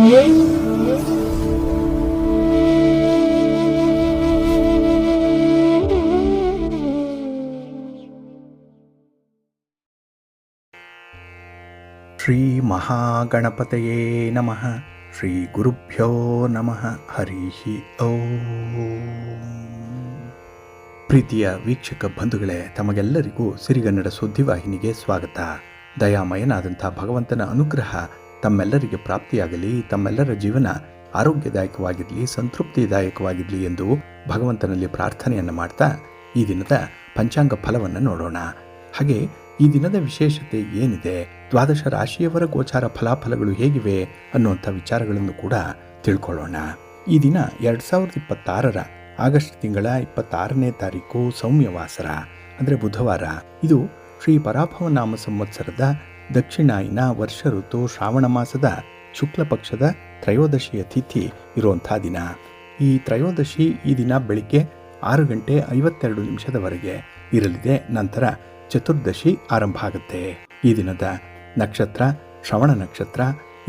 ಶ್ರೀ ಮಹಾಗಣಪತಯೇ ನಮಃ. ಶ್ರೀ ಗುರುಭ್ಯೋ ನಮಃ. ಹರಿ ಓಂ. ಪ್ರೀತಿಯ ವೀಕ್ಷಕ ಬಂಧುಗಳೇ, ತಮಗೆಲ್ಲರಿಗೂ ಸಿರಿಗನ್ನಡ ಸುದ್ದಿವಾಹಿನಿಗೆ ಸ್ವಾಗತ. ದಯಾಮಯನಾದಂಥ ಭಗವಂತನ ಅನುಗ್ರಹ ತಮ್ಮೆಲ್ಲರಿಗೆ ಪ್ರಾಪ್ತಿಯಾಗಲಿ, ತಮ್ಮೆಲ್ಲರ ಜೀವನ ಆರೋಗ್ಯದಾಯಕವಾಗಿರಲಿ, ಸಂತೃಪ್ತಿದಾಯಕವಾಗಿರಲಿ ಎಂದು ಭಗವಂತನಲ್ಲಿ ಪ್ರಾರ್ಥನೆಯನ್ನು ಮಾಡ್ತಾ ಈ ದಿನದ ಪಂಚಾಂಗ ಫಲವನ್ನು ನೋಡೋಣ. ಹಾಗೆ ಈ ದಿನದ ವಿಶೇಷತೆ ಏನಿದೆ, ದ್ವಾದಶ ರಾಶಿಯವರ ಗೋಚಾರ ಫಲಾಫಲಗಳು ಹೇಗಿವೆ ಅನ್ನುವಂಥ ವಿಚಾರಗಳನ್ನು ಕೂಡ ತಿಳ್ಕೊಳ್ಳೋಣ. ಈ ದಿನ 2026 ಆಗಸ್ಟ್ ತಿಂಗಳ 26ನೇ ತಾರೀಕು ಸೌಮ್ಯವಾಸರ ಅಂದರೆ ಬುಧವಾರ. ಇದು ಶ್ರೀ ಪರಾಭವ ನಾಮ ಸಂವತ್ಸರದ ದಕ್ಷಿಣಾಯನ ವರ್ಷ ಋತು ಶ್ರಾವಣ ಮಾಸದ ಶುಕ್ಲ ಪಕ್ಷದ ತ್ರಯೋದಶಿಯ ತಿಥಿ ಇರುವಂಥ ದಿನ. ಈ ತ್ರಯೋದಶಿ ಈ ದಿನ ಬೆಳಿಗ್ಗೆ 6:52 ಇರಲಿದೆ. ನಂತರ ಚತುರ್ದಶಿ ಆರಂಭ ಆಗುತ್ತೆ. ಈ ದಿನದ ನಕ್ಷತ್ರ ಶ್ರವಣ ನಕ್ಷತ್ರ.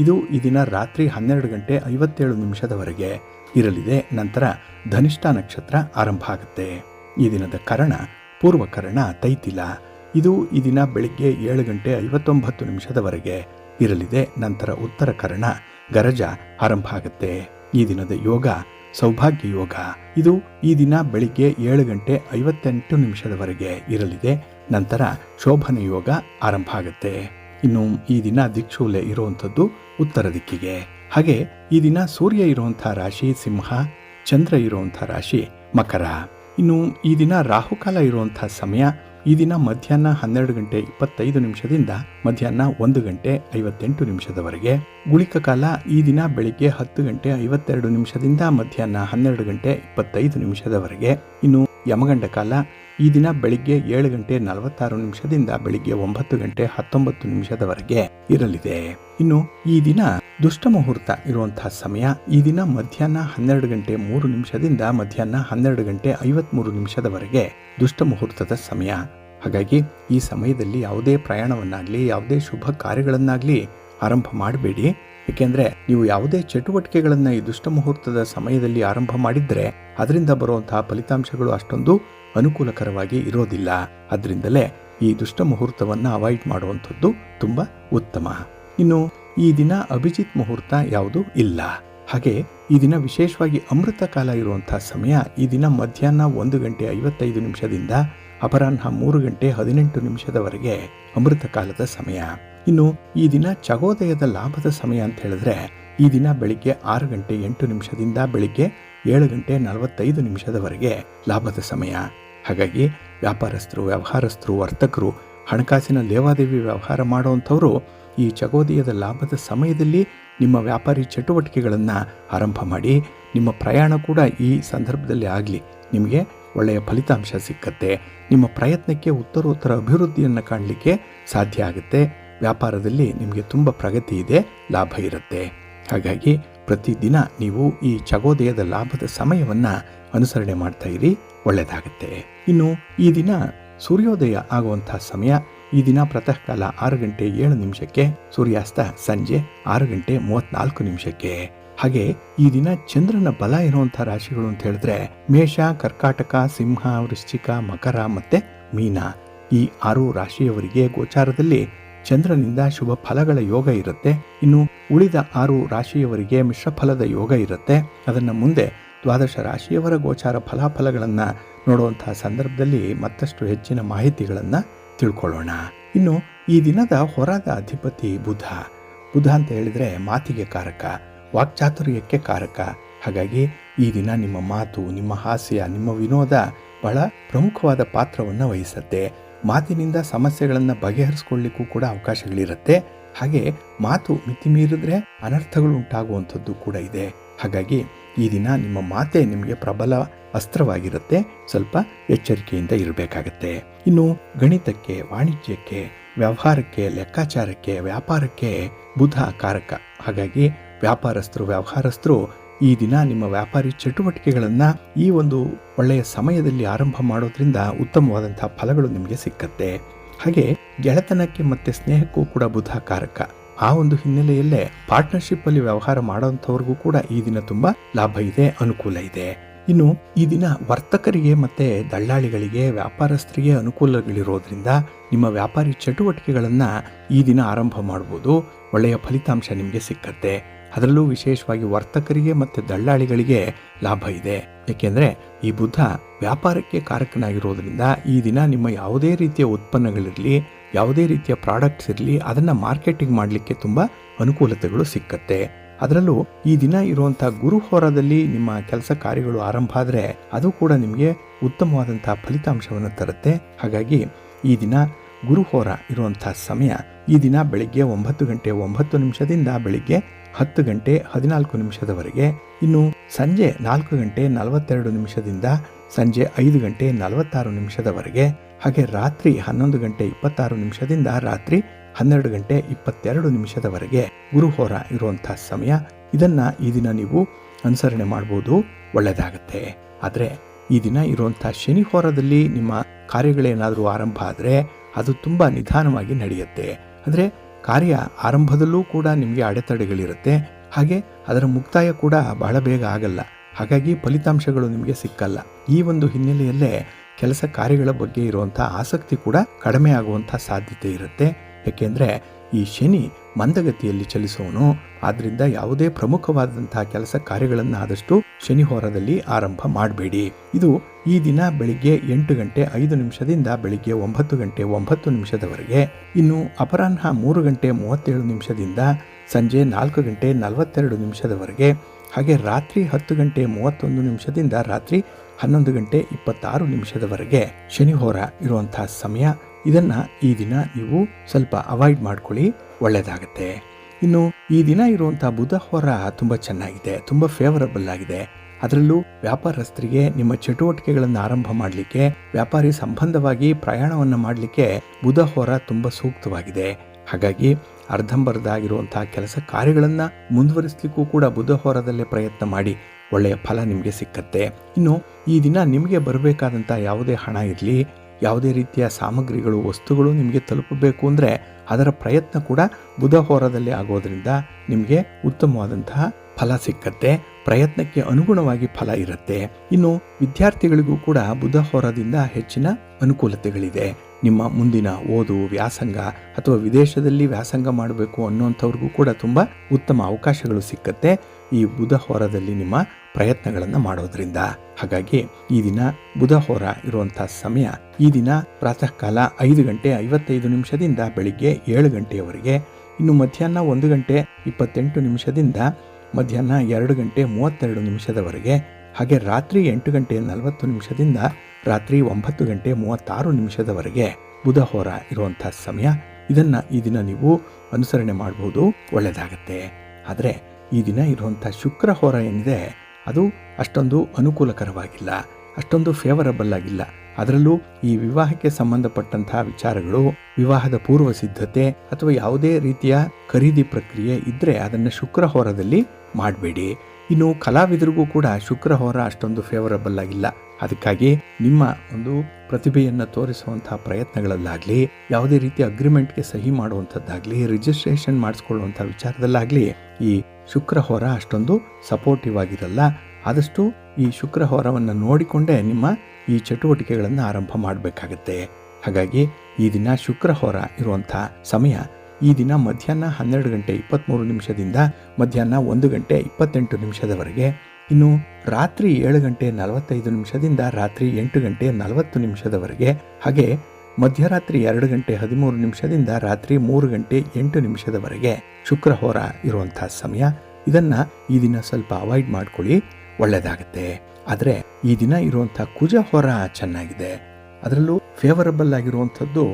ಇದು ಈ ದಿನ ರಾತ್ರಿ 12:57 ಇರಲಿದೆ. ನಂತರ ಧನಿಷ್ಠ ನಕ್ಷತ್ರ ಆರಂಭ ಆಗುತ್ತೆ. ಈ ದಿನದ ಕರಣ ಪೂರ್ವಕರಣ ತೈತಿಲ. ಇದು ಈ ದಿನ ಬೆಳಿಗ್ಗೆ 7:59 ಇರಲಿದೆ. ನಂತರ ಉತ್ತರ ಕರಣ ಗರಜ ಆರಂಭ ಆಗುತ್ತೆ. ಈ ದಿನದ ಯೋಗ ಸೌಭಾಗ್ಯ ಯೋಗ. ಇದು ಈ ದಿನ ಬೆಳಿಗ್ಗೆ 7:58 ಇರಲಿದೆ. ನಂತರ ಶೋಭನ ಯೋಗ ಆರಂಭ ಆಗುತ್ತೆ. ಇನ್ನು ಈ ದಿನ ದಿಕ್ಷೂಲೆ ಇರುವಂಥದ್ದು ಉತ್ತರ ದಿಕ್ಕಿಗೆ. ಹಾಗೆ ಈ ದಿನ ಸೂರ್ಯ ಇರುವಂಥ ರಾಶಿ ಸಿಂಹ, ಚಂದ್ರ ಇರುವಂಥ ರಾಶಿ ಮಕರ. ಇನ್ನು ಈ ದಿನ ರಾಹುಕಾಲ ಇರುವಂಥ ಸಮಯ ಈ ದಿನ ಮಧ್ಯಾಹ್ನ 12:25 ಮಧ್ಯಾಹ್ನ 1:58 ಗುಳಿಕ ಕಾಲ ಈ ದಿನ ಬೆಳಿಗ್ಗೆ 10:52 ಮಧ್ಯಾಹ್ನ 12:25 ಇನ್ನು ಯಮಗಂಡ ಕಾಲ ಈ ದಿನ ಬೆಳಿಗ್ಗೆ 7:46 ಬೆಳಿಗ್ಗೆ 9:19 ಇರಲಿದೆ. ಇನ್ನು ಈ ದಿನ ದುಷ್ಟ ಮುಹೂರ್ತ ಇರುವಂತಹ ಸಮಯ ಈ ದಿನ ಮಧ್ಯಾಹ್ನ 12:03 ಮಧ್ಯಾಹ್ನ 12:53 ದುಷ್ಟ ಮುಹೂರ್ತದ ಸಮಯ. ಹಾಗಾಗಿ ಈ ಸಮಯದಲ್ಲಿ ಯಾವುದೇ ಪ್ರಯಾಣವನ್ನಾಗ್ಲಿ ಯಾವುದೇ ಶುಭ ಕಾರ್ಯಗಳನ್ನಾಗ್ಲಿ ಆರಂಭ ಮಾಡಬೇಡಿ. ಏಕೆಂದ್ರೆ ನೀವು ಯಾವುದೇ ಚಟುವಟಿಕೆಗಳನ್ನ ಈ ದುಷ್ಟ ಮುಹೂರ್ತದ ಸಮಯದಲ್ಲಿ ಆರಂಭ ಮಾಡಿದ್ರೆ ಅದರಿಂದ ಬರುವಂತಹ ಫಲಿತಾಂಶಗಳು ಅಷ್ಟೊಂದು ಅನುಕೂಲಕರವಾಗಿ ಇರೋದಿಲ್ಲ. ಅದರಿಂದಲೇ ಈ ದುಷ್ಟ ಮುಹೂರ್ತವನ್ನು ಅವಾಯ್ಡ್ ಮಾಡುವಂಥದ್ದು ತುಂಬ ಉತ್ತಮ. ಇನ್ನು ಈ ದಿನ ಅಭಿಜಿತ್ ಮುಹೂರ್ತ ಯಾವುದೂ ಇಲ್ಲ. ಹಾಗೆ ಈ ದಿನ ವಿಶೇಷವಾಗಿ ಅಮೃತ ಕಾಲ ಇರುವಂತಹ ಸಮಯ ಈ ದಿನ ಮಧ್ಯಾಹ್ನ 1:55 ಅಪರಾಹ್ನ 3:18 ಅಮೃತ ಕಾಲದ ಸಮಯ. ಇನ್ನು ಈ ದಿನ ಚಗೋದಯದ ಲಾಭದ ಸಮಯ ಅಂತ ಹೇಳಿದ್ರೆ ಈ ದಿನ ಬೆಳಿಗ್ಗೆ 6:08 ಬೆಳಿಗ್ಗೆ 7:45 ಲಾಭದ ಸಮಯ. ಹಾಗಾಗಿ ವ್ಯಾಪಾರಸ್ಥರು, ವ್ಯವಹಾರಸ್ಥರು, ವರ್ತಕರು, ಹಣಕಾಸಿನ ಲೇವಾದೇವಿ ವ್ಯವಹಾರ ಮಾಡುವಂಥವರು ಈ ಚಗೋದಯದ ಲಾಭದ ಸಮಯದಲ್ಲಿ ನಿಮ್ಮ ವ್ಯಾಪಾರಿ ಚಟುವಟಿಕೆಗಳನ್ನು ಆರಂಭ ಮಾಡಿ. ನಿಮ್ಮ ಪ್ರಯಾಣ ಕೂಡ ಈ ಸಂದರ್ಭದಲ್ಲಿ ಆಗಲಿ, ನಿಮಗೆ ಒಳ್ಳೆಯ ಫಲಿತಾಂಶ ಸಿಕ್ಕತ್ತೆ. ನಿಮ್ಮ ಪ್ರಯತ್ನಕ್ಕೆ ಉತ್ತರೋತ್ತರ ಅಭಿವೃದ್ಧಿಯನ್ನು ಕಾಣಲಿಕ್ಕೆ ಸಾಧ್ಯ ಆಗುತ್ತೆ. ವ್ಯಾಪಾರದಲ್ಲಿ ನಿಮಗೆ ತುಂಬ ಪ್ರಗತಿ ಇದೆ, ಲಾಭ ಇರುತ್ತೆ. ಹಾಗಾಗಿ ಪ್ರತಿದಿನ ನೀವು ಈ ಚಗೋದಯದ ಲಾಭದ ಸಮಯವನ್ನು ಅನುಸರಣೆ ಮಾಡ್ತಾ ಇರಿ, ಒಳ್ಳೆಯದಾಗುತ್ತೆ. ಇನ್ನು ಈ ದಿನ ಸೂರ್ಯೋದಯ ಆಗುವಂತಹ ಸಮಯ ಈ ದಿನ ಪ್ರಾತಃ ಕಾಲ 6:07 ಸೂರ್ಯಾಸ್ತ ಸಂಜೆ 6:34. ಹಾಗೆ ಈ ದಿನ ಚಂದ್ರನ ಬಲ ಇರುವಂತಹ ರಾಶಿಗಳು ಅಂತ ಹೇಳಿದ್ರೆ ಮೇಷ, ಕರ್ಕಾಟಕ, ಸಿಂಹ, ವೃಶ್ಚಿಕ, ಮಕರ ಮತ್ತೆ ಮೀನ. ಈ 6 ರಾಶಿಯವರಿಗೆ ಗೋಚಾರದಲ್ಲಿ ಚಂದ್ರನಿಂದ ಶುಭ ಫಲಗಳ ಯೋಗ ಇರುತ್ತೆ. ಇನ್ನು ಉಳಿದ 6 ರಾಶಿಯವರಿಗೆ ಮಿಶ್ರ ಫಲದ ಯೋಗ ಇರುತ್ತೆ. ಅದನ್ನು ಮುಂದೆ ದ್ವಾದಶ ರಾಶಿಯವರ ಗೋಚಾರ ಫಲಾಫಲಗಳನ್ನು ನೋಡುವಂತಹ ಸಂದರ್ಭದಲ್ಲಿ ಮತ್ತಷ್ಟು ಹೆಚ್ಚಿನ ಮಾಹಿತಿಗಳನ್ನು ತಿಳ್ಕೊಳ್ಳೋಣ. ಇನ್ನು ಈ ದಿನದ ಹೊರದ ಅಧಿಪತಿ ಬುಧ. ಬುಧ ಅಂತ ಹೇಳಿದ್ರೆ ಮಾತಿಗೆ ಕಾರಕ, ವಾಕ್ಚಾತುರ್ಯಕ್ಕೆ ಕಾರಕ. ಹಾಗಾಗಿ ಈ ದಿನ ನಿಮ್ಮ ಮಾತು, ನಿಮ್ಮ ಹಾಸ್ಯ, ನಿಮ್ಮ ವಿನೋದ ಬಹಳ ಪ್ರಮುಖವಾದ ಪಾತ್ರವನ್ನು ವಹಿಸುತ್ತೆ. ಮಾತಿನಿಂದ ಸಮಸ್ಯೆಗಳನ್ನು ಬಗೆಹರಿಸ್ಕೊಳ್ಳಿಕ್ಕೂ ಕೂಡ ಅವಕಾಶಗಳಿರುತ್ತೆ. ಹಾಗೆ ಮಾತು ಮಿತಿ ಮೀರಿದ್ರೆ ಅನರ್ಥಗಳು ಉಂಟಾಗುವಂಥದ್ದು ಕೂಡ ಇದೆ. ಹಾಗಾಗಿ ಈ ದಿನ ನಿಮ್ಮ ಮಾತೇ ನಿಮಗೆ ಪ್ರಬಲ ಅಸ್ತ್ರವಾಗಿರುತ್ತೆ. ಸ್ವಲ್ಪ ಎಚ್ಚರಿಕೆಯಿಂದ ಇರಬೇಕಾಗತ್ತೆ. ಇನ್ನು ಗಣಿತಕ್ಕೆ, ವಾಣಿಜ್ಯಕ್ಕೆ, ವ್ಯವಹಾರಕ್ಕೆ, ಲೆಕ್ಕಾಚಾರಕ್ಕೆ, ವ್ಯಾಪಾರಕ್ಕೆ ಬುಧ ಕಾರಕ. ಹಾಗಾಗಿ ವ್ಯಾಪಾರಸ್ಥರು, ವ್ಯವಹಾರಸ್ಥರು ಈ ದಿನ ನಿಮ್ಮ ವ್ಯಾಪಾರಿ ಚಟುವಟಿಕೆಗಳನ್ನು ಈ ಒಂದು ಒಳ್ಳೆಯ ಸಮಯದಲ್ಲಿ ಆರಂಭ ಮಾಡೋದ್ರಿಂದ ಉತ್ತಮವಾದಂತಹ ಫಲಗಳು ನಿಮಗೆ ಸಿಕ್ಕತ್ತೆ. ಹಾಗೆ ಗೆಳೆತನಕ್ಕೆ ಮತ್ತು ಸ್ನೇಹಕ್ಕೂ ಕೂಡ ಬುಧ ಕಾರಕ. ಆ ಒಂದು ಹಿನ್ನೆಲೆಯಲ್ಲೇ ಪಾರ್ಟ್ನರ್ಶಿಪ್ಪಲ್ಲಿ ವ್ಯವಹಾರ ಮಾಡೋಂಥವ್ರಿಗೂ ಕೂಡ ಈ ದಿನ ತುಂಬ ಲಾಭ ಇದೆ, ಅನುಕೂಲ ಇದೆ. ಇನ್ನು ಈ ದಿನ ವರ್ತಕರಿಗೆ ಮತ್ತು ದಳ್ಳಾಳಿಗಳಿಗೆ, ವ್ಯಾಪಾರಸ್ಥರಿಗೆ ಅನುಕೂಲಗಳಿರೋದ್ರಿಂದ ನಿಮ್ಮ ವ್ಯಾಪಾರಿ ಚಟುವಟಿಕೆಗಳನ್ನು ಈ ದಿನ ಆರಂಭ ಮಾಡ್ಬೋದು. ಒಳ್ಳೆಯ ಫಲಿತಾಂಶ ನಿಮಗೆ ಸಿಕ್ಕತ್ತೆ. ಅದರಲ್ಲೂ ವಿಶೇಷವಾಗಿ ವರ್ತಕರಿಗೆ ಮತ್ತು ದಳ್ಳಾಳಿಗಳಿಗೆ ಲಾಭ ಇದೆ. ಏಕೆಂದರೆ ಈ ಬುಧ ವ್ಯಾಪಾರಕ್ಕೆ ಕಾರಕನಾಗಿರೋದ್ರಿಂದ ಈ ದಿನ ನಿಮ್ಮ ಯಾವುದೇ ರೀತಿಯ ಉತ್ಪನ್ನಗಳಿರಲಿ, ಯಾವುದೇ ರೀತಿಯ ಪ್ರಾಡಕ್ಟ್ಸ್ ಇರಲಿ, ಅದನ್ನು ಮಾರ್ಕೆಟಿಂಗ್ ಮಾಡಲಿಕ್ಕೆ ತುಂಬ ಅನುಕೂಲತೆಗಳು ಸಿಕ್ಕತ್ತೆ. ಅದರಲ್ಲೂ ಈ ದಿನ ಇರುವಂಥ ಗುರುಹೋರದಲ್ಲಿ ನಿಮ್ಮ ಕೆಲಸ ಕಾರ್ಯಗಳು ಆರಂಭ ಆದರೆ ಅದು ಕೂಡ ನಿಮಗೆ ಉತ್ತಮವಾದಂಥ ಫಲಿತಾಂಶವನ್ನು ತರುತ್ತೆ. ಹಾಗಾಗಿ ಈ ದಿನ ಗುರುಹೋರ ಇರುವಂಥ ಸಮಯ ಈ ದಿನ ಬೆಳಿಗ್ಗೆ 9:09 ಬೆಳಿಗ್ಗೆ 10:14 ಇನ್ನು ಸಂಜೆ 4:42 ಸಂಜೆ 5:46 ಹಾಗೆ ರಾತ್ರಿ 11:26 ರಾತ್ರಿ 12:22 ಗುರುಹೋರ ಇರುವಂಥ ಸಮಯ. ಇದನ್ನು ಈ ದಿನ ನೀವು ಅನುಸರಣೆ ಮಾಡ್ಬೋದು, ಒಳ್ಳೆಯದಾಗತ್ತೆ. ಆದರೆ ಈ ದಿನ ಇರುವಂಥ ಶನಿ ಹೋರದಲ್ಲಿ ನಿಮ್ಮ ಕಾರ್ಯಗಳೇನಾದರೂ ಆರಂಭ ಆದರೆ ಅದು ತುಂಬ ನಿಧಾನವಾಗಿ ನಡೆಯುತ್ತೆ. ಅಂದರೆ ಕಾರ್ಯ ಆರಂಭದಲ್ಲೂ ಕೂಡ ನಿಮಗೆ ಅಡೆತಡೆಗಳಿರುತ್ತೆ, ಹಾಗೆ ಅದರ ಮುಕ್ತಾಯ ಕೂಡ ಬಹಳ ಬೇಗ ಆಗಲ್ಲ. ಹಾಗಾಗಿ ಫಲಿತಾಂಶಗಳು ನಿಮಗೆ ಸಿಕ್ಕಲ್ಲ. ಈ ಒಂದು ಹಿನ್ನೆಲೆಯಲ್ಲೇ ಕೆಲಸ ಕಾರ್ಯಗಳ ಬಗ್ಗೆ ಇರುವಂಥ ಆಸಕ್ತಿ ಕೂಡ ಕಡಿಮೆ ಆಗುವಂಥ ಸಾಧ್ಯತೆ ಇರುತ್ತೆ. ಏಕೆಂದರೆ ಈ ಶನಿ ಮಂದಗತಿಯಲ್ಲಿ ಚಲಿಸುವನು. ಆದ್ದರಿಂದ ಯಾವುದೇ ಪ್ರಮುಖವಾದಂತಹ ಕೆಲಸ ಕಾರ್ಯಗಳನ್ನು ಆದಷ್ಟು ಶನಿ ಹೋರದಲ್ಲಿ ಆರಂಭ ಮಾಡಬೇಡಿ. ಇದು ಈ ದಿನ ಬೆಳಿಗ್ಗೆ 8:05 ಬೆಳಿಗ್ಗೆ 9:09 ಇನ್ನು ಅಪರಾಹ್ನ 3:37 ಸಂಜೆ 4:42 ಹಾಗೆ ರಾತ್ರಿ 10:31 ರಾತ್ರಿ 11:26 ಶನಿ ಹೋರ ಇರುವಂತಹ ಸಮಯ. ಇದನ್ನು ಈ ದಿನ ನೀವು ಸ್ವಲ್ಪ ಅವಾಯ್ಡ್ ಮಾಡ್ಕೊಳ್ಳಿ, ಒಳ್ಳೆಯದಾಗತ್ತೆ. ಇನ್ನು ಈ ದಿನ ಇರುವಂಥ ಬುಧ ಹೋರ ತುಂಬ ಚೆನ್ನಾಗಿದೆ, ತುಂಬ ಫೇವರಬಲ್ ಆಗಿದೆ. ಅದರಲ್ಲೂ ವ್ಯಾಪಾರಸ್ಥರಿಗೆ ನಿಮ್ಮ ಚಟುವಟಿಕೆಗಳನ್ನು ಆರಂಭ ಮಾಡಲಿಕ್ಕೆ, ವ್ಯಾಪಾರಿ ಸಂಬಂಧವಾಗಿ ಪ್ರಯಾಣವನ್ನು ಮಾಡಲಿಕ್ಕೆ ಬುಧ ಹೋರ ತುಂಬ ಸೂಕ್ತವಾಗಿದೆ. ಹಾಗಾಗಿ ಅರ್ಧಂಬರ್ಧ ಆಗಿರುವಂಥ ಕೆಲಸ ಕಾರ್ಯಗಳನ್ನು ಮುಂದುವರಿಸಲಿಕ್ಕೂ ಕೂಡ ಬುಧ ಹೋರದಲ್ಲೇ ಪ್ರಯತ್ನ ಮಾಡಿ, ಒಳ್ಳೆಯ ಫಲ ನಿಮಗೆ ಸಿಕ್ಕತ್ತೆ. ಇನ್ನು ಈ ದಿನ ನಿಮಗೆ ಬರಬೇಕಾದಂಥ ಯಾವುದೇ ಹಣ ಇರಲಿ, ಯಾವುದೇ ರೀತಿಯ ಸಾಮಗ್ರಿಗಳು, ವಸ್ತುಗಳು ನಿಮಗೆ ತಲುಪಬೇಕು ಅಂದರೆ ಅದರ ಪ್ರಯತ್ನ ಕೂಡ ಬುಧ ಹೋರದಲ್ಲಿ ಆಗೋದ್ರಿಂದ ನಿಮಗೆ ಉತ್ತಮವಾದಂತಹ ಫಲ ಸಿಕ್ಕತ್ತೆ. ಪ್ರಯತ್ನಕ್ಕೆ ಅನುಗುಣವಾಗಿ ಫಲ ಇರುತ್ತೆ. ಇನ್ನು ವಿದ್ಯಾರ್ಥಿಗಳಿಗೂ ಕೂಡ ಬುಧ ಹೋರದಿಂದ ಹೆಚ್ಚಿನ ಅನುಕೂಲತೆಗಳಿದೆ. ನಿಮ್ಮ ಮುಂದಿನ ಓದು, ವ್ಯಾಸಂಗ ಅಥವಾ ವಿದೇಶದಲ್ಲಿ ವ್ಯಾಸಂಗ ಮಾಡಬೇಕು ಅನ್ನೋಂಥವ್ರಿಗೂ ಕೂಡ ತುಂಬ ಉತ್ತಮ ಅವಕಾಶಗಳು ಸಿಕ್ಕತ್ತೆ ಈ ಬುಧ ಹೋರದಲ್ಲಿ ನಿಮ್ಮ ಪ್ರಯತ್ನಗಳನ್ನು ಮಾಡೋದ್ರಿಂದ. ಹಾಗಾಗಿ ಈ ದಿನ ಬುಧ ಹೋರ ಇರುವಂಥ ಸಮಯ ಈ ದಿನ ಪ್ರಾತಃ ಕಾಲ 5:55 ಬೆಳಿಗ್ಗೆ 7 ಗಂಟೆಯವರೆಗೆ, ಇನ್ನು ಮಧ್ಯಾಹ್ನ 1:28 ಮಧ್ಯಾಹ್ನ 2:32 ಹಾಗೆ ರಾತ್ರಿ 8:40 ರಾತ್ರಿ 9:36 ಬುಧ ಹೋರ ಇರುವಂಥ ಸಮಯ. ಇದನ್ನು ಈ ದಿನ ನೀವು ಅನುಸರಣೆ ಮಾಡಬಹುದು, ಒಳ್ಳೆಯದಾಗತ್ತೆ. ಆದರೆ ಈ ದಿನ ಇರುವಂಥ ಶುಕ್ರ ಹೋರ ಏನಿದೆ ಅದು ಅಷ್ಟೊಂದು ಅನುಕೂಲಕರವಾಗಿಲ್ಲ, ಅಷ್ಟೊಂದು ಫೇವರಬಲ್ ಆಗಿಲ್ಲ. ಅದರಲ್ಲೂ ಈ ವಿವಾಹಕ್ಕೆ ಸಂಬಂಧಪಟ್ಟಂತಹ ವಿಚಾರಗಳು, ವಿವಾಹದ ಪೂರ್ವ ಸಿದ್ಧತೆ ಅಥವಾ ಯಾವುದೇ ರೀತಿಯ ಖರೀದಿ ಪ್ರಕ್ರಿಯೆ ಇದ್ದರೆ ಅದನ್ನು ಶುಕ್ರ ಹೋರದಲ್ಲಿ ಮಾಡಬೇಡಿ. ಇನ್ನು ಕಲಾವಿದರಿಗೂ ಕೂಡ ಶುಕ್ರ ಹೋರ ಅಷ್ಟೊಂದು ಫೇವರಬಲ್ ಆಗಿಲ್ಲ. ಅದಕ್ಕಾಗಿ ನಿಮ್ಮ ಒಂದು ಪ್ರತಿಭೆಯನ್ನು ತೋರಿಸುವಂತಹ ಪ್ರಯತ್ನಗಳಲ್ಲಾಗಲಿ, ಯಾವುದೇ ರೀತಿಯ ಅಗ್ರಿಮೆಂಟ್ಗೆ ಸಹಿ ಮಾಡುವಂಥದ್ದಾಗಲಿ, ರಿಜಿಸ್ಟ್ರೇಷನ್ ಮಾಡಿಸ್ಕೊಳ್ಳುವಂಥ ವಿಚಾರದಲ್ಲಾಗಲಿ ಈ ಶುಕ್ರ ಹೋರ ಅಷ್ಟೊಂದು ಸಪೋರ್ಟಿವ್ ಆಗಿರಲ್ಲ. ಆದಷ್ಟು ಈ ಶುಕ್ರ ಹೋರವನ್ನು ನೋಡಿಕೊಂಡೇ ನಿಮ್ಮ ಈ ಚಟುವಟಿಕೆಗಳನ್ನು ಆರಂಭ ಮಾಡಬೇಕಾಗತ್ತೆ. ಹಾಗಾಗಿ ಈ ದಿನ ಶುಕ್ರ ಹೋರ ಇರುವಂಥ ಸಮಯ ಈ ದಿನ ಮಧ್ಯಾಹ್ನ 12:23 ಮಧ್ಯಾಹ್ನ 1:28 ಇನ್ನು ರಾತ್ರಿ 7:45 ರಾತ್ರಿ 8:40 ಹಾಗೆ ಮಧ್ಯರಾತ್ರಿ 2:13 ರಾತ್ರಿ 3:08 ಶುಕ್ರ ಹೋರ ಇರುವಂಥ ಸಮಯ. ಇದನ್ನು ಈ ದಿನ ಸ್ವಲ್ಪ ಅವಾಯ್ಡ್ ಮಾಡ್ಕೊಳ್ಳಿ, ಒಳ್ಳೆಯದಾಗತ್ತೆ. ಆದರೆ ಈ ದಿನ ಇರುವಂಥ ಕುಜ ಹೋರ ಚೆನ್ನಾಗಿದೆ. ಅದರಲ್ಲೂ ಫೇವರಬಲ್ ಆಗಿರುವಂಥದ್ದು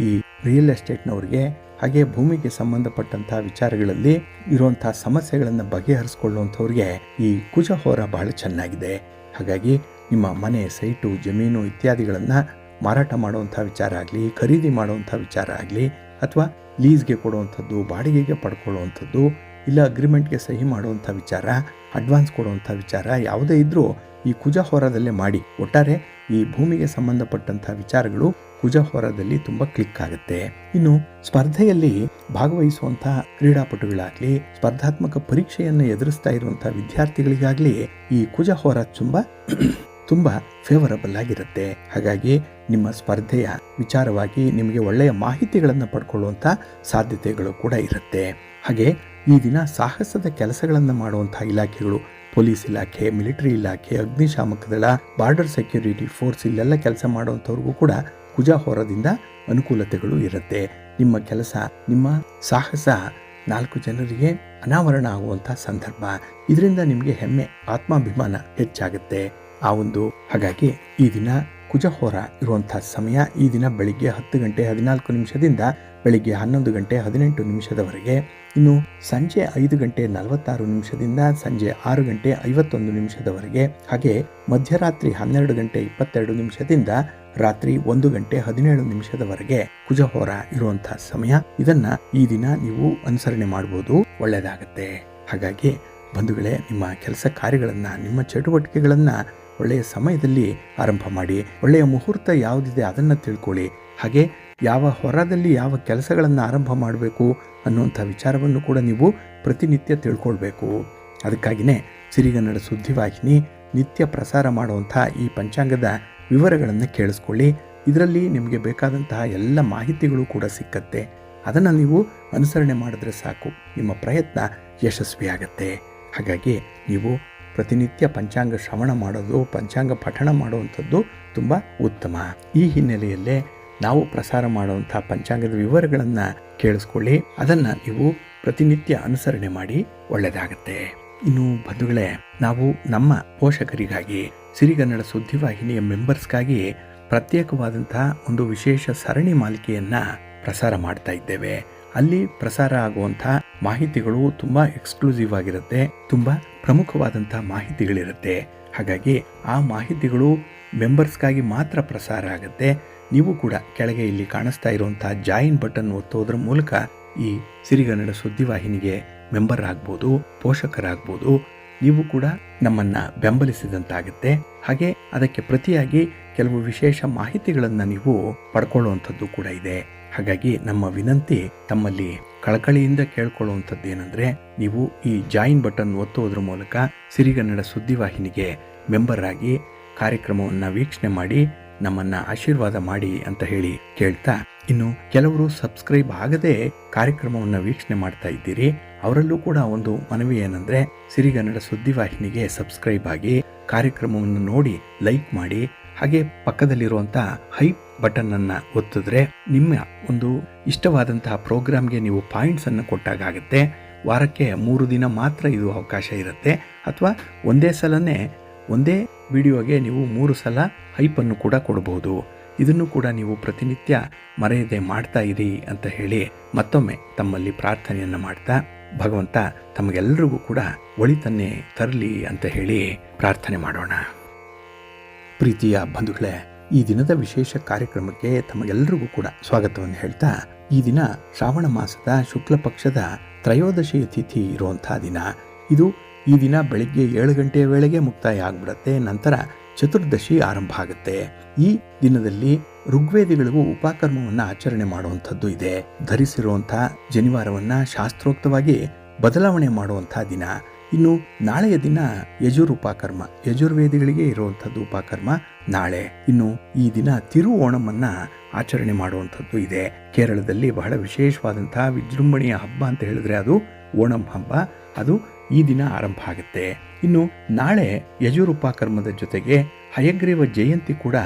ಈ ರಿಯಲ್ ಎಸ್ಟೇಟ್ನವ್ರಿಗೆ, ಹಾಗೆ ಭೂಮಿಗೆ ಸಂಬಂಧಪಟ್ಟಂಥ ವಿಚಾರಗಳಲ್ಲಿ ಇರುವಂಥ ಸಮಸ್ಯೆಗಳನ್ನು ಬಗೆಹರಿಸ್ಕೊಳ್ಳುವಂಥವ್ರಿಗೆ ಈ ಕುಜ ಹೋರ ಬಹಳ ಚೆನ್ನಾಗಿದೆ. ಹಾಗಾಗಿ ನಿಮ್ಮ ಮನೆ, ಸೈಟು, ಜಮೀನು ಇತ್ಯಾದಿಗಳನ್ನು ಮಾರಾಟ ಮಾಡುವಂಥ ವಿಚಾರ ಆಗಲಿ, ಖರೀದಿ ಮಾಡುವಂಥ ವಿಚಾರ ಆಗಲಿ, ಅಥವಾ ಲೀಸ್ಗೆ ಕೊಡುವಂಥದ್ದು, ಬಾಡಿಗೆಗೆ ಪಡ್ಕೊಳ್ಳುವಂಥದ್ದು, ಇಲ್ಲ ಅಗ್ರಿಮೆಂಟ್ಗೆ ಸಹಿ ಮಾಡುವಂಥ ವಿಚಾರ, ಅಡ್ವಾನ್ಸ್ ಕೊಡುವಂಥ ವಿಚಾರ ಯಾವುದೇ ಇದ್ದರೂ ಈ ಕುಜ ಹೋರದಲ್ಲೇ ಮಾಡಿ. ಒಟ್ಟಾರೆ ಈ ಭೂಮಿಗೆ ಸಂಬಂಧಪಟ್ಟಂಥ ವಿಚಾರಗಳು ಕುಜ ಹೊರದಲ್ಲಿ ತುಂಬ ಕ್ಲಿಕ್ ಆಗುತ್ತೆ. ಇನ್ನು ಸ್ಪರ್ಧೆಯಲ್ಲಿ ಭಾಗವಹಿಸುವಂತಹ ಕ್ರೀಡಾಪಟುಗಳಾಗ್ಲಿ, ಸ್ಪರ್ಧಾತ್ಮಕ ಪರೀಕ್ಷೆಯನ್ನು ಎದುರಿಸ್ತಾ ಇರುವಂತಹ ವಿದ್ಯಾರ್ಥಿಗಳಿಗಾಗ್ಲಿ ಈ ಕುಜ ಹೊರ ತುಂಬ ಫೇವರಬಲ್ ಆಗಿರುತ್ತೆ. ಹಾಗಾಗಿ ನಿಮ್ಮ ಸ್ಪರ್ಧೆಯ ವಿಚಾರವಾಗಿ ನಿಮಗೆ ಒಳ್ಳೆಯ ಮಾಹಿತಿಗಳನ್ನು ಪಡ್ಕೊಳ್ಳುವಂಥ ಸಾಧ್ಯತೆಗಳು ಕೂಡ ಇರುತ್ತೆ. ಹಾಗೆ ಈ ದಿನ ಸಾಹಸದ ಕೆಲಸಗಳನ್ನು ಮಾಡುವಂಥ ಇಲಾಖೆಗಳು, ಪೊಲೀಸ್ ಇಲಾಖೆ, ಮಿಲಿಟರಿ ಇಲಾಖೆ, ಅಗ್ನಿಶಾಮಕ ದಳ, ಬಾರ್ಡರ್ ಸೆಕ್ಯೂರಿಟಿ ಫೋರ್ಸ್, ಇಲ್ಲೆಲ್ಲ ಕೆಲಸ ಮಾಡುವಂಥವ್ರಿಗೂ ಕೂಡ ಕುಜ ಹೊರದಿಂದ ಅನುಕೂಲತೆಗಳು ಇರುತ್ತೆ. ನಿಮ್ಮ ಕೆಲಸ, ನಿಮ್ಮ ಸಾಹಸ 4 ಜನರಿಗೆ ಅನಾವರಣ ಆಗುವಂಥ ಸಂದರ್ಭ. ಇದರಿಂದ ನಿಮಗೆ ಹೆಮ್ಮೆ, ಆತ್ಮಾಭಿಮಾನ ಹೆಚ್ಚಾಗುತ್ತೆ. ಹಾಗಾಗಿ ಈ ದಿನ ಕುಜ ಹೊರ ಇರುವಂಥ ಸಮಯ ಈ ದಿನ ಬೆಳಿಗ್ಗೆ 10 ಗಂಟೆ 14 ನಿಮಿಷದಿಂದ ಬೆಳಿಗ್ಗೆ 11 ಗಂಟೆ 18 ನಿಮಿಷದವರೆಗೆ. ಇನ್ನು ಸಂಜೆ 5 ಗಂಟೆ 46 ನಿಮಿಷದಿಂದ ಸಂಜೆ 6 ಗಂಟೆ 51 ನಿಮಿಷದವರೆಗೆ. ಹಾಗೆ ಮಧ್ಯರಾತ್ರಿ 12 ಗಂಟೆ 22 ನಿಮಿಷದಿಂದ ರಾತ್ರಿ 1 ಗಂಟೆ 17 ನಿಮಿಷದವರೆಗೆ ಕುಜ ಹೊರ ಇರುವಂಥ ಸಮಯ. ಇದನ್ನ ಈ ದಿನ ನೀವು ಅನುಸರಣೆ ಮಾಡಬಹುದು, ಒಳ್ಳೆಯದಾಗತ್ತೆ. ಹಾಗಾಗಿ ಬಂಧುಗಳೇ, ನಿಮ್ಮ ಕೆಲಸ ಕಾರ್ಯಗಳನ್ನು, ನಿಮ್ಮ ಚಟುವಟಿಕೆಗಳನ್ನು ಒಳ್ಳೆಯ ಸಮಯದಲ್ಲಿ ಆರಂಭ ಮಾಡಿ. ಒಳ್ಳೆಯ ಮುಹೂರ್ತ ಯಾವುದಿದೆ ಅದನ್ನು ತಿಳ್ಕೊಳ್ಳಿ. ಹಾಗೆ ಯಾವ ಹೊರದಲ್ಲಿ ಯಾವ ಕೆಲಸಗಳನ್ನು ಆರಂಭ ಮಾಡಬೇಕು ಅನ್ನುವಂಥ ವಿಚಾರವನ್ನು ಕೂಡ ನೀವು ಪ್ರತಿನಿತ್ಯ ತಿಳ್ಕೊಳ್ಬೇಕು. ಅದಕ್ಕಾಗಿಯೇ ಸಿರಿಗನ್ನಡ ಸುದ್ದಿವಾಹಿನಿ ನಿತ್ಯ ಪ್ರಸಾರ ಮಾಡುವಂಥ ಈ ಪಂಚಾಂಗದ ವಿವರಗಳನ್ನು ಕೇಳಿಸ್ಕೊಳ್ಳಿ. ಇದರಲ್ಲಿ ನಿಮಗೆ ಬೇಕಾದಂತಹ ಎಲ್ಲ ಮಾಹಿತಿಗಳು ಕೂಡ ಸಿಕ್ಕತ್ತೆ. ಅದನ್ನು ನೀವು ಅನುಸರಣೆ ಮಾಡಿದ್ರೆ ಸಾಕು, ನಿಮ್ಮ ಪ್ರಯತ್ನ ಯಶಸ್ವಿಯಾಗತ್ತೆ. ಹಾಗಾಗಿ ನೀವು ಪ್ರತಿನಿತ್ಯ ಪಂಚಾಂಗ ಶ್ರವಣ ಮಾಡೋದು, ಪಂಚಾಂಗ ಪಠಣ ಮಾಡುವಂಥದ್ದು ತುಂಬ ಉತ್ತಮ. ಈ ಹಿನ್ನೆಲೆಯಲ್ಲೇ ನಾವು ಪ್ರಸಾರ ಮಾಡುವಂಥ ಪಂಚಾಂಗದ ವಿವರಗಳನ್ನು ಕೇಳಿಸ್ಕೊಳ್ಳಿ. ಅದನ್ನು ನೀವು ಪ್ರತಿನಿತ್ಯ ಅನುಸರಣೆ ಮಾಡಿ, ಒಳ್ಳೆಯದಾಗತ್ತೆ. ಇನ್ನು ಬಂಧುಗಳೇ, ನಾವು ನಮ್ಮ ಪೋಷಕರಿಗಾಗಿ, ಸಿರಿಗನ್ನಡ ಸುದ್ದಿವಾಹಿನಿಯ ಮೆಂಬರ್ಸ್ಗಾಗಿ ಪ್ರತ್ಯೇಕವಾದಂತಹ ಒಂದು ವಿಶೇಷ ಸರಣಿ ಮಾಲಿಕೆಯನ್ನು ಪ್ರಸಾರ ಮಾಡ್ತಾ ಇದ್ದೇವೆ. ಅಲ್ಲಿ ಪ್ರಸಾರ ಆಗುವಂಥ ಮಾಹಿತಿಗಳು ತುಂಬ ಎಕ್ಸ್ಕ್ಲೂಸಿವ್ ಆಗಿರುತ್ತೆ, ತುಂಬ ಪ್ರಮುಖವಾದಂಥ ಮಾಹಿತಿಗಳಿರುತ್ತೆ. ಹಾಗಾಗಿ ಆ ಮಾಹಿತಿಗಳು ಮೆಂಬರ್ಸ್ಗಾಗಿ ಮಾತ್ರ ಪ್ರಸಾರ ಆಗುತ್ತೆ. ನೀವು ಕೂಡ ಕೆಳಗೆ ಇಲ್ಲಿ ಕಾಣಿಸ್ತಾ ಇರುವಂಥ ಜಾಯಿನ್ ಬಟನ್ ಒತ್ತೋದ್ರ ಮೂಲಕ ಈ ಸಿರಿಗನ್ನಡ ಸುದ್ದಿವಾಹಿನಿಗೆ ಮೆಂಬರ್ ಆಗ್ಬೋದು, ಪೋಷಕರಾಗ್ಬೋದು. ನೀವು ಕೂಡ ನಮ್ಮನ್ನು ಬೆಂಬಲಿಸಿದಂತಾಗುತ್ತೆ. ಹಾಗೆ ಅದಕ್ಕೆ ಪ್ರತಿಯಾಗಿ ಕೆಲವು ವಿಶೇಷ ಮಾಹಿತಿಗಳನ್ನು ನೀವು ಪಡ್ಕೊಳ್ಳುವಂಥದ್ದು ಕೂಡ ಇದೆ. ಹಾಗಾಗಿ ನಮ್ಮ ವಿನಂತಿ, ತಮ್ಮಲ್ಲಿ ಕಳಕಳಿಯಿಂದ ಕೇಳ್ಕೊಳ್ಳುವಂಥದ್ದು ಏನಂದರೆ, ನೀವು ಈ ಜಾಯಿನ್ ಬಟನ್ ಒತ್ತುವುದರ ಮೂಲಕ ಸಿರಿಗನ್ನಡ ಸುದ್ದಿವಾಹಿನಿಗೆ ಮೆಂಬರ್ ಆಗಿ ಕಾರ್ಯಕ್ರಮವನ್ನು ವೀಕ್ಷಣೆ ಮಾಡಿ ನಮ್ಮನ್ನು ಆಶೀರ್ವಾದ ಮಾಡಿ ಅಂತ ಹೇಳಿ ಕೇಳ್ತಾ, ಇನ್ನು ಕೆಲವರು ಸಬ್ಸ್ಕ್ರೈಬ್ ಆಗದೆ ಕಾರ್ಯಕ್ರಮವನ್ನು ವೀಕ್ಷಣೆ ಮಾಡ್ತಾ ಇದ್ದೀರಿ. ಅವರಲ್ಲೂ ಕೂಡ ಒಂದು ಮನವಿ ಏನಂದರೆ, ಸಿರಿಗನ್ನಡ ಸುದ್ದಿವಾಹಿನಿಗೆ ಸಬ್ಸ್ಕ್ರೈಬ್ ಆಗಿ ಕಾರ್ಯಕ್ರಮವನ್ನು ನೋಡಿ ಲೈಕ್ ಮಾಡಿ. ಹಾಗೆ ಪಕ್ಕದಲ್ಲಿರುವಂಥ ಹೈಪ್ ಬಟನ್ ಅನ್ನು ಒತ್ತಿದ್ರೆ ನಿಮ್ಮ ಒಂದು ಇಷ್ಟವಾದಂತಹ ಪ್ರೋಗ್ರಾಮ್ಗೆ ನೀವು ಪಾಯಿಂಟ್ಸನ್ನು ಕೊಟ್ಟಾಗುತ್ತೆ. ವಾರಕ್ಕೆ 3 ದಿನ ಮಾತ್ರ ಇದು ಅವಕಾಶ ಇರುತ್ತೆ. ಅಥವಾ ಒಂದೇ ವಿಡಿಯೋಗೆ ನೀವು 3 ಸಲ ಹೈಪನ್ನು ಕೂಡ ಕೊಡಬಹುದು. ಇದನ್ನು ಕೂಡ ನೀವು ಪ್ರತಿನಿತ್ಯ ಮರೆಯದೆ ಮಾಡ್ತಾ ಇರಿ ಅಂತ ಹೇಳಿ ಮತ್ತೊಮ್ಮೆ ತಮ್ಮಲ್ಲಿ ಪ್ರಾರ್ಥನೆಯನ್ನು ಮಾಡ್ತಾ, ಭಗವಂತ ತಮಗೆಲ್ಲರಿಗೂ ಕೂಡ ಒಳಿತನ್ನೇ ತರಲಿ ಅಂತ ಹೇಳಿ ಪ್ರಾರ್ಥನೆ ಮಾಡೋಣ. ಪ್ರೀತಿಯ ಬಂಧುಗಳೇ, ಈ ದಿನದ ವಿಶೇಷ ಕಾರ್ಯಕ್ರಮಕ್ಕೆ ತಮಗೆಲ್ಲರಿಗೂ ಕೂಡ ಸ್ವಾಗತವನ್ನು ಹೇಳ್ತಾ, ಈ ದಿನ ಶ್ರಾವಣ ಮಾಸದ ಶುಕ್ಲ ಪಕ್ಷದ ತ್ರಯೋದಶಿ ತಿಥಿ ಇರುವಂತಹ ದಿನ. ಇದು ಈ ದಿನ ಬೆಳಿಗ್ಗೆ 7 ಗಂಟೆಯ ವೇಳೆಗೆ ಮುಕ್ತಾಯ ಆಗ್ಬಿಡತ್ತೆ. ನಂತರ ಚತುರ್ದಶಿ ಆರಂಭ ಆಗುತ್ತೆ. ಈ ದಿನದಲ್ಲಿ ಋಗ್ವೇದಿಗಳಿಗೂ ಉಪಕರ್ಮವನ್ನು ಆಚರಣೆ ಮಾಡುವಂಥದ್ದು ಇದೆ. ಧರಿಸಿರುವಂತಹ ಜನಿವಾರವನ್ನು ಶಾಸ್ತ್ರೋಕ್ತವಾಗಿ ಬದಲಾವಣೆ ಮಾಡುವಂತಹ ದಿನ. ಇನ್ನು ನಾಳೆಯ ದಿನ ಯಜುರುಪಕರ್ಮ, ಯಜುರ್ವೇದಿಗಳಿಗೆ ಇರುವಂಥದ್ದು ಉಪಕರ್ಮ ನಾಳೆ. ಇನ್ನು ಈ ದಿನ ತಿರು ಓಣಮನ್ನ ಆಚರಣೆ ಮಾಡುವಂಥದ್ದು ಇದೆ. ಕೇರಳದಲ್ಲಿ ಬಹಳ ವಿಶೇಷವಾದಂತಹ ವಿಜೃಂಭಣೆಯ ಹಬ್ಬ ಅಂತ ಹೇಳಿದ್ರೆ ಅದು ಓಣಂ ಹಬ್ಬ. ಅದು ಈ ದಿನ ಆರಂಭ ಆಗುತ್ತೆ. ಇನ್ನು ನಾಳೆ ಯಜುರುಪಕರ್ಮದ ಜೊತೆಗೆ ಹಯಗ್ರೀವ ಜಯಂತಿ ಕೂಡ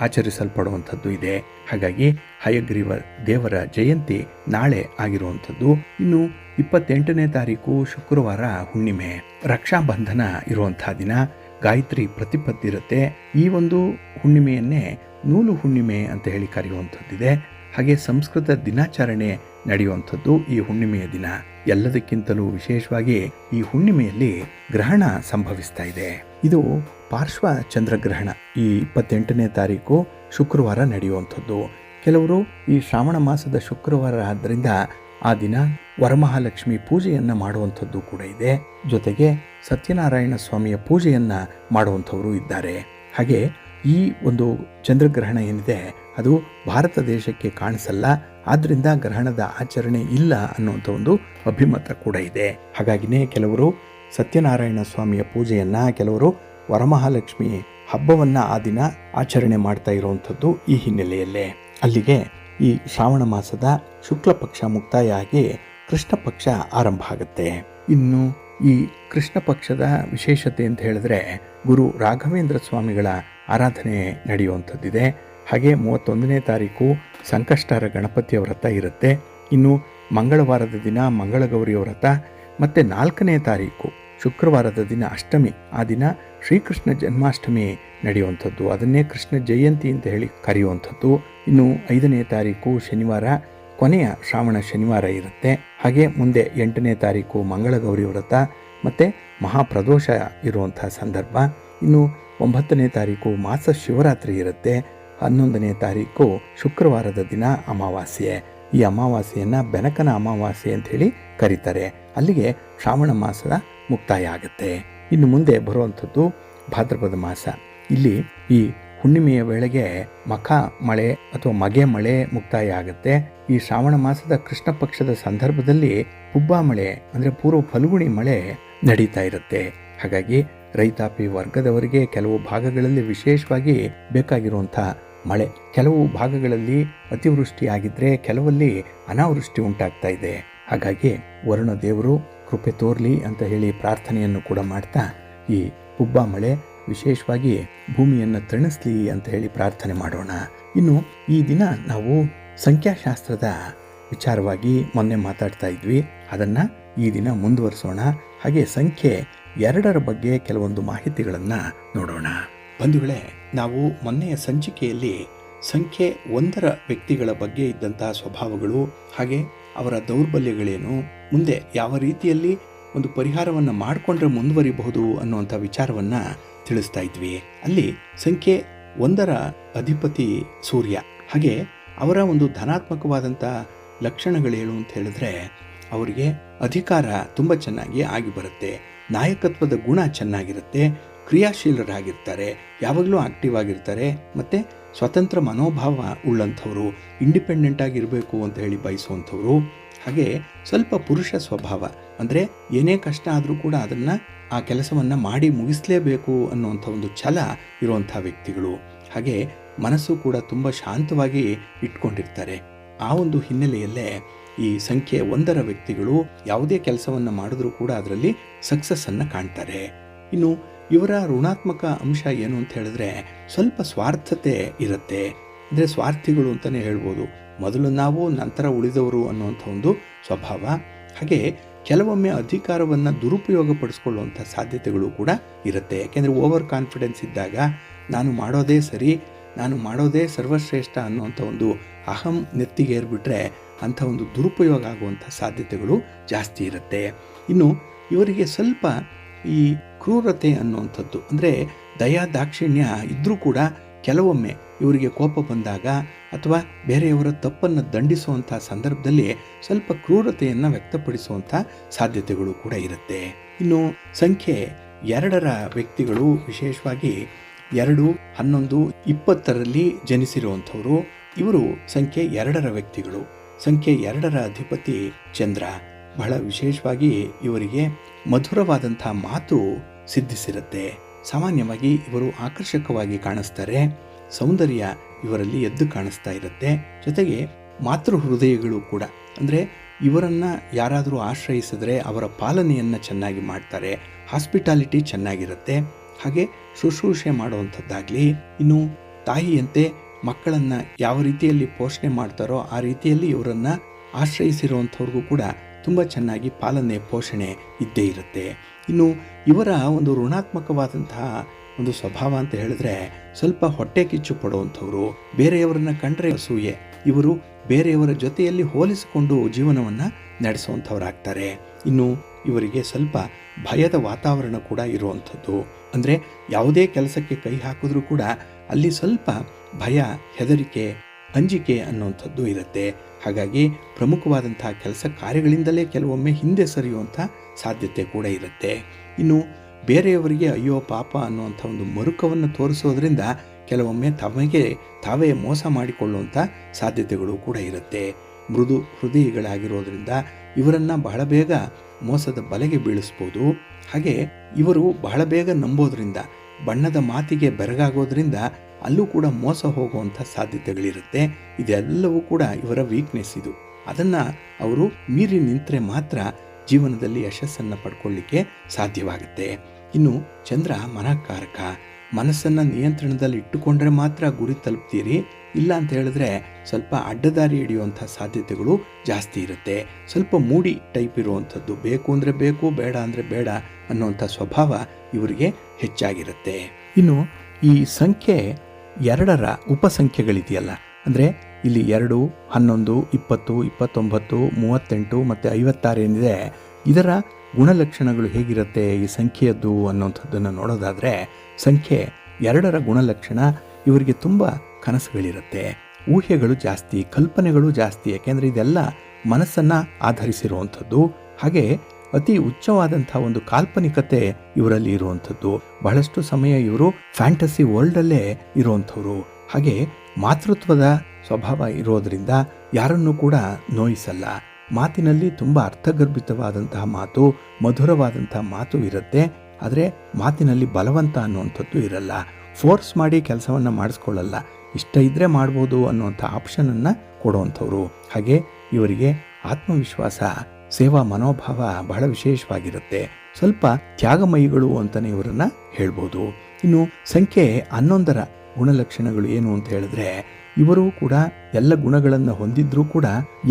ಆಚರಿಸಲ್ಪಡುವಂಥದ್ದು ಇದೆ. ಹಾಗಾಗಿ ಹಯಗ್ರೀವ ದೇವರ ಜಯಂತಿ ನಾಳೆ ಆಗಿರುವಂಥದ್ದು. ಇನ್ನು 28ನೇ ತಾರೀಕು ಶುಕ್ರವಾರ ಹುಣ್ಣಿಮೆ, ರಕ್ಷಾಬಂಧನ ಇರುವಂತಹ ದಿನ. ಗಾಯತ್ರಿ ಪ್ರತಿಪತ್ತಿರುತ್ತೆ. ಈ ಒಂದು ಹುಣ್ಣಿಮೆಯನ್ನೇ ನೂಲು ಹುಣ್ಣಿಮೆ ಅಂತ ಹೇಳಿ ಕರೆಯುವಂಥದ್ದಿದೆ. ಹಾಗೆ ಸಂಸ್ಕೃತ ದಿನಾಚರಣೆ ನಡೆಯುವಂಥದ್ದು ಈ ಹುಣ್ಣಿಮೆಯ ದಿನ. ಎಲ್ಲದಕ್ಕಿಂತಲೂ ವಿಶೇಷವಾಗಿ ಈ ಹುಣ್ಣಿಮೆಯಲ್ಲಿ ಗ್ರಹಣ ಸಂಭವಿಸ್ತಾ ಇದೆ. ಇದು ಪಾರ್ಶ್ವ ಚಂದ್ರಗ್ರಹಣ ಈ 28ನೇ ತಾರೀಕು ಶುಕ್ರವಾರ ನಡೆಯುವಂಥದ್ದು. ಕೆಲವರು ಈ ಶ್ರಾವಣ ಮಾಸದ ಶುಕ್ರವಾರ ಆದ್ದರಿಂದ ಆ ದಿನ ವರಮಹಾಲಕ್ಷ್ಮಿ ಪೂಜೆಯನ್ನು ಮಾಡುವಂಥದ್ದು ಕೂಡ ಇದೆ. ಜೊತೆಗೆ ಸತ್ಯನಾರಾಯಣ ಸ್ವಾಮಿಯ ಪೂಜೆಯನ್ನು ಮಾಡುವಂಥವರು ಇದ್ದಾರೆ. ಹಾಗೆ ಈ ಒಂದು ಚಂದ್ರಗ್ರಹಣ ಏನಿದೆ ಅದು ಭಾರತ ದೇಶಕ್ಕೆ ಕಾಣಿಸಲ್ಲ, ಆದ್ದರಿಂದ ಗ್ರಹಣದ ಆಚರಣೆ ಇಲ್ಲ ಅನ್ನುವಂಥ ಒಂದು ಅಭಿಮತ ಕೂಡ ಇದೆ. ಹಾಗಾಗಿನೇ ಕೆಲವರು ಸತ್ಯನಾರಾಯಣ ಸ್ವಾಮಿಯ ಪೂಜೆಯನ್ನು, ಕೆಲವರು ವರಮಹಾಲಕ್ಷ್ಮಿ ಹಬ್ಬವನ್ನು ಆ ದಿನ ಆಚರಣೆ ಮಾಡ್ತಾ ಇರುವಂಥದ್ದು ಈ ಹಿನ್ನೆಲೆಯಲ್ಲೇ. ಅಲ್ಲಿಗೆ ಈ ಶ್ರಾವಣ ಮಾಸದ ಶುಕ್ಲ ಪಕ್ಷ ಮುಕ್ತಾಯ ಆಗಿ ಕೃಷ್ಣ ಪಕ್ಷ ಆರಂಭ ಆಗುತ್ತೆ. ಇನ್ನು ಈ ಕೃಷ್ಣ ಪಕ್ಷದ ವಿಶೇಷತೆ ಅಂತ ಹೇಳಿದ್ರೆ ಗುರು ರಾಘವೇಂದ್ರ ಸ್ವಾಮಿಗಳ ಆರಾಧನೆ ನಡೆಯುವಂಥದ್ದಿದೆ. ಹಾಗೆ 31ನೇ ತಾರೀಕು ಸಂಕಷ್ಟಹರ ಗಣಪತಿಯ ವ್ರತ ಇರುತ್ತೆ. ಇನ್ನು ಮಂಗಳವಾರದ ದಿನ ಮಂಗಳಗೌರಿಯ ವ್ರತ, ಮತ್ತು 4ನೇ ತಾರೀಕು ಶುಕ್ರವಾರದ ದಿನ ಅಷ್ಟಮಿ, ಆ ದಿನ ಶ್ರೀಕೃಷ್ಣ ಜನ್ಮಾಷ್ಟಮಿ ನಡೆಯುವಂಥದ್ದು, ಅದನ್ನೇ ಕೃಷ್ಣ ಜಯಂತಿ ಅಂತ ಹೇಳಿ ಕರೆಯುವಂಥದ್ದು. ಇನ್ನು 5ನೇ ತಾರೀಕು ಶನಿವಾರ ಕೊನೆಯ ಶ್ರಾವಣ ಶನಿವಾರ ಇರುತ್ತೆ. ಹಾಗೆ ಮುಂದೆ 8ನೇ ತಾರೀಕು ಮಂಗಳಗೌರಿ ವ್ರತ ಮತ್ತು ಮಹಾಪ್ರದೋಷ ಇರುವಂಥ ಸಂದರ್ಭ. ಇನ್ನು 9ನೇ ತಾರೀಕು ಮಾಸ ಶಿವರಾತ್ರಿ ಇರುತ್ತೆ. 11ನೇ ತಾರೀಕು ಶುಕ್ರವಾರದ ದಿನ ಅಮಾವಾಸ್ಯೆ. ಈ ಅಮಾವಾಸ್ಯೆಯನ್ನು ಬೆನಕನ ಅಮಾವಾಸ್ಯೆ ಅಂಥೇಳಿ ಕರೀತಾರೆ. ಅಲ್ಲಿಗೆ ಶ್ರಾವಣ ಮಾಸದ ಮುಕ್ತಾಯ ಆಗುತ್ತೆ. ಇನ್ನು ಮುಂದೆ ಬರುವಂಥದ್ದು ಭಾದ್ರಪದ ಮಾಸ. ಇಲ್ಲಿ ಈ ಹುಣ್ಣಿಮೆಯ ವೇಳೆಗೆ ಮಖ ಮಳೆ ಅಥವಾ ಮಗೆ ಮಳೆ ಮುಕ್ತಾಯ ಆಗುತ್ತೆ. ಈ ಶ್ರಾವಣ ಮಾಸದ ಕೃಷ್ಣ ಪಕ್ಷದ ಸಂದರ್ಭದಲ್ಲಿ ಹುಬ್ಬ ಮಳೆ ಅಂದರೆ ಪೂರ್ವ ಫಲ್ಗುಣಿ ಮಳೆ ನಡೀತಾ ಇರುತ್ತೆ. ಹಾಗಾಗಿ ರೈತಾಪಿ ವರ್ಗದವರಿಗೆ ಕೆಲವು ಭಾಗಗಳಲ್ಲಿ ವಿಶೇಷವಾಗಿ ಬೇಕಾಗಿರುವಂಥ ಮಳೆ, ಕೆಲವು ಭಾಗಗಳಲ್ಲಿ ಅತಿವೃಷ್ಟಿ ಆಗಿದ್ರೆ ಕೆಲವಲ್ಲಿ ಅನಾವೃಷ್ಟಿ ಉಂಟಾಗ್ತಾ ಇದೆ. ಹಾಗಾಗಿ ವರುಣ ದೇವರು ಕೃಪೆ ತೋರ್ಲಿ ಅಂತ ಹೇಳಿ ಪ್ರಾರ್ಥನೆಯನ್ನು ಕೂಡ ಮಾಡ್ತಾ ಈ ಹುಬ್ಬ ಮಳೆ ವಿಶೇಷವಾಗಿ ಭೂಮಿಯನ್ನು ತಣಿಸ್ಲಿ ಅಂತ ಹೇಳಿ ಪ್ರಾರ್ಥನೆ ಮಾಡೋಣ. ಇನ್ನು ಈ ದಿನ ನಾವು ಸಂಖ್ಯಾಶಾಸ್ತ್ರದ ವಿಚಾರವಾಗಿ ಮೊನ್ನೆ ಮಾತಾಡ್ತಾ ಇದ್ವಿ, ಅದನ್ನು ಈ ದಿನ ಮುಂದುವರಿಸೋಣ. ಹಾಗೆ ಸಂಖ್ಯೆ 2ರ ಬಗ್ಗೆ ಕೆಲವೊಂದು ಮಾಹಿತಿಗಳನ್ನು ನೋಡೋಣ. ಬಂಧುಗಳೇ, ನಾವು ಮೊನ್ನೆಯ ಸಂಚಿಕೆಯಲ್ಲಿ ಸಂಖ್ಯೆ 1ರ ವ್ಯಕ್ತಿಗಳ ಬಗ್ಗೆ ಇದ್ದಂತಹ ಸ್ವಭಾವಗಳು, ಹಾಗೆ ಅವರ ದೌರ್ಬಲ್ಯಗಳೇನು, ಮುಂದೆ ಯಾವ ರೀತಿಯಲ್ಲಿ ಒಂದು ಪರಿಹಾರವನ್ನು ಮಾಡಿಕೊಂಡ್ರೆ ಮುಂದುವರಿಬಹುದು ಅನ್ನುವಂಥ ವಿಚಾರವನ್ನು ತಿಳಿಸ್ತಾ ಇದ್ವಿ. ಅಲ್ಲಿ ಸಂಖ್ಯೆ 1ರ ಅಧಿಪತಿ ಸೂರ್ಯ. ಹಾಗೆ ಅವರ ಒಂದು ಧನಾತ್ಮಕವಾದಂಥ ಲಕ್ಷಣಗಳೇನು ಅಂತ ಹೇಳಿದ್ರೆ, ಅವರಿಗೆ ಅಧಿಕಾರ ತುಂಬ ಚೆನ್ನಾಗಿ ಆಗಿ ಬರುತ್ತೆ, ನಾಯಕತ್ವದ ಗುಣ ಚೆನ್ನಾಗಿರುತ್ತೆ, ಕ್ರಿಯಾಶೀಲರಾಗಿರ್ತಾರೆ, ಯಾವಾಗಲೂ ಆಕ್ಟಿವ್ ಆಗಿರ್ತಾರೆ, ಮತ್ತು ಸ್ವತಂತ್ರ ಮನೋಭಾವ ಉಳ್ಳಂಥವ್ರು, ಇಂಡಿಪೆಂಡೆಂಟ್ ಆಗಿರಬೇಕು ಅಂತ ಹೇಳಿ ಬಯಸುವಂಥವ್ರು. ಹಾಗೆ ಸ್ವಲ್ಪ ಪುರುಷ ಸ್ವಭಾವ, ಅಂದರೆ ಏನೇ ಕಷ್ಟ ಆದರೂ ಕೂಡ ಅದನ್ನು ಆ ಕೆಲಸವನ್ನು ಮಾಡಿ ಮುಗಿಸಲೇಬೇಕು ಅನ್ನುವಂಥ ಒಂದು ಛಲ ಇರುವಂಥ ವ್ಯಕ್ತಿಗಳು. ಹಾಗೆ ಮನಸ್ಸು ಕೂಡ ತುಂಬ ಶಾಂತವಾಗಿ ಇಟ್ಕೊಂಡಿರ್ತಾರೆ. ಆ ಒಂದು ಹಿನ್ನೆಲೆಯಲ್ಲೇ ಈ ಸಂಖ್ಯೆ 1ರ ವ್ಯಕ್ತಿಗಳು ಯಾವುದೇ ಕೆಲಸವನ್ನು ಮಾಡಿದ್ರೂ ಕೂಡ ಅದರಲ್ಲಿ ಸಕ್ಸಸ್ಸನ್ನು ಕಾಣ್ತಾರೆ. ಇನ್ನು ಇವರ ಋಣಾತ್ಮಕ ಅಂಶ ಏನು ಅಂತ ಹೇಳಿದ್ರೆ ಸ್ವಲ್ಪ ಸ್ವಾರ್ಥತೆ ಇರುತ್ತೆ. ಅಂದರೆ ಸ್ವಾರ್ಥಿಗಳು ಅಂತಲೇ ಹೇಳ್ಬೋದು. ಮೊದಲು ನಾವು ನಂತರ ಉಳಿದವರು ಅನ್ನುವಂಥ ಒಂದು ಸ್ವಭಾವ. ಹಾಗೆ ಕೆಲವೊಮ್ಮೆ ಅಧಿಕಾರವನ್ನು ದುರುಪಯೋಗ ಪಡಿಸ್ಕೊಳ್ಳುವಂಥ ಸಾಧ್ಯತೆಗಳು ಕೂಡ ಇರುತ್ತೆ. ಯಾಕೆಂದರೆ ಓವರ್ ಕಾನ್ಫಿಡೆನ್ಸ್ ಇದ್ದಾಗ ನಾನು ಮಾಡೋದೇ ಸರಿ, ನಾನು ಮಾಡೋದೇ ಸರ್ವಶ್ರೇಷ್ಠ ಅನ್ನುವಂಥ ಒಂದು ಅಹಂ ನೆತ್ತಿಗೇರ್ಬಿಟ್ರೆ ಅಂಥ ಒಂದು ದುರುಪಯೋಗ ಆಗುವಂಥ ಸಾಧ್ಯತೆಗಳು ಜಾಸ್ತಿ ಇರುತ್ತೆ. ಇನ್ನು ಇವರಿಗೆ ಸ್ವಲ್ಪ ಈ ಕ್ರೂರತೆ ಅನ್ನುವಂಥದ್ದು, ಅಂದರೆ ದಯಾ ದಾಕ್ಷಿಣ್ಯ ಇದ್ದರೂ ಕೂಡ ಕೆಲವೊಮ್ಮೆ ಇವರಿಗೆ ಕೋಪ ಬಂದಾಗ ಅಥವಾ ಬೇರೆಯವರ ತಪ್ಪನ್ನು ದಂಡಿಸುವಂಥ ಸಂದರ್ಭದಲ್ಲಿ ಸ್ವಲ್ಪ ಕ್ರೂರತೆಯನ್ನು ವ್ಯಕ್ತಪಡಿಸುವಂಥ ಸಾಧ್ಯತೆಗಳು ಕೂಡ ಇರುತ್ತೆ. ಇನ್ನು ಸಂಖ್ಯೆ 2ರ ವ್ಯಕ್ತಿಗಳು ವಿಶೇಷವಾಗಿ 2, 11, 20ರಲ್ಲಿ ಜನಿಸಿರುವಂಥವರು. ಇವರು ಸಂಖ್ಯೆ 2ರ ವ್ಯಕ್ತಿಗಳು. ಸಂಖ್ಯೆ 2ರ ಅಧಿಪತಿ ಚಂದ್ರ. ಬಹಳ ವಿಶೇಷವಾಗಿ ಇವರಿಗೆ ಮಧುರವಾದಂಥ ಮಾತು ಸಿದ್ಧಿಸಿರುತ್ತೆ. ಸಾಮಾನ್ಯವಾಗಿ ಇವರು ಆಕರ್ಷಕವಾಗಿ ಕಾಣಿಸ್ತಾರೆ. ಸೌಂದರ್ಯ ಇವರಲ್ಲಿ ಎದ್ದು ಕಾಣಿಸ್ತಾ ಇರುತ್ತೆ. ಜೊತೆಗೆ ಮಾತೃ ಹೃದಯಗಳು ಕೂಡ, ಅಂದರೆ ಇವರನ್ನು ಯಾರಾದರೂ ಆಶ್ರಯಿಸಿದ್ರೆ ಅವರ ಪಾಲನೆಯನ್ನು ಚೆನ್ನಾಗಿ ಮಾಡ್ತಾರೆ. ಹಾಸ್ಪಿಟಾಲಿಟಿ ಚೆನ್ನಾಗಿರುತ್ತೆ. ಹಾಗೆ ಶುಶ್ರೂಷೆ ಮಾಡುವಂಥದ್ದಾಗಲಿ, ಇನ್ನು ತಾಯಿಯಂತೆ ಮಕ್ಕಳನ್ನು ಯಾವ ರೀತಿಯಲ್ಲಿ ಪೋಷಣೆ ಮಾಡ್ತಾರೋ ಆ ರೀತಿಯಲ್ಲಿ ಇವರನ್ನು ಆಶ್ರಯಿಸಿರುವಂಥವ್ರಿಗೂ ಕೂಡ ತುಂಬ ಚೆನ್ನಾಗಿ ಪಾಲನೆ ಪೋಷಣೆ ಇದ್ದೇ ಇರುತ್ತೆ. ಇನ್ನು ಇವರ ಒಂದು ಋಣಾತ್ಮಕವಾದಂತಹ ಒಂದು ಸ್ವಭಾವ ಅಂತ ಹೇಳಿದ್ರೆ ಸ್ವಲ್ಪ ಹೊಟ್ಟೆ ಕಿಚ್ಚು ಪಡುವಂಥವ್ರು, ಬೇರೆಯವರನ್ನ ಕಂಡ್ರೆ ಅಸೂಯೆ. ಇವರು ಬೇರೆಯವರ ಜೊತೆಯಲ್ಲಿ ಹೋಲಿಸಿಕೊಂಡು ಜೀವನವನ್ನು ನಡೆಸುವಂಥವ್ರಾಗ್ತಾರೆ. ಇನ್ನು ಇವರಿಗೆ ಸ್ವಲ್ಪ ಭಯದ ವಾತಾವರಣ ಕೂಡ ಇರುವಂಥದ್ದು. ಅಂದರೆ ಯಾವುದೇ ಕೆಲಸಕ್ಕೆ ಕೈ ಹಾಕಿದ್ರೂ ಕೂಡ ಅಲ್ಲಿ ಸ್ವಲ್ಪ ಭಯ, ಹೆದರಿಕೆ, ಅಂಜಿಕೆ ಅನ್ನುವಂಥದ್ದು ಇರುತ್ತೆ. ಹಾಗಾಗಿ ಪ್ರಮುಖವಾದಂತಹ ಕೆಲಸ ಕಾರ್ಯಗಳಿಂದಲೇ ಕೆಲವೊಮ್ಮೆ ಹಿಂದೆ ಸರಿಯುವಂಥ ಸಾಧ್ಯತೆ ಕೂಡ ಇರುತ್ತೆ. ಇನ್ನು ಬೇರೆಯವರಿಗೆ ಅಯ್ಯೋ ಪಾಪ ಅನ್ನುವಂಥ ಒಂದು ಮರುಕವನ್ನು ತೋರಿಸೋದ್ರಿಂದ ಕೆಲವೊಮ್ಮೆ ತಮಗೆ ತಾವೇ ಮೋಸ ಮಾಡಿಕೊಳ್ಳುವಂಥ ಸಾಧ್ಯತೆಗಳು ಕೂಡ ಇರುತ್ತೆ. ಮೃದು ಹೃದಯಿಗಳಾಗಿರೋದ್ರಿಂದ ಇವರನ್ನು ಬಹಳ ಬೇಗ ಮೋಸದ ಬಲೆಗೆ ಬೀಳಿಸ್ಬೋದು. ಹಾಗೆ ಇವರು ಬಹಳ ಬೇಗ ನಂಬೋದ್ರಿಂದ, ಬಣ್ಣದ ಮಾತಿಗೆ ಬೆರಗಾಗೋದ್ರಿಂದ ಅಲ್ಲೂ ಕೂಡ ಮೋಸ ಹೋಗುವಂಥ ಸಾಧ್ಯತೆಗಳಿರುತ್ತೆ. ಇದೆಲ್ಲವೂ ಕೂಡ ಇವರ ವೀಕ್ನೆಸ್. ಇದು ಅದನ್ನು ಅವರು ಮೀರಿ ನಿಂತರೆ ಮಾತ್ರ ಜೀವನದಲ್ಲಿ ಯಶಸ್ಸನ್ನು ಪಡ್ಕೊಳ್ಳಿಕ್ಕೆ ಸಾಧ್ಯವಾಗುತ್ತೆ. ಇನ್ನು ಚಂದ್ರ ಮನಃಕಾರಕ. ಮನಸ್ಸನ್ನು ನಿಯಂತ್ರಣದಲ್ಲಿ ಇಟ್ಟುಕೊಂಡ್ರೆ ಮಾತ್ರ ಗುರಿ ತಲುಪ್ತೀರಿ. ಇಲ್ಲ ಅಂತ ಹೇಳಿದ್ರೆ ಸ್ವಲ್ಪ ಅಡ್ಡದಾರಿ ಹಿಡಿಯುವಂಥ ಸಾಧ್ಯತೆಗಳು ಜಾಸ್ತಿ ಇರುತ್ತೆ. ಸ್ವಲ್ಪ ಮೂಡಿ ಟೈಪ್ ಇರುವಂಥದ್ದು, ಬೇಕು ಅಂದರೆ ಬೇಕು, ಬೇಡ ಅಂದರೆ ಬೇಡ ಅನ್ನುವಂಥ ಸ್ವಭಾವ ಇವರಿಗೆ ಹೆಚ್ಚಾಗಿರುತ್ತೆ. ಇನ್ನು ಈ ಸಂಖ್ಯೆ 2ರ ಉಪಸಂಖ್ಯೆಗಳಿದೆಯಲ್ಲ, ಅಂದರೆ ಇಲ್ಲಿ 2, 11, 20, 29, 38 ಮತ್ತು 56 ಏನಿದೆ, ಇದರ ಗುಣಲಕ್ಷಣಗಳು ಹೇಗಿರುತ್ತೆ ಈ ಸಂಖ್ಯೆಯದ್ದು ಅನ್ನೋಂಥದ್ದನ್ನು ನೋಡೋದಾದರೆ, ಸಂಖ್ಯೆ 2ರ ಗುಣಲಕ್ಷಣ ಇವರಿಗೆ ತುಂಬ ಕನಸುಗಳಿರುತ್ತೆ, ಊಹೆಗಳು ಜಾಸ್ತಿ, ಕಲ್ಪನೆಗಳು ಜಾಸ್ತಿ. ಯಾಕೆಂದರೆ ಇದೆಲ್ಲ ಮನಸ್ಸನ್ನು ಆಧರಿಸಿರುವಂಥದ್ದು. ಹಾಗೆ ಅತಿ ಉಚ್ಚವಾದಂಥ ಒಂದು ಕಾಲ್ಪನಿಕತೆ ಇವರಲ್ಲಿ ಇರುವಂಥದ್ದು. ಬಹಳಷ್ಟು ಸಮಯ ಇವರು ಫ್ಯಾಂಟಸಿ ವರ್ಲ್ಡಲ್ಲೇ ಇರುವಂಥವ್ರು. ಹಾಗೆ ಮಾತೃತ್ವದ ಸ್ವಭಾವ ಇರೋದರಿಂದ ಯಾರನ್ನೂ ಕೂಡ ನೋಯಿಸಲ್ಲ. ಮಾತಿನಲ್ಲಿ ತುಂಬ ಅರ್ಥಗರ್ಭಿತವಾದಂತಹ ಮಾತು, ಮಧುರವಾದಂತಹ ಮಾತು ಇರುತ್ತೆ. ಆದರೆ ಮಾತಿನಲ್ಲಿ ಬಲವಂತ ಅನ್ನುವಂಥದ್ದು ಇರಲ್ಲ. ಫೋರ್ಸ್ ಮಾಡಿ ಕೆಲಸವನ್ನು ಮಾಡಿಸ್ಕೊಳ್ಳಲ್ಲ. ಇಷ್ಟ ಇದ್ದರೆ ಮಾಡ್ಬೋದು ಅನ್ನುವಂಥ ಆಪ್ಷನನ್ನು ಕೊಡುವಂಥವ್ರು. ಹಾಗೆ ಇವರಿಗೆ ಆತ್ಮವಿಶ್ವಾಸ, ಸೇವಾ ಮನೋಭಾವ ಬಹಳ ವಿಶೇಷವಾಗಿರುತ್ತೆ. ಸ್ವಲ್ಪ ತ್ಯಾಗಮಯಿಗಳು ಅಂತಲೇ ಇವರನ್ನು ಹೇಳ್ಬೋದು. ಇನ್ನು ಸಂಖ್ಯೆ 11ರ ಗುಣಲಕ್ಷಣಗಳು ಏನು ಅಂತ ಹೇಳಿದ್ರೆ, ಇವರು ಕೂಡ ಎಲ್ಲ ಗುಣಗಳನ್ನು ಹೊಂದಿದ್ರೂ ಕೂಡ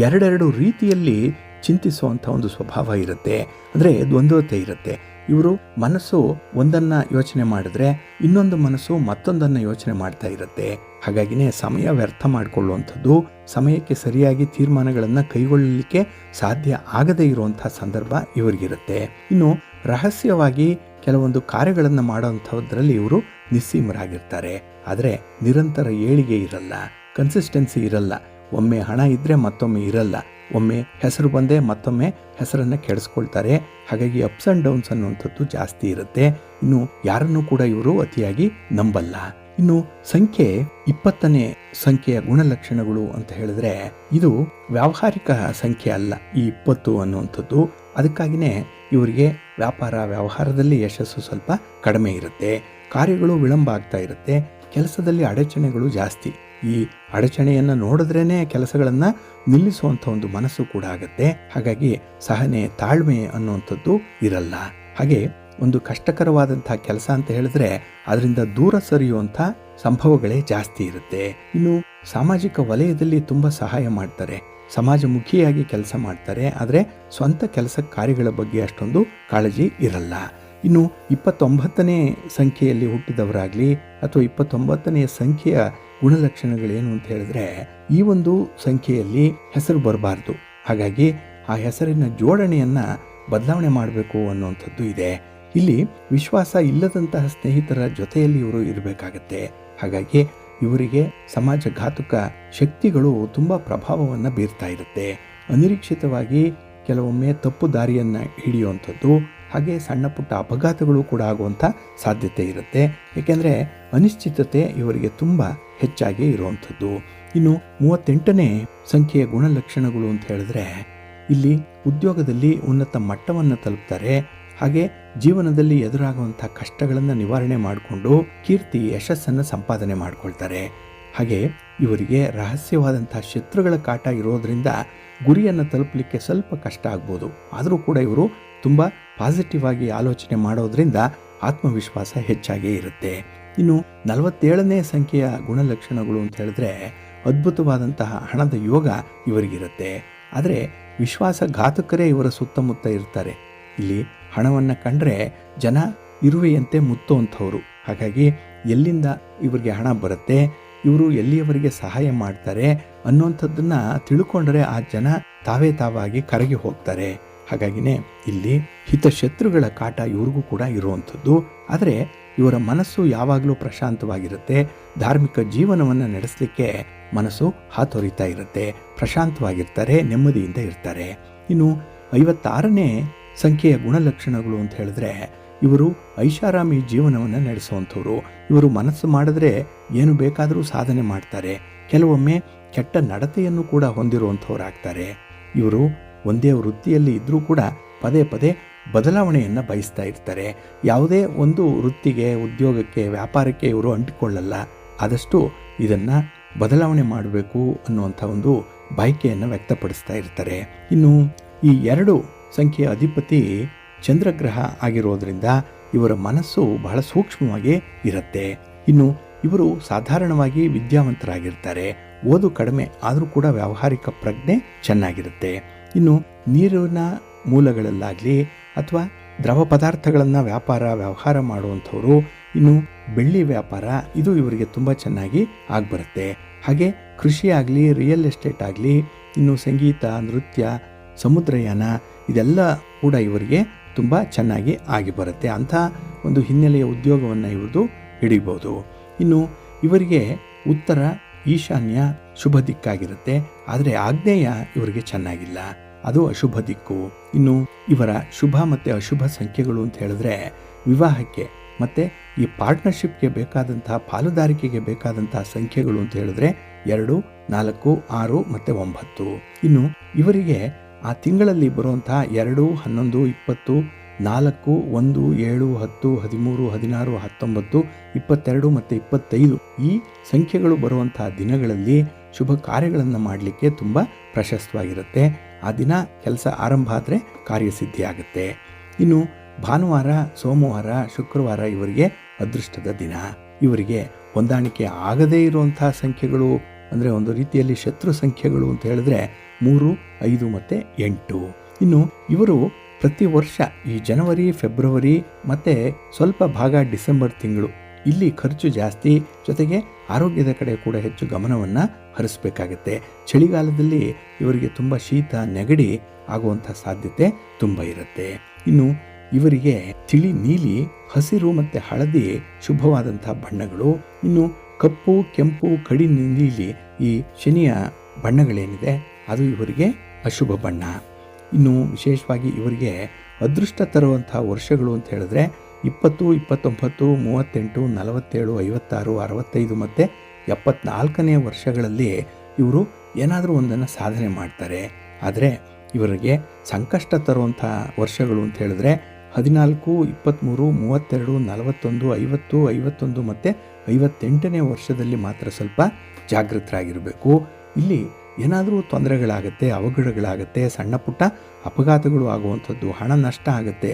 ಎರಡೆರಡು ರೀತಿಯಲ್ಲಿ ಚಿಂತಿಸುವಂಥ ಒಂದು ಸ್ವಭಾವ ಇರುತ್ತೆ. ಅಂದರೆ ದ್ವಂದ್ವತೆ ಇರುತ್ತೆ. ಇವರು ಮನಸ್ಸು ಒಂದನ್ನು ಯೋಚನೆ ಮಾಡಿದ್ರೆ ಇನ್ನೊಂದು ಮನಸ್ಸು ಮತ್ತೊಂದನ್ನು ಯೋಚನೆ ಮಾಡ್ತಾ ಇರುತ್ತೆ. ಹಾಗಾಗಿನೇ ಸಮಯ ವ್ಯರ್ಥ ಮಾಡಿಕೊಳ್ಳುವಂಥದ್ದು, ಸಮಯಕ್ಕೆ ಸರಿಯಾಗಿ ತೀರ್ಮಾನಗಳನ್ನು ಕೈಗೊಳ್ಳಲಿಕ್ಕೆ ಸಾಧ್ಯ ಆಗದೇ ಇರುವಂಥ ಸಂದರ್ಭ ಇವರಿಗಿರುತ್ತೆ. ಇನ್ನು ರಹಸ್ಯವಾಗಿ ಕೆಲವೊಂದು ಕಾರ್ಯಗಳನ್ನು ಮಾಡೋವಂಥದ್ರಲ್ಲಿ ಇವರು ನಿಸ್ಸೀಮರಾಗಿರ್ತಾರೆ. ಆದರೆ ನಿರಂತರ ಏಳಿಗೆ ಇರಲ್ಲ, ಕನ್ಸಿಸ್ಟೆನ್ಸಿ ಇರಲ್ಲ. ಒಮ್ಮೆ ಹಣ ಇದ್ದರೆ ಮತ್ತೊಮ್ಮೆ ಇರಲ್ಲ, ಒಮ್ಮೆ ಹೆಸರು ಬಂದೇ ಮತ್ತೊಮ್ಮೆ ಹೆಸರನ್ನು ಕೆಡಿಸ್ಕೊಳ್ತಾರೆ. ಹಾಗಾಗಿ ಅಪ್ಸ್ ಆ್ಯಂಡ್ ಡೌನ್ಸ್ ಅನ್ನುವಂಥದ್ದು ಜಾಸ್ತಿ ಇರುತ್ತೆ. ಇನ್ನು ಯಾರನ್ನೂ ಕೂಡ ಇವರು ಅತಿಯಾಗಿ ನಂಬಲ್ಲ. ಇನ್ನು ಸಂಖ್ಯೆ 20ನೇ ಸಂಖ್ಯೆಯ ಗುಣಲಕ್ಷಣಗಳು ಅಂತ ಹೇಳಿದ್ರೆ, ಇದು ವ್ಯಾವಹಾರಿಕ ಸಂಖ್ಯೆ ಅಲ್ಲ ಈ 20 ಅನ್ನುವಂಥದ್ದು. ಅದಕ್ಕಾಗಿಯೇ ಇವರಿಗೆ ವ್ಯಾಪಾರ ವ್ಯವಹಾರದಲ್ಲಿ ಯಶಸ್ಸು ಸ್ವಲ್ಪ ಕಡಿಮೆ ಇರುತ್ತೆ. ಕಾರ್ಯಗಳು ವಿಳಂಬ ಆಗ್ತಾ ಇರುತ್ತೆ. ಕೆಲಸದಲ್ಲಿ ಅಡಚಣೆಗಳು ಜಾಸ್ತಿ. ಈ ಅಡಚಣೆಯನ್ನು ನೋಡಿದ್ರೇ ಕೆಲಸಗಳನ್ನು ನಿಲ್ಲಿಸುವಂಥ ಒಂದು ಮನಸ್ಸು ಕೂಡ ಆಗುತ್ತೆ. ಹಾಗಾಗಿ ಸಹನೆ, ತಾಳ್ಮೆ ಅನ್ನುವಂಥದ್ದು ಇರಲ್ಲ. ಹಾಗೆ ಒಂದು ಕಷ್ಟಕರವಾದಂಥ ಕೆಲಸ ಅಂತ ಹೇಳಿದ್ರೆ ಅದರಿಂದ ದೂರ ಸರಿಯುವಂಥ ಸಂಭವಗಳೇ ಜಾಸ್ತಿ ಇರುತ್ತೆ. ಇನ್ನು ಸಾಮಾಜಿಕ ವಲಯದಲ್ಲಿ ತುಂಬ ಸಹಾಯ ಮಾಡ್ತಾರೆ, ಸಮಾಜಮುಖಿಯಾಗಿ ಕೆಲಸ ಮಾಡ್ತಾರೆ. ಆದರೆ ಸ್ವಂತ ಕೆಲಸ ಕಾರ್ಯಗಳ ಬಗ್ಗೆ ಅಷ್ಟೊಂದು ಕಾಳಜಿ ಇರಲ್ಲ. ಇನ್ನು 29ನೇ ಸಂಖ್ಯೆಯಲ್ಲಿ ಹುಟ್ಟಿದವರಾಗಲಿ ಅಥವಾ 29ನೇ ಸಂಖ್ಯೆಯ ಗುಣಲಕ್ಷಣಗಳೇನು ಅಂತ ಹೇಳಿದ್ರೆ, ಈ ಒಂದು ಸಂಖ್ಯೆಯಲ್ಲಿ ಹೆಸರು ಬರಬಾರ್ದು. ಹಾಗಾಗಿ ಆ ಹೆಸರಿನ ಜೋಡಣೆಯನ್ನು ಬದಲಾವಣೆ ಮಾಡಬೇಕು ಅನ್ನುವಂಥದ್ದು ಇದೆ. ಇಲ್ಲಿ ವಿಶ್ವಾಸ ಇಲ್ಲದಂತಹ ಸ್ನೇಹಿತರ ಜೊತೆಯಲ್ಲಿ ಇವರು ಇರಬೇಕಾಗತ್ತೆ. ಹಾಗಾಗಿ ಇವರಿಗೆ ಸಮಾಜಘಾತುಕ ಶಕ್ತಿಗಳು ತುಂಬ ಪ್ರಭಾವವನ್ನು ಬೀರ್ತಾ ಇರುತ್ತೆ. ಅನಿರೀಕ್ಷಿತವಾಗಿ ಕೆಲವೊಮ್ಮೆ ತಪ್ಪು ದಾರಿಯನ್ನು ಹಿಡಿಯುವಂಥದ್ದು, ಹಾಗೆ ಸಣ್ಣ ಪುಟ್ಟ ಅಪಘಾತಗಳು ಕೂಡ ಆಗುವಂಥ ಸಾಧ್ಯತೆ ಇರುತ್ತೆ. ಏಕೆಂದರೆ ಅನಿಶ್ಚಿತತೆ ಇವರಿಗೆ ತುಂಬ ಹೆಚ್ಚಾಗಿ ಇರುವಂಥದ್ದು. ಇನ್ನು 38ನೇ ಸಂಖ್ಯೆಯ ಗುಣಲಕ್ಷಣಗಳು ಅಂತ ಹೇಳಿದ್ರೆ, ಇಲ್ಲಿ ಉದ್ಯೋಗದಲ್ಲಿ ಉನ್ನತ ಮಟ್ಟವನ್ನು ತಲುಪ್ತಾರೆ. ಹಾಗೆ ಜೀವನದಲ್ಲಿ ಎದುರಾಗುವಂಥ ಕಷ್ಟಗಳನ್ನು ನಿವಾರಣೆ ಮಾಡಿಕೊಂಡು ಕೀರ್ತಿ, ಯಶಸ್ಸನ್ನು ಸಂಪಾದನೆ ಮಾಡಿಕೊಳ್ತಾರೆ. ಹಾಗೆ ಇವರಿಗೆ ರಹಸ್ಯವಾದಂಥ ಶತ್ರುಗಳ ಕಾಟ ಇರೋದರಿಂದ ಗುರಿಯನ್ನು ತಲುಪಲಿಕ್ಕೆ ಸ್ವಲ್ಪ ಕಷ್ಟ ಆಗ್ಬೋದು. ಆದರೂ ಕೂಡ ಇವರು ತುಂಬ ಪಾಸಿಟಿವ್ ಆಗಿ ಆಲೋಚನೆ ಮಾಡೋದ್ರಿಂದ ಆತ್ಮವಿಶ್ವಾಸ ಹೆಚ್ಚಾಗೇ ಇರುತ್ತೆ. ಇನ್ನು 47ನೇ ಸಂಖ್ಯೆಯ ಗುಣಲಕ್ಷಣಗಳು ಅಂತ ಹೇಳಿದ್ರೆ, ಅದ್ಭುತವಾದಂತಹ ಹಣದ ಯೋಗ ಇವರಿಗಿರುತ್ತೆ. ಆದರೆ ವಿಶ್ವಾಸಘಾತಕರೇ ಇವರ ಸುತ್ತಮುತ್ತ ಇರ್ತಾರೆ. ಇಲ್ಲಿ ಹಣವನ್ನು ಕಂಡ್ರೆ ಜನ ಇರುವೆಯಂತೆ ಮುತ್ತುವಂಥವ್ರು. ಹಾಗಾಗಿ ಎಲ್ಲಿಂದ ಇವರಿಗೆ ಹಣ ಬರುತ್ತೆ, ಇವರು ಎಲ್ಲಿಯವರೆಗೆ ಸಹಾಯ ಮಾಡ್ತಾರೆ ಅನ್ನುವಂಥದ್ದನ್ನು ತಿಳ್ಕೊಂಡ್ರೆ ಆ ಜನ ತಾವಾಗಿ ಕರಗಿ ಹೋಗ್ತಾರೆ. ಹಾಗಾಗಿನೇ ಇಲ್ಲಿ ಹಿತಶತ್ರುಗಳ ಕಾಟ ಇವ್ರಿಗೂ ಕೂಡ ಇರುವಂಥದ್ದು. ಆದರೆ ಇವರ ಮನಸ್ಸು ಯಾವಾಗಲೂ ಪ್ರಶಾಂತವಾಗಿರುತ್ತೆ. ಧಾರ್ಮಿಕ ಜೀವನವನ್ನು ನಡೆಸಲಿಕ್ಕೆ ಮನಸ್ಸು ಹಾತೊರಿತಾ ಇರುತ್ತೆ. ಪ್ರಶಾಂತವಾಗಿರ್ತಾರೆ, ನೆಮ್ಮದಿಯಿಂದ ಇರ್ತಾರೆ. ಇನ್ನು 56ನೇ ಸಂಖ್ಯೆಯ ಗುಣಲಕ್ಷಣಗಳು ಅಂತ ಹೇಳಿದ್ರೆ, ಇವರು ಐಷಾರಾಮಿ ಜೀವನವನ್ನು ನಡೆಸುವಂಥವ್ರು. ಇವರು ಮನಸ್ಸು ಮಾಡಿದ್ರೆ ಏನು ಬೇಕಾದರೂ ಸಾಧನೆ ಮಾಡ್ತಾರೆ. ಕೆಲವೊಮ್ಮೆ ಕೆಟ್ಟ ನಡತೆಯನ್ನು ಕೂಡ ಹೊಂದಿರುವಂಥವ್ರಾಗ್ತಾರೆ. ಇವರು ಒಂದೇ ವೃತ್ತಿಯಲ್ಲಿ ಇದ್ದರೂ ಕೂಡ ಪದೇ ಪದೇ ಬದಲಾವಣೆಯನ್ನು ಬಯಸ್ತಾ ಇರ್ತಾರೆ. ಯಾವುದೇ ಒಂದು ವೃತ್ತಿಗೆ, ಉದ್ಯೋಗಕ್ಕೆ, ವ್ಯಾಪಾರಕ್ಕೆ ಇವರು ಅಂಟಿಕೊಳ್ಳಲ್ಲ. ಆದಷ್ಟು ಇದನ್ನು ಬದಲಾವಣೆ ಮಾಡಬೇಕು ಅನ್ನುವಂಥ ಒಂದು ಬಯಕೆಯನ್ನು ವ್ಯಕ್ತಪಡಿಸ್ತಾ ಇರ್ತಾರೆ. ಇನ್ನು ಈ 2 ಸಂಖ್ಯೆಯ ಅಧಿಪತಿ ಚಂದ್ರಗ್ರಹ ಆಗಿರೋದ್ರಿಂದ ಇವರ ಮನಸ್ಸು ಬಹಳ ಸೂಕ್ಷ್ಮವಾಗಿ ಇರುತ್ತೆ. ಇನ್ನು ಇವರು ಸಾಧಾರಣವಾಗಿ ವಿದ್ಯಾವಂತರಾಗಿರ್ತಾರೆ. ಓದು ಕಡಿಮೆ ಆದರೂ ಕೂಡ ವ್ಯಾವಹಾರಿಕ ಪ್ರಜ್ಞೆ ಚೆನ್ನಾಗಿರುತ್ತೆ. ಇನ್ನು ನೀರಿನ ಮೂಲಗಳಲ್ಲಾಗಲಿ ಅಥವಾ ದ್ರವ ಪದಾರ್ಥಗಳನ್ನು ವ್ಯವಹಾರ ಮಾಡುವಂಥವ್ರು. ಇನ್ನು ಬೆಳ್ಳಿ ವ್ಯಾಪಾರ ಇದು ಇವರಿಗೆ ತುಂಬ ಚೆನ್ನಾಗಿ ಆಗಿಬರುತ್ತೆ. ಹಾಗೆ ಕೃಷಿ ಆಗಲಿ, ರಿಯಲ್ ಎಸ್ಟೇಟ್ ಆಗಲಿ, ಇನ್ನು ಸಂಗೀತ, ನೃತ್ಯ, ಸಮುದ್ರಯಾನ ಇದೆಲ್ಲ ಕೂಡ ಇವರಿಗೆ ತುಂಬ ಚೆನ್ನಾಗಿ ಆಗಿ ಬರುತ್ತೆ. ಅಂಥ ಒಂದು ಹಿನ್ನೆಲೆಯ ಉದ್ಯೋಗವನ್ನು ಇವ್ರದ್ದು ಹಿಡಿಬೋದು. ಇನ್ನು ಇವರಿಗೆ ಉತ್ತರ, ಈಶಾನ್ಯ ಶುಭ ದಿಕ್ಕಾಗಿರುತ್ತೆ. ಆದರೆ ಆಗ್ನೇಯ ಇವರಿಗೆ ಚೆನ್ನಾಗಿಲ್ಲ, ಅದು ಅಶುಭ ದಿಕ್ಕು. ಇನ್ನು ಇವರ ಶುಭ ಮತ್ತು ಅಶುಭ ಸಂಖ್ಯೆಗಳು ಅಂತ ಹೇಳಿದ್ರೆ ವಿವಾಹಕ್ಕೆ ಮತ್ತು ಈ ಪಾರ್ಟ್ನರ್ಶಿಪ್ಗೆ ಬೇಕಾದಂತಹ, ಪಾಲುದಾರಿಕೆಗೆ ಬೇಕಾದಂತಹ ಸಂಖ್ಯೆಗಳು ಅಂತ ಹೇಳಿದ್ರೆ 2, 4, 6 ಮತ್ತು 9. ಇನ್ನು ಇವರಿಗೆ ಆ ತಿಂಗಳಲ್ಲಿ ಬರುವಂತಹ 2, 11, 20, 4, 1, 7, 10, 13, 16, 19, 22 ಮತ್ತು 25 ಈ ಸಂಖ್ಯೆಗಳು ಬರುವಂತಹ ದಿನಗಳಲ್ಲಿ ಶುಭ ಕಾರ್ಯಗಳನ್ನು ಮಾಡಲಿಕ್ಕೆ ತುಂಬ ಪ್ರಶಸ್ತವಾಗಿರುತ್ತೆ. ಆ ದಿನ ಕೆಲಸ ಆರಂಭ ಆದರೆ ಕಾರ್ಯಸಿದ್ಧಿ ಆಗುತ್ತೆ. ಇನ್ನು ಭಾನುವಾರ, ಸೋಮವಾರ, ಶುಕ್ರವಾರ ಇವರಿಗೆ ಅದೃಷ್ಟದ ದಿನ. ಇವರಿಗೆ ಹೊಂದಾಣಿಕೆ ಆಗದೇ ಇರುವಂತಹ ಸಂಖ್ಯೆಗಳು ಅಂದರೆ ಒಂದು ರೀತಿಯಲ್ಲಿ ಶತ್ರು ಸಂಖ್ಯೆಗಳು ಅಂತ ಹೇಳಿದ್ರೆ 3, 5 ಮತ್ತು 8. ಇನ್ನು ಇವರು ಪ್ರತಿ ವರ್ಷ ಈ ಜನವರಿ, ಫೆಬ್ರವರಿ ಮತ್ತು ಸ್ವಲ್ಪ ಭಾಗ ಡಿಸೆಂಬರ್ ತಿಂಗಳು ಇಲ್ಲಿ ಖರ್ಚು ಜಾಸ್ತಿ, ಜೊತೆಗೆ ಆರೋಗ್ಯದ ಕಡೆ ಕೂಡ ಹೆಚ್ಚು ಗಮನವನ್ನು ಹರಿಸಬೇಕಾಗತ್ತೆ. ಚಳಿಗಾಲದಲ್ಲಿ ಇವರಿಗೆ ತುಂಬ ಶೀತ, ನೆಗಡಿ ಆಗುವಂಥ ಸಾಧ್ಯತೆ ತುಂಬ ಇರುತ್ತೆ. ಇನ್ನು ಇವರಿಗೆ ತಿಳಿ ನೀಲಿ, ಹಸಿರು ಮತ್ತು ಹಳದಿ ಶುಭವಾದಂಥ ಬಣ್ಣಗಳು. ಇನ್ನು ಕಪ್ಪು, ಕೆಂಪು, ಕಡಿ ನೀಲಿ ಈ ಶನಿಯ ಬಣ್ಣಗಳೇನಿದೆ ಅದು ಇವರಿಗೆ ಅಶುಭ ಬಣ್ಣ. ಇನ್ನು ವಿಶೇಷವಾಗಿ ಇವರಿಗೆ ಅದೃಷ್ಟ ತರುವಂಥ ವರ್ಷಗಳು ಅಂತ ಹೇಳಿದ್ರೆ 20, 29, 38, 47, 56, 65 ಮತ್ತು 74ನೇ ವರ್ಷಗಳಲ್ಲಿ ಇವರು ಏನಾದರೂ ಒಂದನ್ನು ಸಾಧನೆ ಮಾಡ್ತಾರೆ. ಆದರೆ ಇವರಿಗೆ ಸಂಕಷ್ಟ ತರುವಂಥ ವರ್ಷಗಳು ಅಂತ ಹೇಳಿದ್ರೆ 14, 23, 32, 41, 50, 51 ಮತ್ತು 58ನೇ ವರ್ಷದಲ್ಲಿ ಮಾತ್ರ ಸ್ವಲ್ಪ ಜಾಗೃತರಾಗಿರಬೇಕು. ಇಲ್ಲಿ ಏನಾದರೂ ತೊಂದರೆಗಳಾಗುತ್ತೆ, ಅವಘಡಗಳಾಗುತ್ತೆ, ಸಣ್ಣ ಪುಟ್ಟ ಅಪಘಾತಗಳು ಆಗುವಂಥದ್ದು, ಹಣ ನಷ್ಟ ಆಗುತ್ತೆ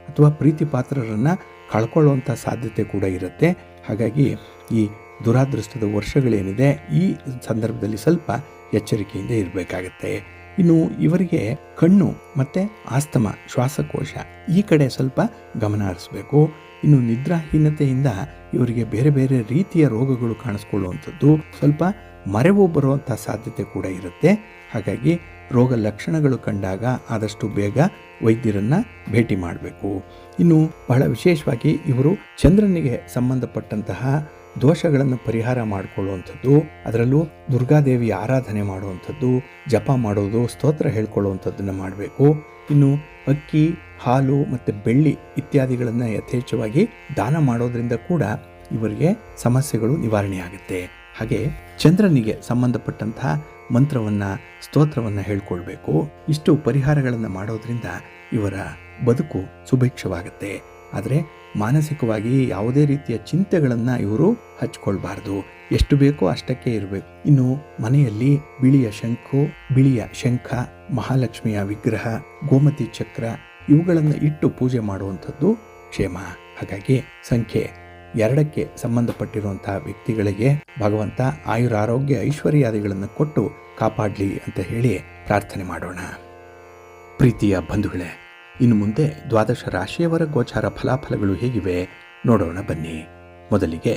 ಅಥವಾ ಪ್ರೀತಿ ಪಾತ್ರರನ್ನು ಕಳ್ಕೊಳ್ಳುವಂಥ ಸಾಧ್ಯತೆ ಕೂಡ ಇರುತ್ತೆ. ಹಾಗಾಗಿ ಈ ದುರಾದೃಷ್ಟದ ವರ್ಷಗಳೇನಿದೆ ಈ ಸಂದರ್ಭದಲ್ಲಿ ಸ್ವಲ್ಪ ಎಚ್ಚರಿಕೆಯಿಂದ ಇರಬೇಕಾಗತ್ತೆ. ಇನ್ನು ಇವರಿಗೆ ಕಣ್ಣು ಮತ್ತು ಆಸ್ತಮ, ಶ್ವಾಸಕೋಶ ಈ ಕಡೆ ಸ್ವಲ್ಪ ಗಮನ ಹರಿಸಬೇಕು. ಇನ್ನು ನಿದ್ರಾಹೀನತೆಯಿಂದ ಇವರಿಗೆ ಬೇರೆ ಬೇರೆ ರೀತಿಯ ರೋಗಗಳು ಕಾಣಿಸ್ಕೊಳ್ಳುವಂಥದ್ದು, ಸ್ವಲ್ಪ ಮರೆವು ಬರುವಂಥ ಸಾಧ್ಯತೆ ಕೂಡ ಇರುತ್ತೆ. ಹಾಗಾಗಿ ರೋಗ ಲಕ್ಷಣಗಳು ಕಂಡಾಗ ಆದಷ್ಟು ಬೇಗ ವೈದ್ಯರನ್ನು ಭೇಟಿ ಮಾಡಬೇಕು. ಇನ್ನು ಬಹಳ ವಿಶೇಷವಾಗಿ ಇವರು ಚಂದ್ರನಿಗೆ ಸಂಬಂಧಪಟ್ಟಂತಹ ದೋಷಗಳನ್ನು ಪರಿಹಾರ ಮಾಡಿಕೊಳ್ಳುವಂಥದ್ದು, ಅದರಲ್ಲೂ ದುರ್ಗಾದೇವಿ ಆರಾಧನೆ ಮಾಡುವಂಥದ್ದು, ಜಪ ಮಾಡೋದು, ಸ್ತೋತ್ರ ಹೇಳ್ಕೊಳ್ಳುವಂಥದ್ದನ್ನು ಮಾಡಬೇಕು. ಇನ್ನು ಅಕ್ಕಿ, ಹಾಲು ಮತ್ತು ಬೆಳ್ಳಿ ಇತ್ಯಾದಿಗಳನ್ನು ಯಥೇಚ್ಛವಾಗಿ ದಾನ ಮಾಡೋದ್ರಿಂದ ಕೂಡ ಇವರಿಗೆ ಸಮಸ್ಯೆಗಳು ನಿವಾರಣೆ ಆಗುತ್ತೆ. ಹಾಗೆ ಚಂದ್ರನಿಗೆ ಸಂಬಂಧಪಟ್ಟಂತಹ ಮಂತ್ರವನ್ನು, ಸ್ತೋತ್ರವನ್ನು ಹೇಳ್ಕೊಳ್ಬೇಕು. ಇಷ್ಟು ಪರಿಹಾರಗಳನ್ನು ಮಾಡೋದ್ರಿಂದ ಇವರ ಬದುಕು ಸುಭಿಕ್ಷವಾಗುತ್ತೆ. ಆದರೆ ಮಾನಸಿಕವಾಗಿ ಯಾವುದೇ ರೀತಿಯ ಚಿಂತೆಗಳನ್ನು ಇವರು ಹಚ್ಕೊಳ್ಬಾರ್ದು. ಎಷ್ಟು ಬೇಕೋ ಅಷ್ಟಕ್ಕೆ ಇರಬೇಕು. ಇನ್ನು ಮನೆಯಲ್ಲಿ ಬಿಳಿಯ ಶಂಖ, ಮಹಾಲಕ್ಷ್ಮಿಯ ವಿಗ್ರಹ, ಗೋಮತಿ ಚಕ್ರ ಇವುಗಳನ್ನು ಇಟ್ಟು ಪೂಜೆ ಮಾಡುವಂಥದ್ದು ಕ್ಷೇಮ. ಹಾಗಾಗಿ ಸಂಖ್ಯೆ 2ಕ್ಕೆ ಸಂಬಂಧಪಟ್ಟಿರುವಂತಹ ವ್ಯಕ್ತಿಗಳಿಗೆ ಭಗವಂತ ಆಯುರಾರೋಗ್ಯ ಐಶ್ವರ್ಯಾದಿಗಳನ್ನು ಕೊಟ್ಟು ಕಾಪಾಡಲಿ ಅಂತ ಹೇಳಿ ಪ್ರಾರ್ಥನೆ ಮಾಡೋಣ. ಪ್ರೀತಿಯ ಬಂಧುಗಳೇ, ಇನ್ನು ಮುಂದೆ 12 ರಾಶಿಯವರ ಗೋಚಾರ ಫಲಾಫಲಗಳು ಹೇಗಿವೆ ನೋಡೋಣ ಬನ್ನಿ. ಮೊದಲಿಗೆ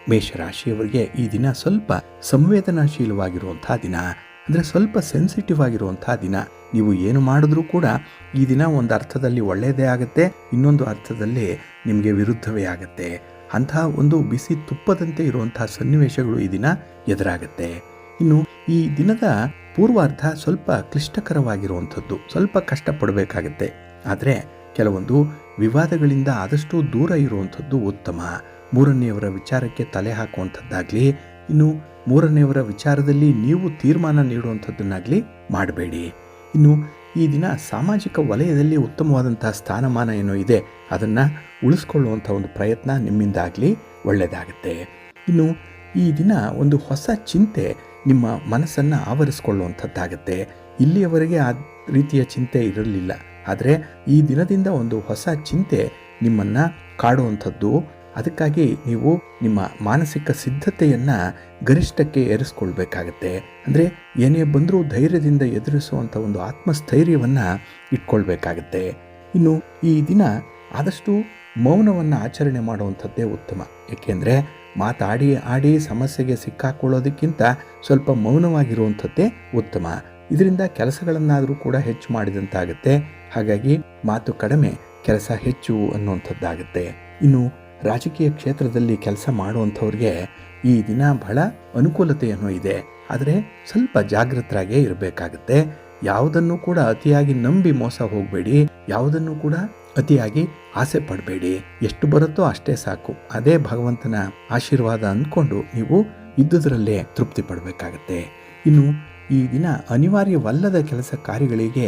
ಮೇಷರಾಶಿಯವರಿಗೆ ಈ ದಿನ ಸ್ವಲ್ಪ ಸಂವೇದನಾಶೀಲವಾಗಿರುವಂತಹ ದಿನ, ಅಂದರೆ ಸ್ವಲ್ಪ ಸೆನ್ಸಿಟಿವ್ ಆಗಿರುವಂತಹ ದಿನ. ನೀವು ಏನು ಮಾಡಿದ್ರೂ ಕೂಡ ಈ ದಿನ ಒಂದು ಅರ್ಥದಲ್ಲಿ ಒಳ್ಳೆಯದೇ ಆಗುತ್ತೆ, ಇನ್ನೊಂದು ಅರ್ಥದಲ್ಲಿ ನಿಮಗೆ ವಿರುದ್ಧವೇ ಆಗುತ್ತೆ. ಅಂತಹ ಒಂದು ಬಿಸಿ ತುಪ್ಪದಂತೆ ಇರುವಂತಹ ಸನ್ನಿವೇಶಗಳು ಈ ದಿನ ಎದುರಾಗುತ್ತೆ. ಇನ್ನು ಈ ದಿನದ ಪೂರ್ವಾರ್ಧ ಸ್ವಲ್ಪ ಕ್ಲಿಷ್ಟಕರವಾಗಿರುವಂಥದ್ದು, ಸ್ವಲ್ಪ ಕಷ್ಟಪಡಬೇಕಾಗತ್ತೆ. ಆದರೆ ಕೆಲವೊಂದು ವಿವಾದಗಳಿಂದ ಆದಷ್ಟು ದೂರ ಇರುವಂಥದ್ದು ಉತ್ತಮ. ಮೂರನೆಯವರ ವಿಚಾರಕ್ಕೆ ತಲೆ ಹಾಕುವಂಥದ್ದಾಗಲಿ, ಇನ್ನು ಮೂರನೆಯವರ ವಿಚಾರದಲ್ಲಿ ನೀವು ತೀರ್ಮಾನ ನೀಡುವಂಥದ್ದನ್ನಾಗಲಿ ಮಾಡಬೇಡಿ. ಇನ್ನು ಈ ದಿನ ಸಾಮಾಜಿಕ ವಲಯದಲ್ಲಿ ಉತ್ತಮವಾದಂತಹ ಸ್ಥಾನಮಾನ ಏನೋ ಇದೆ, ಅದನ್ನು ಉಳಿಸ್ಕೊಳ್ಳುವಂಥ ಒಂದು ಪ್ರಯತ್ನ ನಿಮ್ಮಿಂದಾಗಲಿ ಒಳ್ಳೆಯದಾಗುತ್ತೆ. ಇನ್ನು ಈ ದಿನ ಒಂದು ಹೊಸ ಚಿಂತೆ ನಿಮ್ಮ ಮನಸ್ಸನ್ನು ಆವರಿಸ್ಕೊಳ್ಳುವಂಥದ್ದಾಗುತ್ತೆ. ಇಲ್ಲಿಯವರೆಗೆ ಆ ರೀತಿಯ ಚಿಂತೆ ಇರಲಿಲ್ಲ, ಆದರೆ ಈ ದಿನದಿಂದ ಒಂದು ಹೊಸ ಚಿಂತೆ ನಿಮ್ಮನ್ನು ಕಾಡುವಂಥದ್ದು. ಅದಕ್ಕಾಗಿ ನೀವು ನಿಮ್ಮ ಮಾನಸಿಕ ಸಿದ್ಧತೆಯನ್ನು ಗರಿಷ್ಠಕ್ಕೆ ಏರಿಸ್ಕೊಳ್ಬೇಕಾಗತ್ತೆ. ಅಂದರೆ ಏನೇ ಬಂದರೂ ಧೈರ್ಯದಿಂದ ಎದುರಿಸುವಂಥ ಒಂದು ಆತ್ಮಸ್ಥೈರ್ಯವನ್ನು ಇಟ್ಕೊಳ್ಬೇಕಾಗತ್ತೆ. ಇನ್ನು ಈ ದಿನ ಆದಷ್ಟು ಮೌನವನ್ನು ಆಚರಣೆ ಮಾಡುವಂಥದ್ದೇ ಉತ್ತಮ. ಏಕೆಂದರೆ ಮಾತಾಡಿ ಸಮಸ್ಯೆಗೆ ಸಿಕ್ಕಾಕೊಳ್ಳೋದಕ್ಕಿಂತ ಸ್ವಲ್ಪ ಮೌನವಾಗಿರುವಂಥದ್ದೇ ಉತ್ತಮ. ಇದರಿಂದ ಕೆಲಸಗಳನ್ನಾದರೂ ಕೂಡ ಹೆಚ್ಚು ಮಾಡಿದಂತಾಗುತ್ತೆ. ಹಾಗಾಗಿ ಮಾತು ಕಡಿಮೆ, ಕೆಲಸ ಹೆಚ್ಚು ಅನ್ನುವಂಥದ್ದಾಗುತ್ತೆ. ಇನ್ನು ರಾಜಕೀಯ ಕ್ಷೇತ್ರದಲ್ಲಿ ಕೆಲಸ ಮಾಡುವಂಥವ್ರಿಗೆ ಈ ದಿನ ಬಹಳ ಅನುಕೂಲತೆಯನ್ನು ಇದೆ, ಆದರೆ ಸ್ವಲ್ಪ ಜಾಗೃತರಾಗೇ ಇರಬೇಕಾಗುತ್ತೆ. ಯಾವುದನ್ನು ಕೂಡ ಅತಿಯಾಗಿ ನಂಬಿ ಮೋಸ ಹೋಗಬೇಡಿ, ಯಾವುದನ್ನು ಕೂಡ ಅತಿಯಾಗಿ ಆಸೆ ಪಡಬೇಡಿ. ಎಷ್ಟು ಬರುತ್ತೋ ಅಷ್ಟೇ ಸಾಕು, ಅದೇ ಭಗವಂತನ ಆಶೀರ್ವಾದ ಅಂದ್ಕೊಂಡು ನೀವು ಇದ್ದುದರಲ್ಲೇ ತೃಪ್ತಿ ಪಡಬೇಕಾಗತ್ತೆ. ಇನ್ನು ಈ ದಿನ ಅನಿವಾರ್ಯವಲ್ಲದ ಕೆಲಸ ಕಾರ್ಯಗಳಿಗೆ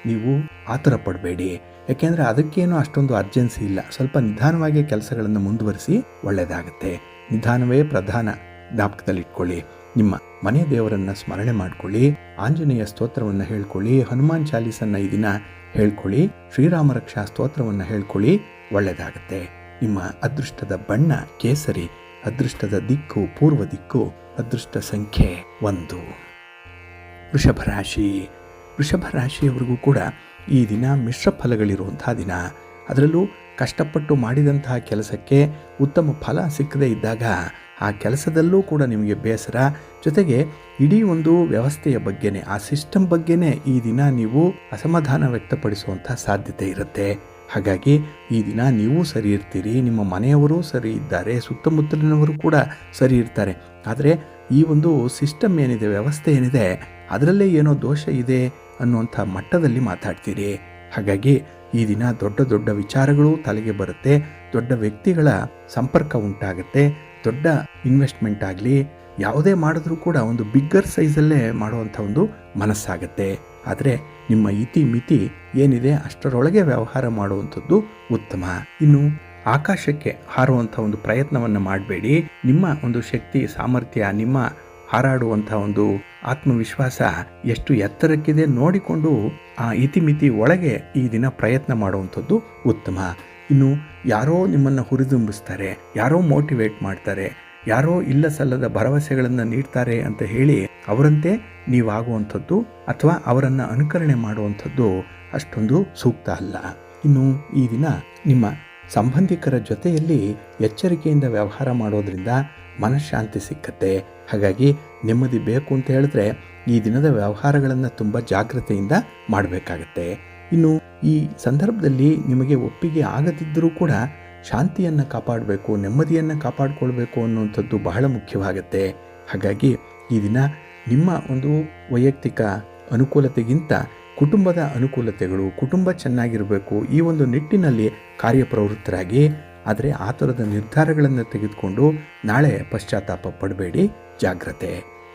ನೀವು ಆತುರ ಪಡಬೇಡಿ. ಯಾಕೆಂದರೆ ಅದಕ್ಕೇನು ಅಷ್ಟೊಂದು ಅರ್ಜೆನ್ಸಿ ಇಲ್ಲ. ಸ್ವಲ್ಪ ನಿಧಾನವಾಗಿ ಕೆಲಸಗಳನ್ನು ಮುಂದುವರಿಸಿ ಒಳ್ಳೆಯದಾಗುತ್ತೆ. ನಿಧಾನವೇ ಪ್ರಧಾನ, ಜ್ಞಾಪಕದಲ್ಲಿಟ್ಕೊಳ್ಳಿ. ನಿಮ್ಮ ಮನೆ ದೇವರನ್ನು ಸ್ಮರಣೆ ಮಾಡಿಕೊಳ್ಳಿ, ಆಂಜನೇಯ ಸ್ತೋತ್ರವನ್ನು ಹೇಳ್ಕೊಳ್ಳಿ, ಹನುಮಾನ್ ಚಾಲೀಸನ್ನು ಈ ದಿನ ಹೇಳ್ಕೊಳ್ಳಿ, ಶ್ರೀರಾಮ ರಕ್ಷಾ ಸ್ತೋತ್ರವನ್ನು ಹೇಳ್ಕೊಳ್ಳಿ, ಒಳ್ಳೆಯದಾಗುತ್ತೆ. ನಿಮ್ಮ ಅದೃಷ್ಟದ ಬಣ್ಣ ಕೇಸರಿ, ಅದೃಷ್ಟದ ದಿಕ್ಕು ಪೂರ್ವ ದಿಕ್ಕು, ಅದೃಷ್ಟ ಸಂಖ್ಯೆ 1. ವೃಷಭ ರಾಶಿ. ವೃಷಭ ರಾಶಿಯವರಿಗೂ ಕೂಡ ಈ ದಿನ ಮಿಶ್ರ ಫಲಗಳಿರುವಂತಹ ದಿನ. ಅದರಲ್ಲೂ ಕಷ್ಟಪಟ್ಟು ಮಾಡಿದಂತಹ ಕೆಲಸಕ್ಕೆ ಉತ್ತಮ ಫಲ ಸಿಕ್ಕದೇ ಇದ್ದಾಗ ಆ ಕೆಲಸದಲ್ಲೂ ಕೂಡ ನಿಮಗೆ ಬೇಸರ, ಜೊತೆಗೆ ಇಡೀ ಒಂದು ವ್ಯವಸ್ಥೆಯ ಬಗ್ಗೆನೇ, ಆ ಸಿಸ್ಟಮ್ ಬಗ್ಗೆನೇ ಈ ದಿನ ನೀವು ಅಸಮಾಧಾನ ವ್ಯಕ್ತಪಡಿಸುವಂಥ ಸಾಧ್ಯತೆ ಇರುತ್ತೆ. ಹಾಗಾಗಿ ಈ ದಿನ ನೀವು ಸರಿ ಇರ್ತೀರಿ, ನಿಮ್ಮ ಮನೆಯವರು ಸರಿ ಇದ್ದಾರೆ, ಸುತ್ತಮುತ್ತಲಿನವರು ಕೂಡ ಸರಿ ಇರ್ತಾರೆ. ಆದರೆ ಈ ಒಂದು ಸಿಸ್ಟಮ್ ಏನಿದೆ, ವ್ಯವಸ್ಥೆ ಏನಿದೆ, ಅದರಲ್ಲೇ ಏನೋ ದೋಷ ಇದೆ ಅನ್ನುವಂಥ ಮಟ್ಟದಲ್ಲಿ ಮಾತಾಡ್ತೀರಿ. ಹಾಗಾಗಿ ಈ ದಿನ ದೊಡ್ಡ ದೊಡ್ಡ ವಿಚಾರಗಳು ತಲೆಗೆ ಬರುತ್ತೆ, ದೊಡ್ಡ ವ್ಯಕ್ತಿಗಳ ಸಂಪರ್ಕ ಉಂಟಾಗುತ್ತೆ, ದೊಡ್ಡ ಇನ್ವೆಸ್ಟ್ಮೆಂಟ್ ಆಗಲಿ ಯಾವುದೇ ಮಾಡಿದ್ರೂ ಕೂಡ ಒಂದು ಬಿಗ್ಗರ್ ಸೈಜಲ್ಲೇ ಮಾಡುವಂಥ ಒಂದು ಮನಸ್ಸಾಗತ್ತೆ. ಆದರೆ ನಿಮ್ಮ ಇತಿ ಮಿತಿ ಏನಿದೆ ಅಷ್ಟರೊಳಗೆ ವ್ಯವಹಾರ ಮಾಡುವಂಥದ್ದು ಉತ್ತಮ. ಇನ್ನು ಆಕಾಶಕ್ಕೆ ಹಾರುವಂಥ ಒಂದು ಪ್ರಯತ್ನವನ್ನು ಮಾಡಬೇಡಿ. ನಿಮ್ಮ ಒಂದು ಶಕ್ತಿ ಸಾಮರ್ಥ್ಯ, ನಿಮ್ಮ ಹಾರಾಡುವಂಥ ಒಂದು ಆತ್ಮವಿಶ್ವಾಸ ಎಷ್ಟು ಎತ್ತರಕ್ಕಿದೆ ನೋಡಿಕೊಂಡು ಆ ಇತಿಮಿತಿ ಒಳಗೆ ಈ ದಿನ ಪ್ರಯತ್ನ ಮಾಡುವಂಥದ್ದು ಉತ್ತಮ. ಇನ್ನು ಯಾರೋ ನಿಮ್ಮನ್ನು ಹುರಿದುಂಬಿಸ್ತಾರೆ, ಯಾರೋ ಮೋಟಿವೇಟ್ ಮಾಡ್ತಾರೆ, ಯಾರೋ ಇಲ್ಲ ಸಲ್ಲದ ಭರವಸೆಗಳನ್ನು ನೀಡ್ತಾರೆ ಅಂತ ಹೇಳಿ ಅವರಂತೆ ನೀವಾಗುವಂಥದ್ದು ಅಥವಾ ಅವರನ್ನು ಅನುಕರಣೆ ಮಾಡುವಂಥದ್ದು ಅಷ್ಟೊಂದು ಸೂಕ್ತ ಅಲ್ಲ. ಇನ್ನು ಈ ದಿನ ನಿಮ್ಮ ಸಂಬಂಧಿಕರ ಜೊತೆಯಲ್ಲಿ ಎಚ್ಚರಿಕೆಯಿಂದ ವ್ಯವಹಾರ ಮಾಡೋದ್ರಿಂದ ಮನಃಶಾಂತಿ ಸಿಕ್ಕತ್ತೆ. ಹಾಗಾಗಿ ನೆಮ್ಮದಿ ಬೇಕು ಅಂತ ಹೇಳಿದ್ರೆ ಈ ದಿನದ ವ್ಯವಹಾರಗಳನ್ನು ತುಂಬ ಜಾಗ್ರತೆಯಿಂದ ಮಾಡಬೇಕಾಗತ್ತೆ. ಇನ್ನು ಈ ಸಂದರ್ಭದಲ್ಲಿ ನಿಮಗೆ ಒಪ್ಪಿಗೆ ಆಗದಿದ್ದರೂ ಕೂಡ ಶಾಂತಿಯನ್ನು ಕಾಪಾಡಬೇಕು, ನೆಮ್ಮದಿಯನ್ನು ಕಾಪಾಡಿಕೊಳ್ಬೇಕು ಅನ್ನುವಂಥದ್ದು ಬಹಳ ಮುಖ್ಯವಾಗುತ್ತೆ. ಹಾಗಾಗಿ ಈ ದಿನ ನಿಮ್ಮ ಒಂದು ವೈಯಕ್ತಿಕ ಅನುಕೂಲತೆಗಿಂತ ಕುಟುಂಬದ ಅನುಕೂಲತೆಗಳು, ಕುಟುಂಬ ಚೆನ್ನಾಗಿರಬೇಕು, ಈ ಒಂದು ನಿಟ್ಟಿನಲ್ಲಿ ಕಾರ್ಯಪ್ರವೃತ್ತರಾಗಿ, ಆದರೆ ಆ ಥರದ ನಿರ್ಧಾರಗಳನ್ನು ತೆಗೆದುಕೊಂಡು ನಾಳೆ ಪಶ್ಚಾತ್ತಾಪ ಪಡಬೇಡಿ, ಜಾಗ್ರತೆ.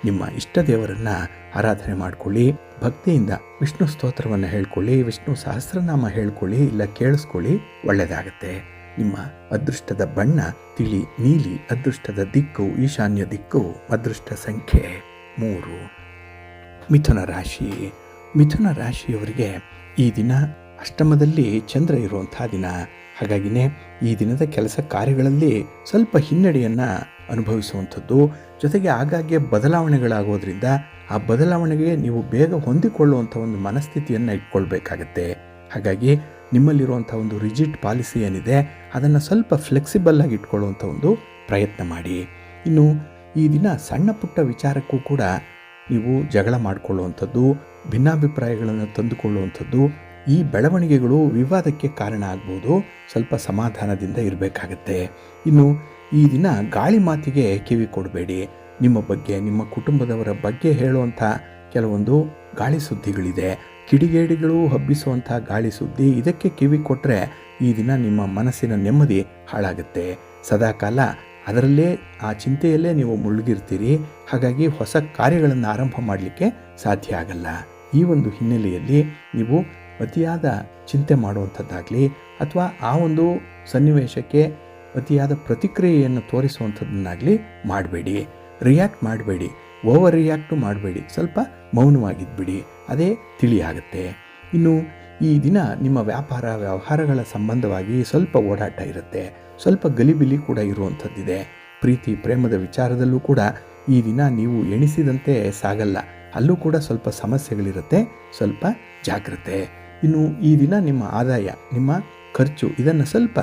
ನಿಮ್ಮ ಇಷ್ಟ ದೇವರನ್ನು ಆರಾಧನೆ ಮಾಡಿಕೊಳ್ಳಿ, ಭಕ್ತಿಯಿಂದ ವಿಷ್ಣು ಸ್ತೋತ್ರವನ್ನು ಹೇಳ್ಕೊಳ್ಳಿ, ವಿಷ್ಣು ಸಹಸ್ರನಾಮ ಹೇಳ್ಕೊಳ್ಳಿ, ಇಲ್ಲ ಕೇಳಿಸ್ಕೊಳ್ಳಿ, ಒಳ್ಳೆಯದಾಗತ್ತೆ. ನಿಮ್ಮ ಅದೃಷ್ಟದ ಬಣ್ಣ ತಿಳಿ ನೀಲಿ, ಅದೃಷ್ಟದ ದಿಕ್ಕು ಈಶಾನ್ಯ ದಿಕ್ಕು, ಅದೃಷ್ಟ ಸಂಖ್ಯೆ 3. ಮಿಥುನ ರಾಶಿ. ಮಿಥುನ ರಾಶಿಯವರಿಗೆ ಈ ದಿನ ಅಷ್ಟಮದಲ್ಲಿ ಚಂದ್ರ ಇರುವಂಥ ದಿನ. ಹಾಗಾಗಿನೇ ಈ ದಿನದ ಕೆಲಸ ಕಾರ್ಯಗಳಲ್ಲಿ ಸ್ವಲ್ಪ ಹಿನ್ನಡೆಯನ್ನು ಅನುಭವಿಸುವಂಥದ್ದು, ಜೊತೆಗೆ ಆಗಾಗ್ಗೆ ಬದಲಾವಣೆಗಳಾಗೋದ್ರಿಂದ ಆ ಬದಲಾವಣೆಗೆ ನೀವು ಬೇಗ ಹೊಂದಿಕೊಳ್ಳುವಂಥ ಒಂದು ಮನಸ್ಥಿತಿಯನ್ನು ಇಟ್ಕೊಳ್ಬೇಕಾಗತ್ತೆ. ಹಾಗಾಗಿ ನಿಮ್ಮಲ್ಲಿರುವಂಥ ಒಂದು ರಿಜಿಡ್ ಪಾಲಿಸಿ ಏನಿದೆ ಅದನ್ನು ಸ್ವಲ್ಪ ಫ್ಲೆಕ್ಸಿಬಲ್ ಆಗಿ ಇಟ್ಕೊಳ್ಳುವಂಥ ಒಂದು ಪ್ರಯತ್ನ ಮಾಡಿ. ಇನ್ನು ಈ ದಿನ ಸಣ್ಣ ಪುಟ್ಟ ವಿಚಾರಕ್ಕೂ ಕೂಡ ನೀವು ಜಗಳ ಮಾಡಿಕೊಳ್ಳುವಂಥದ್ದು, ಭಿನ್ನಾಭಿಪ್ರಾಯಗಳನ್ನು ತಂದುಕೊಳ್ಳುವಂಥದ್ದು, ಈ ಬೆಳವಣಿಗೆಗಳು ವಿವಾದಕ್ಕೆ ಕಾರಣ ಆಗ್ಬೋದು. ಸ್ವಲ್ಪ ಸಮಾಧಾನದಿಂದ ಇರಬೇಕಾಗತ್ತೆ. ಇನ್ನು ಈ ದಿನ ಗಾಳಿ ಮಾತಿಗೆ ಕಿವಿ ಕೊಡಬೇಡಿ. ನಿಮ್ಮ ಬಗ್ಗೆ, ನಿಮ್ಮ ಕುಟುಂಬದವರ ಬಗ್ಗೆ ಹೇಳುವಂಥ ಕೆಲವೊಂದು ಗಾಳಿ ಸುದ್ದಿಗಳಿದೆ, ಕಿಡಿಗೇಡಿಗಳು ಹಬ್ಬಿಸುವಂಥ ಗಾಳಿ ಸುದ್ದಿ. ಇದಕ್ಕೆ ಕಿವಿ ಕೊಟ್ಟರೆ ಈ ದಿನ ನಿಮ್ಮ ಮನಸ್ಸಿನ ನೆಮ್ಮದಿ ಹಾಳಾಗುತ್ತೆ. ಸದಾಕಾಲ ಅದರಲ್ಲೇ ಆ ಚಿಂತೆಯಲ್ಲೇ ನೀವು ಮುಳುಗಿರ್ತೀರಿ. ಹಾಗಾಗಿ ಹೊಸ ಕಾರ್ಯಗಳನ್ನು ಆರಂಭ ಮಾಡಲಿಕ್ಕೆ ಸಾಧ್ಯ ಆಗಲ್ಲ. ಈ ಒಂದು ಹಿನ್ನೆಲೆಯಲ್ಲಿ ನೀವು ಅತಿಯಾದ ಚಿಂತೆ ಮಾಡುವಂಥದ್ದಾಗಲಿ ಅಥವಾ ಆ ಒಂದು ಸನ್ನಿವೇಶಕ್ಕೆ ಅತಿಯಾದ ಪ್ರತಿಕ್ರಿಯೆಯನ್ನು ತೋರಿಸುವಂಥದ್ದನ್ನಾಗಲಿ ಮಾಡಬೇಡಿ. ರಿಯಾಕ್ಟ್ ಮಾಡಬೇಡಿ, ಓವರ್ ರಿಯಾಕ್ಟು ಮಾಡಬೇಡಿ. ಸ್ವಲ್ಪ ಮೌನವಾಗಿದ್ಬಿಡಿ, ಅದೇ ತಿಳಿಯಾಗುತ್ತೆ. ಇನ್ನು ಈ ದಿನ ನಿಮ್ಮ ವ್ಯಾಪಾರ ವ್ಯವಹಾರಗಳ ಸಂಬಂಧವಾಗಿ ಸ್ವಲ್ಪ ಓಡಾಟ ಇರುತ್ತೆ, ಸ್ವಲ್ಪ ಗಲಿಬಿಲಿ ಕೂಡ ಇರುವಂಥದ್ದಿದೆ. ಪ್ರೀತಿ ಪ್ರೇಮದ ವಿಚಾರದಲ್ಲೂ ಕೂಡ ಈ ದಿನ ನೀವು ಎಣಿಸಿದಂತೆ ಸಾಗಲ್ಲ, ಅಲ್ಲೂ ಕೂಡ ಸ್ವಲ್ಪ ಸಮಸ್ಯೆಗಳಿರುತ್ತೆ, ಸ್ವಲ್ಪ ಜಾಗ್ರತೆ. ಇನ್ನು ಈ ದಿನ ನಿಮ್ಮ ಆದಾಯ ನಿಮ್ಮ ಖರ್ಚು ಇದನ್ನು ಸ್ವಲ್ಪ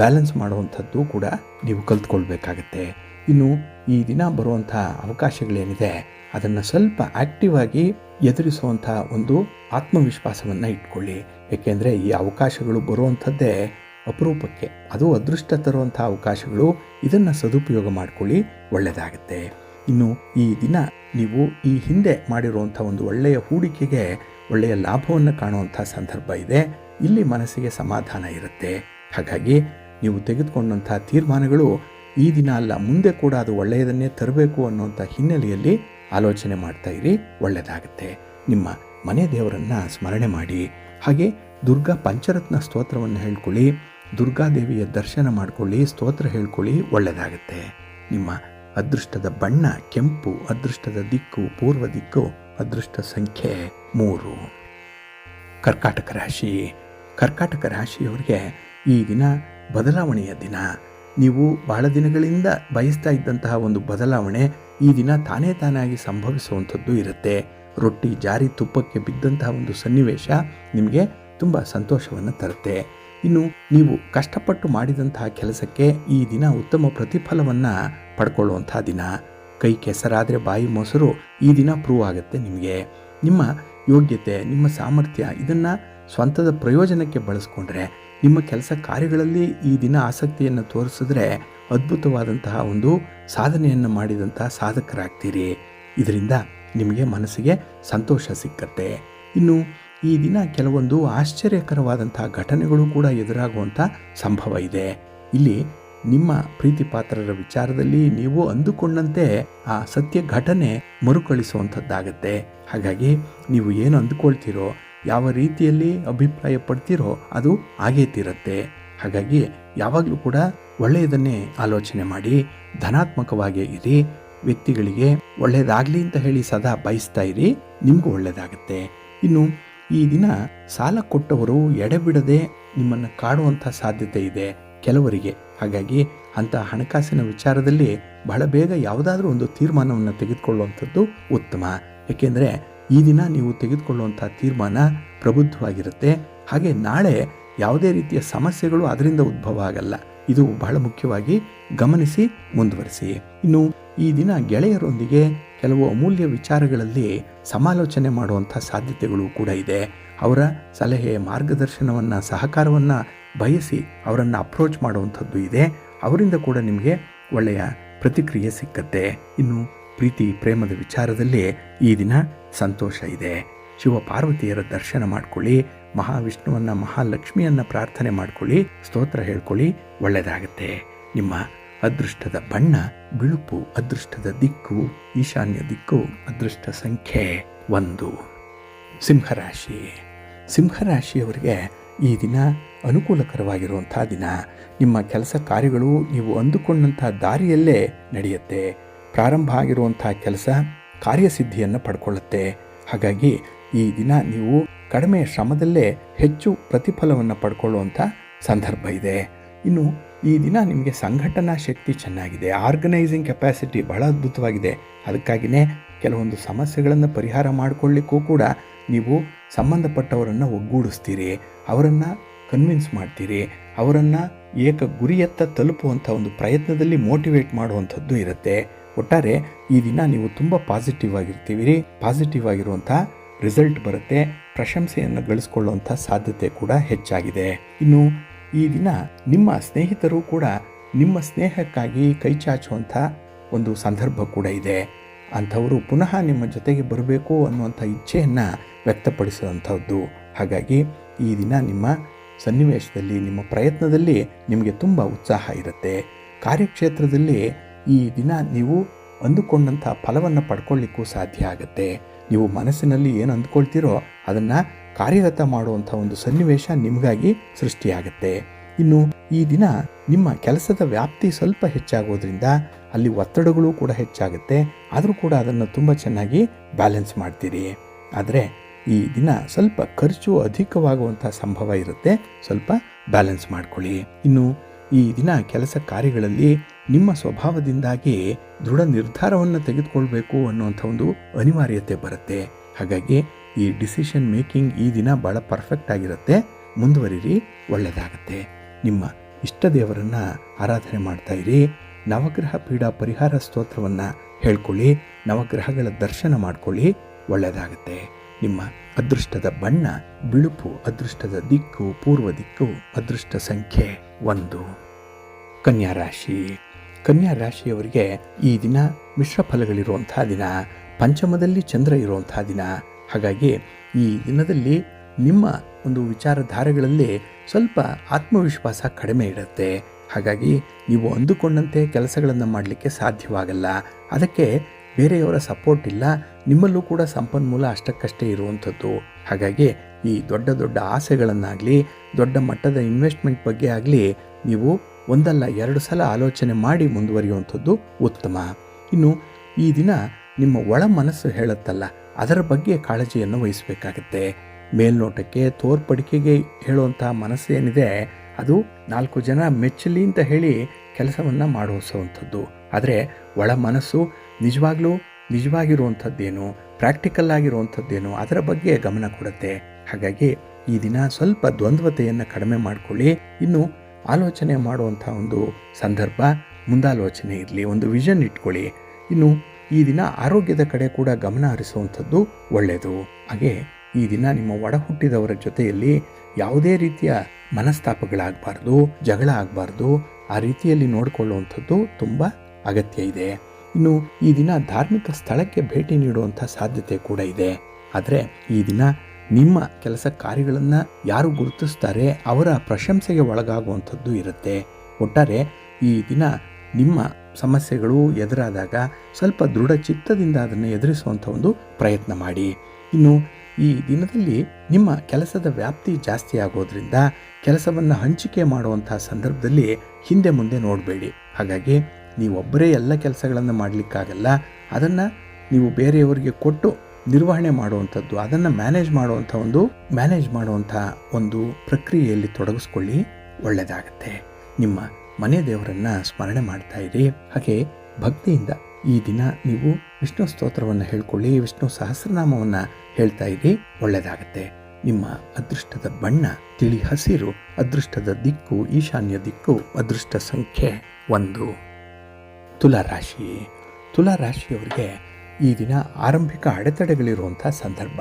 ಬ್ಯಾಲೆನ್ಸ್ ಮಾಡುವಂಥದ್ದು ಕೂಡ ನೀವು ಕಲ್ತ್ಕೊಳ್ಬೇಕಾಗತ್ತೆ. ಇನ್ನು ಈ ದಿನ ಬರುವಂಥ ಅವಕಾಶಗಳೇನಿದೆ ಅದನ್ನು ಸ್ವಲ್ಪ ಆ್ಯಕ್ಟಿವ್ ಆಗಿ ಎದುರಿಸುವಂಥ ಒಂದು ಆತ್ಮವಿಶ್ವಾಸವನ್ನು ಇಟ್ಕೊಳ್ಳಿ. ಏಕೆಂದರೆ ಈ ಅವಕಾಶಗಳು ಬರುವಂಥದ್ದೇ ಅಪರೂಪಕ್ಕೆ, ಅದು ಅದೃಷ್ಟ ತರುವಂಥ ಅವಕಾಶಗಳು. ಇದನ್ನು ಸದುಪಯೋಗ ಮಾಡಿಕೊಳ್ಳಿ, ಒಳ್ಳೆಯದಾಗುತ್ತೆ. ಇನ್ನು ಈ ದಿನ ನೀವು ಈ ಹಿಂದೆ ಮಾಡಿರುವಂಥ ಒಂದು ಒಳ್ಳೆಯ ಹೂಡಿಕೆಗೆ ಒಳ್ಳೆಯ ಲಾಭವನ್ನು ಕಾಣುವಂಥ ಸಂದರ್ಭ ಇದೆ. ಇಲ್ಲಿ ಮನಸ್ಸಿಗೆ ಸಮಾಧಾನ ಇರುತ್ತೆ. ಹಾಗಾಗಿ ನೀವು ತೆಗೆದುಕೊಂಡಂಥ ತೀರ್ಮಾನಗಳು ಈ ದಿನ ಅಲ್ಲ, ಮುಂದೆ ಕೂಡ ಅದು ಒಳ್ಳೆಯದನ್ನೇ ತರಬೇಕು ಅನ್ನುವಂಥ ಹಿನ್ನೆಲೆಯಲ್ಲಿ ಆಲೋಚನೆ ಮಾಡ್ತಾ ಇರಿ, ಒಳ್ಳೆಯದಾಗುತ್ತೆ. ನಿಮ್ಮ ಮನೆ ದೇವರನ್ನು ಸ್ಮರಣೆ ಮಾಡಿ, ಹಾಗೆ ದುರ್ಗಾ ಪಂಚರತ್ನ ಸ್ತೋತ್ರವನ್ನು ಹೇಳ್ಕೊಳ್ಳಿ, ದುರ್ಗಾದೇವಿಯ ದರ್ಶನ ಮಾಡಿಕೊಳ್ಳಿ, ಸ್ತೋತ್ರ ಹೇಳ್ಕೊಳ್ಳಿ, ಒಳ್ಳೆಯದಾಗುತ್ತೆ. ನಿಮ್ಮ ಅದೃಷ್ಟದ ಬಣ್ಣ ಕೆಂಪು, ಅದೃಷ್ಟದ ದಿಕ್ಕು ಪೂರ್ವ ದಿಕ್ಕು, ಅದೃಷ್ಟ ಸಂಖ್ಯೆ 3. ಕರ್ಕಾಟಕ ರಾಶಿ. ಕರ್ಕಾಟಕ ರಾಶಿಯವರಿಗೆ ಈ ದಿನ ಬದಲಾವಣೆಯ ದಿನ. ನೀವು ಬಹಳ ದಿನಗಳಿಂದ ಬಯಸ್ತಾ ಇದ್ದಂತಹ ಒಂದು ಬದಲಾವಣೆ ಈ ದಿನ ತಾನೇ ತಾನಾಗಿ ಸಂಭವಿಸುವಂಥದ್ದು ಇರುತ್ತೆ. ರೊಟ್ಟಿ ಜಾರಿ ತುಪ್ಪಕ್ಕೆ ಬಿದ್ದಂತಹ ಒಂದು ಸನ್ನಿವೇಶ ನಿಮಗೆ ತುಂಬ ಸಂತೋಷವನ್ನು ತರುತ್ತೆ. ಇನ್ನು ನೀವು ಕಷ್ಟಪಟ್ಟು ಮಾಡಿದಂತಹ ಕೆಲಸಕ್ಕೆ ಈ ದಿನ ಉತ್ತಮ ಪ್ರತಿಫಲವನ್ನು ಪಡ್ಕೊಳ್ಳುವಂಥ ದಿನ. ಕೈ ಕೆಸರಾದರೆ ಬಾಯಿ ಮೊಸರು ಈ ದಿನ ಪ್ರೂವ್ ಆಗುತ್ತೆ ನಿಮಗೆ. ನಿಮ್ಮ ಯೋಗ್ಯತೆ ನಿಮ್ಮ ಸಾಮರ್ಥ್ಯ ಇದನ್ನು ಸ್ವಂತದ ಪ್ರಯೋಜನಕ್ಕೆ ಬಳಸ್ಕೊಂಡ್ರೆ, ನಿಮ್ಮ ಕೆಲಸ ಕಾರ್ಯಗಳಲ್ಲಿ ಈ ದಿನ ಆಸಕ್ತಿಯನ್ನು ತೋರಿಸಿದ್ರೆ ಅದ್ಭುತವಾದಂತಹ ಒಂದು ಸಾಧನೆಯನ್ನು ಮಾಡಿದಂತಹ ಸಾಧಕರಾಗ್ತೀರಿ. ಇದರಿಂದ ನಿಮಗೆ ಮನಸ್ಸಿಗೆ ಸಂತೋಷ ಸಿಕ್ಕತ್ತೆ. ಇನ್ನು ಈ ದಿನ ಕೆಲವೊಂದು ಆಶ್ಚರ್ಯಕರವಾದಂತಹ ಘಟನೆಗಳು ಕೂಡ ಎದುರಾಗುವಂಥ ಸಂಭವ ಇದೆ. ಇಲ್ಲಿ ನಿಮ್ಮ ಪ್ರೀತಿ ಪಾತ್ರರ ವಿಚಾರದಲ್ಲಿ ನೀವು ಅಂದುಕೊಂಡಂತೆ ಆ ಸತ್ಯ ಘಟನೆ ಮರುಕಳಿಸುವಂಥದ್ದಾಗತ್ತೆ. ಹಾಗಾಗಿ ನೀವು ಏನು ಅಂದುಕೊಳ್ತೀರೋ, ಯಾವ ರೀತಿಯಲ್ಲಿ ಅಭಿಪ್ರಾಯ ಪಡ್ತೀರೋ ಅದು ಆಗೇ ತೀರುತ್ತೆ. ಹಾಗಾಗಿ ಯಾವಾಗಲೂ ಕೂಡ ಒಳ್ಳೆಯದನ್ನೇ ಆಲೋಚನೆ ಮಾಡಿ, ಧನಾತ್ಮಕವಾಗಿ ಇರಿ. ವ್ಯಕ್ತಿಗಳಿಗೆ ಒಳ್ಳೆಯದಾಗಲಿ ಅಂತ ಹೇಳಿ ಸದಾ ಬಯಸ್ತಾ ಇರಿ, ನಿಮಗೂ ಒಳ್ಳೆಯದಾಗುತ್ತೆ. ಇನ್ನು ಈ ದಿನ ಸಾಲ ಕೊಟ್ಟವರು ಎಡೆಬಿಡದೆ ನಿಮ್ಮನ್ನು ಕಾಡುವಂಥ ಸಾಧ್ಯತೆ ಇದೆ ಕೆಲವರಿಗೆ. ಹಾಗಾಗಿ ಅಂಥ ಹಣಕಾಸಿನ ವಿಚಾರದಲ್ಲಿ ಬಹಳ ಬೇಗ ಯಾವುದಾದ್ರೂ ಒಂದು ತೀರ್ಮಾನವನ್ನು ತೆಗೆದುಕೊಳ್ಳುವಂಥದ್ದು ಉತ್ತಮ. ಏಕೆಂದರೆ ಈ ದಿನ ನೀವು ತೆಗೆದುಕೊಳ್ಳುವಂಥ ತೀರ್ಮಾನ ಪ್ರಬುದ್ಧವಾಗಿರುತ್ತೆ. ಹಾಗೆ ನಾಳೆ ಯಾವುದೇ ರೀತಿಯ ಸಮಸ್ಯೆಗಳು ಅದರಿಂದ ಉದ್ಭವ ಆಗಲ್ಲ. ಇದು ಬಹಳ ಮುಖ್ಯವಾಗಿ ಗಮನಿಸಿ ಮುಂದುವರಿಸಿ. ಇನ್ನು ಈ ದಿನ ಗೆಳೆಯರೊಂದಿಗೆ ಕೆಲವು ಅಮೂಲ್ಯ ವಿಚಾರಗಳಲ್ಲಿ ಸಮಾಲೋಚನೆ ಮಾಡುವಂಥ ಸಾಧ್ಯತೆಗಳು ಕೂಡ ಇದೆ. ಅವರ ಸಲಹೆ ಮಾರ್ಗದರ್ಶನವನ್ನು ಸಹಕಾರವನ್ನು ಬಯಸಿ ಅವರನ್ನು ಅಪ್ರೋಚ್ ಮಾಡುವಂಥದ್ದು ಇದೆ. ಅವರಿಂದ ಕೂಡ ನಿಮಗೆ ಒಳ್ಳೆಯ ಪ್ರತಿಕ್ರಿಯೆ ಸಿಕ್ಕತ್ತೆ. ಇನ್ನು ಪ್ರೀತಿ ಪ್ರೇಮದ ವಿಚಾರದಲ್ಲಿ ಈ ದಿನ ಸಂತೋಷ ಇದೆ. ಶಿವ ಪಾರ್ವತಿಯರ ದರ್ಶನ ಮಾಡ್ಕೊಳ್ಳಿ, ಮಹಾವಿಷ್ಣುವನ್ನು ಮಹಾಲಕ್ಷ್ಮಿಯನ್ನು ಪ್ರಾರ್ಥನೆ ಮಾಡ್ಕೊಳ್ಳಿ, ಸ್ತೋತ್ರ ಹೇಳ್ಕೊಳ್ಳಿ, ಒಳ್ಳೆಯದಾಗುತ್ತೆ. ನಿಮ್ಮ ಅದೃಷ್ಟದ ಬಣ್ಣ ಬಿಳುಪು, ಅದೃಷ್ಟದ ದಿಕ್ಕು ಈಶಾನ್ಯ ದಿಕ್ಕು, ಅದೃಷ್ಟ ಸಂಖ್ಯೆ 1. ಸಿಂಹರಾಶಿ. ಸಿಂಹರಾಶಿಯವರಿಗೆ ಈ ದಿನ ಅನುಕೂಲಕರವಾಗಿರುವಂಥ ದಿನ. ನಿಮ್ಮ ಕೆಲಸ ಕಾರ್ಯಗಳು ನೀವು ಅಂದುಕೊಂಡಂಥ ದಾರಿಯಲ್ಲೇ ನಡೆಯುತ್ತೆ. ಪ್ರಾರಂಭ ಆಗಿರುವಂಥ ಕೆಲಸ ಕಾರ್ಯಸಿದ್ಧಿಯನ್ನು ಪಡ್ಕೊಳ್ಳುತ್ತೆ. ಹಾಗಾಗಿ ಈ ದಿನ ನೀವು ಕಡಿಮೆ ಶ್ರಮದಲ್ಲೇ ಹೆಚ್ಚು ಪ್ರತಿಫಲವನ್ನು ಪಡ್ಕೊಳ್ಳುವಂಥ ಸಂದರ್ಭ ಇದೆ. ಇನ್ನು ಈ ದಿನ ನಿಮಗೆ ಸಂಘಟನಾ ಶಕ್ತಿ ಚೆನ್ನಾಗಿದೆ, ಆರ್ಗನೈಸಿಂಗ್ ಕೆಪಾಸಿಟಿ ಬಹಳ ಅದ್ಭುತವಾಗಿದೆ. ಅದಕ್ಕಾಗಿಯೇ ಕೆಲವೊಂದು ಸಮಸ್ಯೆಗಳನ್ನು ಪರಿಹಾರ ಮಾಡಿಕೊಳ್ಳಿಕ್ಕೂ ಕೂಡ ನೀವು ಸಂಬಂಧಪಟ್ಟವರನ್ನು ಒಗ್ಗೂಡಿಸ್ತೀರಿ, ಅವರನ್ನು ಕನ್ವಿನ್ಸ್ ಮಾಡ್ತೀರಿ, ಅವರನ್ನು ಏಕ ಗುರಿಯತ್ತ ತಲುಪುವಂಥ ಒಂದು ಪ್ರಯತ್ನದಲ್ಲಿ ಮೋಟಿವೇಟ್ ಮಾಡುವಂಥದ್ದು ಇರುತ್ತೆ. ಒಟ್ಟಾರೆ ಈ ದಿನ ನೀವು ತುಂಬ ಪಾಸಿಟಿವ್ ಆಗಿರ್ತೀವಿ, ಪಾಸಿಟಿವ್ ಆಗಿರುವಂಥ ರಿಸಲ್ಟ್ ಬರುತ್ತೆ. ಪ್ರಶಂಸೆಯನ್ನು ಗಳಿಸ್ಕೊಳ್ಳುವಂಥ ಸಾಧ್ಯತೆ ಕೂಡ ಹೆಚ್ಚಾಗಿದೆ. ಇನ್ನು ಈ ದಿನ ನಿಮ್ಮ ಸ್ನೇಹಿತರು ಕೂಡ ನಿಮ್ಮ ಸ್ನೇಹಕ್ಕಾಗಿ ಕೈ ಚಾಚುವಂಥ ಒಂದು ಸಂದರ್ಭ ಕೂಡ ಇದೆ. ಅಂಥವರು ಪುನಃ ನಿಮ್ಮ ಜೊತೆಗೆ ಬರಬೇಕು ಅನ್ನುವಂಥ ಇಚ್ಛೆಯನ್ನು ವ್ಯಕ್ತಪಡಿಸುವಂಥದ್ದು. ಹಾಗಾಗಿ ಈ ದಿನ ನಿಮ್ಮ ಸನ್ನಿವೇಶದಲ್ಲಿ, ನಿಮ್ಮ ಪ್ರಯತ್ನದಲ್ಲಿ ನಿಮಗೆ ತುಂಬ ಉತ್ಸಾಹ ಇರುತ್ತೆ. ಕಾರ್ಯಕ್ಷೇತ್ರದಲ್ಲಿ ಈ ದಿನ ನೀವು ಅಂದುಕೊಂಡಂಥ ಫಲವನ್ನು ಪಡ್ಕೊಳ್ಳಿಕ್ಕೂ ಸಾಧ್ಯ ಆಗುತ್ತೆ. ನೀವು ಮನಸ್ಸಿನಲ್ಲಿ ಏನು ಅಂದ್ಕೊಳ್ತೀರೋ ಅದನ್ನು ಕಾರ್ಯಗತ ಮಾಡುವಂಥ ಒಂದು ಸನ್ನಿವೇಶ ನಿಮಗಾಗಿ ಸೃಷ್ಟಿಯಾಗುತ್ತೆ. ಇನ್ನು ಈ ದಿನ ನಿಮ್ಮ ಕೆಲಸದ ವ್ಯಾಪ್ತಿ ಸ್ವಲ್ಪ ಹೆಚ್ಚಾಗೋದ್ರಿಂದ ಅಲ್ಲಿ ಒತ್ತಡಗಳು ಕೂಡ ಹೆಚ್ಚಾಗುತ್ತೆ. ಆದರೂ ಕೂಡ ಅದನ್ನು ತುಂಬ ಚೆನ್ನಾಗಿ ಬ್ಯಾಲೆನ್ಸ್ ಮಾಡ್ತೀರಿ. ಆದರೆ ಈ ದಿನ ಸ್ವಲ್ಪ ಖರ್ಚು ಅಧಿಕವಾಗುವಂಥ ಸಂಭವ ಇರುತ್ತೆ. ಸ್ವಲ್ಪ ಬ್ಯಾಲೆನ್ಸ್ ಮಾಡ್ಕೊಳ್ಳಿ. ಇನ್ನು ಈ ದಿನ ಕೆಲಸ ಕಾರ್ಯಗಳಲ್ಲಿ ನಿಮ್ಮ ಸ್ವಭಾವದಿಂದಾಗಿ ದೃಢ ನಿರ್ಧಾರವನ್ನು ತೆಗೆದುಕೊಳ್ಬೇಕು ಅನ್ನುವಂಥ ಒಂದು ಅನಿವಾರ್ಯತೆ ಬರುತ್ತೆ. ಹಾಗಾಗಿ ಈ ಡಿಸಿಷನ್ ಮೇಕಿಂಗ್ ಈ ದಿನ ಭಾಳ ಪರ್ಫೆಕ್ಟ್ ಆಗಿರುತ್ತೆ. ಮುಂದುವರಿರಿ, ಒಳ್ಳೆಯದಾಗತ್ತೆ. ನಿಮ್ಮ ಇಷ್ಟ ದೇವರನ್ನು ಆರಾಧನೆ ಮಾಡ್ತಾ ಇರಿ. ನವಗ್ರಹ ಪೀಡಾ ಪರಿಹಾರ ಸ್ತೋತ್ರವನ್ನು ಹೇಳ್ಕೊಳ್ಳಿ. ನವಗ್ರಹಗಳ ದರ್ಶನ ಮಾಡ್ಕೊಳ್ಳಿ, ಒಳ್ಳೆಯದಾಗತ್ತೆ. ನಿಮ್ಮ ಅದೃಷ್ಟದ ಬಣ್ಣ ಬಿಳುಪು, ಅದೃಷ್ಟದ ದಿಕ್ಕು ಪೂರ್ವ ದಿಕ್ಕು, ಅದೃಷ್ಟ ಸಂಖ್ಯೆ 1. ಕನ್ಯಾ ರಾಶಿ. ಕನ್ಯಾ ರಾಶಿಯವರಿಗೆ ಈ ದಿನ ಮಿಶ್ರ ಫಲಗಳಿರುವಂಥ ದಿನ. ಪಂಚಮದಲ್ಲಿ ಚಂದ್ರ ಇರುವಂಥ ದಿನ. ಹಾಗಾಗಿ ಈ ದಿನದಲ್ಲಿ ನಿಮ್ಮ ಒಂದು ವಿಚಾರಧಾರೆಗಳಲ್ಲಿ ಸ್ವಲ್ಪ ಆತ್ಮವಿಶ್ವಾಸ ಕಡಿಮೆ ಇರುತ್ತೆ. ಹಾಗಾಗಿ ನೀವು ಅಂದುಕೊಂಡಂತೆ ಕೆಲಸಗಳನ್ನು ಮಾಡಲಿಕ್ಕೆ ಸಾಧ್ಯವಾಗಲ್ಲ. ಅದಕ್ಕೆ ಬೇರೆಯವರ ಸಪೋರ್ಟ್ ಇಲ್ಲ. ನಿಮ್ಮಲ್ಲೂ ಕೂಡ ಸಂಪನ್ಮೂಲ ಅಷ್ಟಕ್ಕಷ್ಟೇ ಇರುವಂಥದ್ದು. ಹಾಗಾಗಿ ಈ ದೊಡ್ಡ ದೊಡ್ಡ ಆಸೆಗಳನ್ನಾಗಲಿ, ದೊಡ್ಡ ಮಟ್ಟದ ಇನ್ವೆಸ್ಟ್ಮೆಂಟ್ ಬಗ್ಗೆ ಆಗಲಿ ನೀವು ಒಂದಲ್ಲ 2 ಸಲ ಆಲೋಚನೆ ಮಾಡಿ ಮುಂದುವರಿಯುವಂಥದ್ದು ಉತ್ತಮ. ಇನ್ನು ಈ ದಿನ ನಿಮ್ಮ ಒಳ ಮನಸ್ಸು ಹೇಳುತ್ತಲ್ಲ, ಅದರ ಬಗ್ಗೆ ಕಾಳಜಿಯನ್ನು ವಹಿಸಬೇಕಾಗತ್ತೆ. ಮೇಲ್ನೋಟಕ್ಕೆ ತೋರ್ಪಡಿಕೆಗೆ ಹೇಳುವಂಥ ಮನಸ್ಸು ಏನಿದೆ ಅದು 4 ಜನ ಮೆಚ್ಚಲಿ ಅಂತ ಹೇಳಿ ಕೆಲಸವನ್ನು ಮಾಡುವಂಥದ್ದು. ಆದರೆ ಒಳ ಮನಸ್ಸು ನಿಜವಾಗಿರುವಂಥದ್ದೇನು, ಪ್ರಾಕ್ಟಿಕಲ್ ಆಗಿರುವಂಥದ್ದೇನು, ಅದರ ಬಗ್ಗೆ ಗಮನ ಕೊಡುತ್ತೆ. ಹಾಗಾಗಿ ಈ ದಿನ ಸ್ವಲ್ಪ ದ್ವಂದ್ವತೆಯನ್ನು ಕಡಿಮೆ ಮಾಡಿಕೊಳ್ಳಿ. ಇನ್ನು ಆಲೋಚನೆ ಮಾಡುವಂಥ ಒಂದು ಸಂದರ್ಭ, ಮುಂದಾಲೋಚನೆ ಇರಲಿ, ಒಂದು ವಿಷನ್ ಇಟ್ಕೊಳ್ಳಿ. ಇನ್ನು ಈ ದಿನ ಆರೋಗ್ಯದ ಕಡೆ ಕೂಡ ಗಮನ ಹರಿಸುವಂಥದ್ದು ಒಳ್ಳೆಯದು. ಹಾಗೆ ಈ ದಿನ ನಿಮ್ಮ ಒಡ ಹುಟ್ಟಿದವರ ಜೊತೆಯಲ್ಲಿ ಯಾವುದೇ ರೀತಿಯ ಮನಸ್ತಾಪಗಳಾಗಬಾರ್ದು, ಜಗಳ ಆಗಬಾರ್ದು. ಆ ರೀತಿಯಲ್ಲಿ ನೋಡಿಕೊಳ್ಳುವಂಥದ್ದು ತುಂಬ ಅಗತ್ಯ ಇದೆ. ಇನ್ನು ಈ ದಿನ ಧಾರ್ಮಿಕ ಸ್ಥಳಕ್ಕೆ ಭೇಟಿ ನೀಡುವಂಥ ಸಾಧ್ಯತೆ ಕೂಡ ಇದೆ. ಆದರೆ ಈ ದಿನ ನಿಮ್ಮ ಕೆಲಸ ಕಾರ್ಯಗಳನ್ನು ಯಾರು ಗುರುತಿಸ್ತಾರೆ ಅವರ ಪ್ರಶಂಸೆಗೆ ಒಳಗಾಗುವಂಥದ್ದು ಇರುತ್ತೆ. ಒಟ್ಟಾರೆ ಈ ದಿನ ನಿಮ್ಮ ಸಮಸ್ಯೆಗಳು ಎದುರಾದಾಗ ಸ್ವಲ್ಪ ದೃಢ ಚಿತ್ತದಿಂದ ಅದನ್ನು ಎದುರಿಸುವಂಥ ಒಂದು ಪ್ರಯತ್ನ ಮಾಡಿ. ಇನ್ನು ಈ ದಿನದಲ್ಲಿ ನಿಮ್ಮ ಕೆಲಸದ ವ್ಯಾಪ್ತಿ ಜಾಸ್ತಿ ಆಗೋದ್ರಿಂದ ಕೆಲಸವನ್ನು ಹಂಚಿಕೆ ಮಾಡುವಂಥ ಸಂದರ್ಭದಲ್ಲಿ ಹಿಂದೆ ಮುಂದೆ ನೋಡಬೇಡಿ. ಹಾಗಾಗಿ ನೀವೊಬ್ಬರೇ ಎಲ್ಲ ಕೆಲಸಗಳನ್ನು ಮಾಡಲಿಕ್ಕಾಗಲ್ಲ. ಅದನ್ನು ನೀವು ಬೇರೆಯವರಿಗೆ ಕೊಟ್ಟು ನಿರ್ವಹಣೆ ಮಾಡುವಂಥದ್ದು, ಅದನ್ನು ಮ್ಯಾನೇಜ್ ಮಾಡುವಂಥ ಒಂದು ಪ್ರಕ್ರಿಯೆಯಲ್ಲಿ ತೊಡಗಿಸ್ಕೊಳ್ಳಿ, ಒಳ್ಳೆಯದಾಗತ್ತೆ. ನಿಮ್ಮ ಮನೆ ದೇವರನ್ನು ಸ್ಮರಣೆ ಮಾಡ್ತಾ ಇರಿ. ಹಾಗೆ ಭಕ್ತಿಯಿಂದ ಈ ದಿನ ನೀವು ವಿಷ್ಣು ಸ್ತೋತ್ರವನ್ನು ಹೇಳ್ಕೊಳ್ಳಿ, ವಿಷ್ಣು ಸಹಸ್ರನಾಮವನ್ನು ಹೇಳ್ತಾ ಇರಿ, ಒಳ್ಳೆಯದಾಗತ್ತೆ. ನಿಮ್ಮ ಅದೃಷ್ಟದ ಬಣ್ಣ ತಿಳಿ ಹಸಿರು, ಅದೃಷ್ಟದ ದಿಕ್ಕು ಈಶಾನ್ಯ ದಿಕ್ಕು, ಅದೃಷ್ಟ ಸಂಖ್ಯೆ 1. ತುಲಾರಾಶಿ. ತುಲಾರಾಶಿಯವರಿಗೆ ಈ ದಿನ ಆರಂಭಿಕ ಅಡೆತಡೆಗಳಿರುವಂಥ ಸಂದರ್ಭ.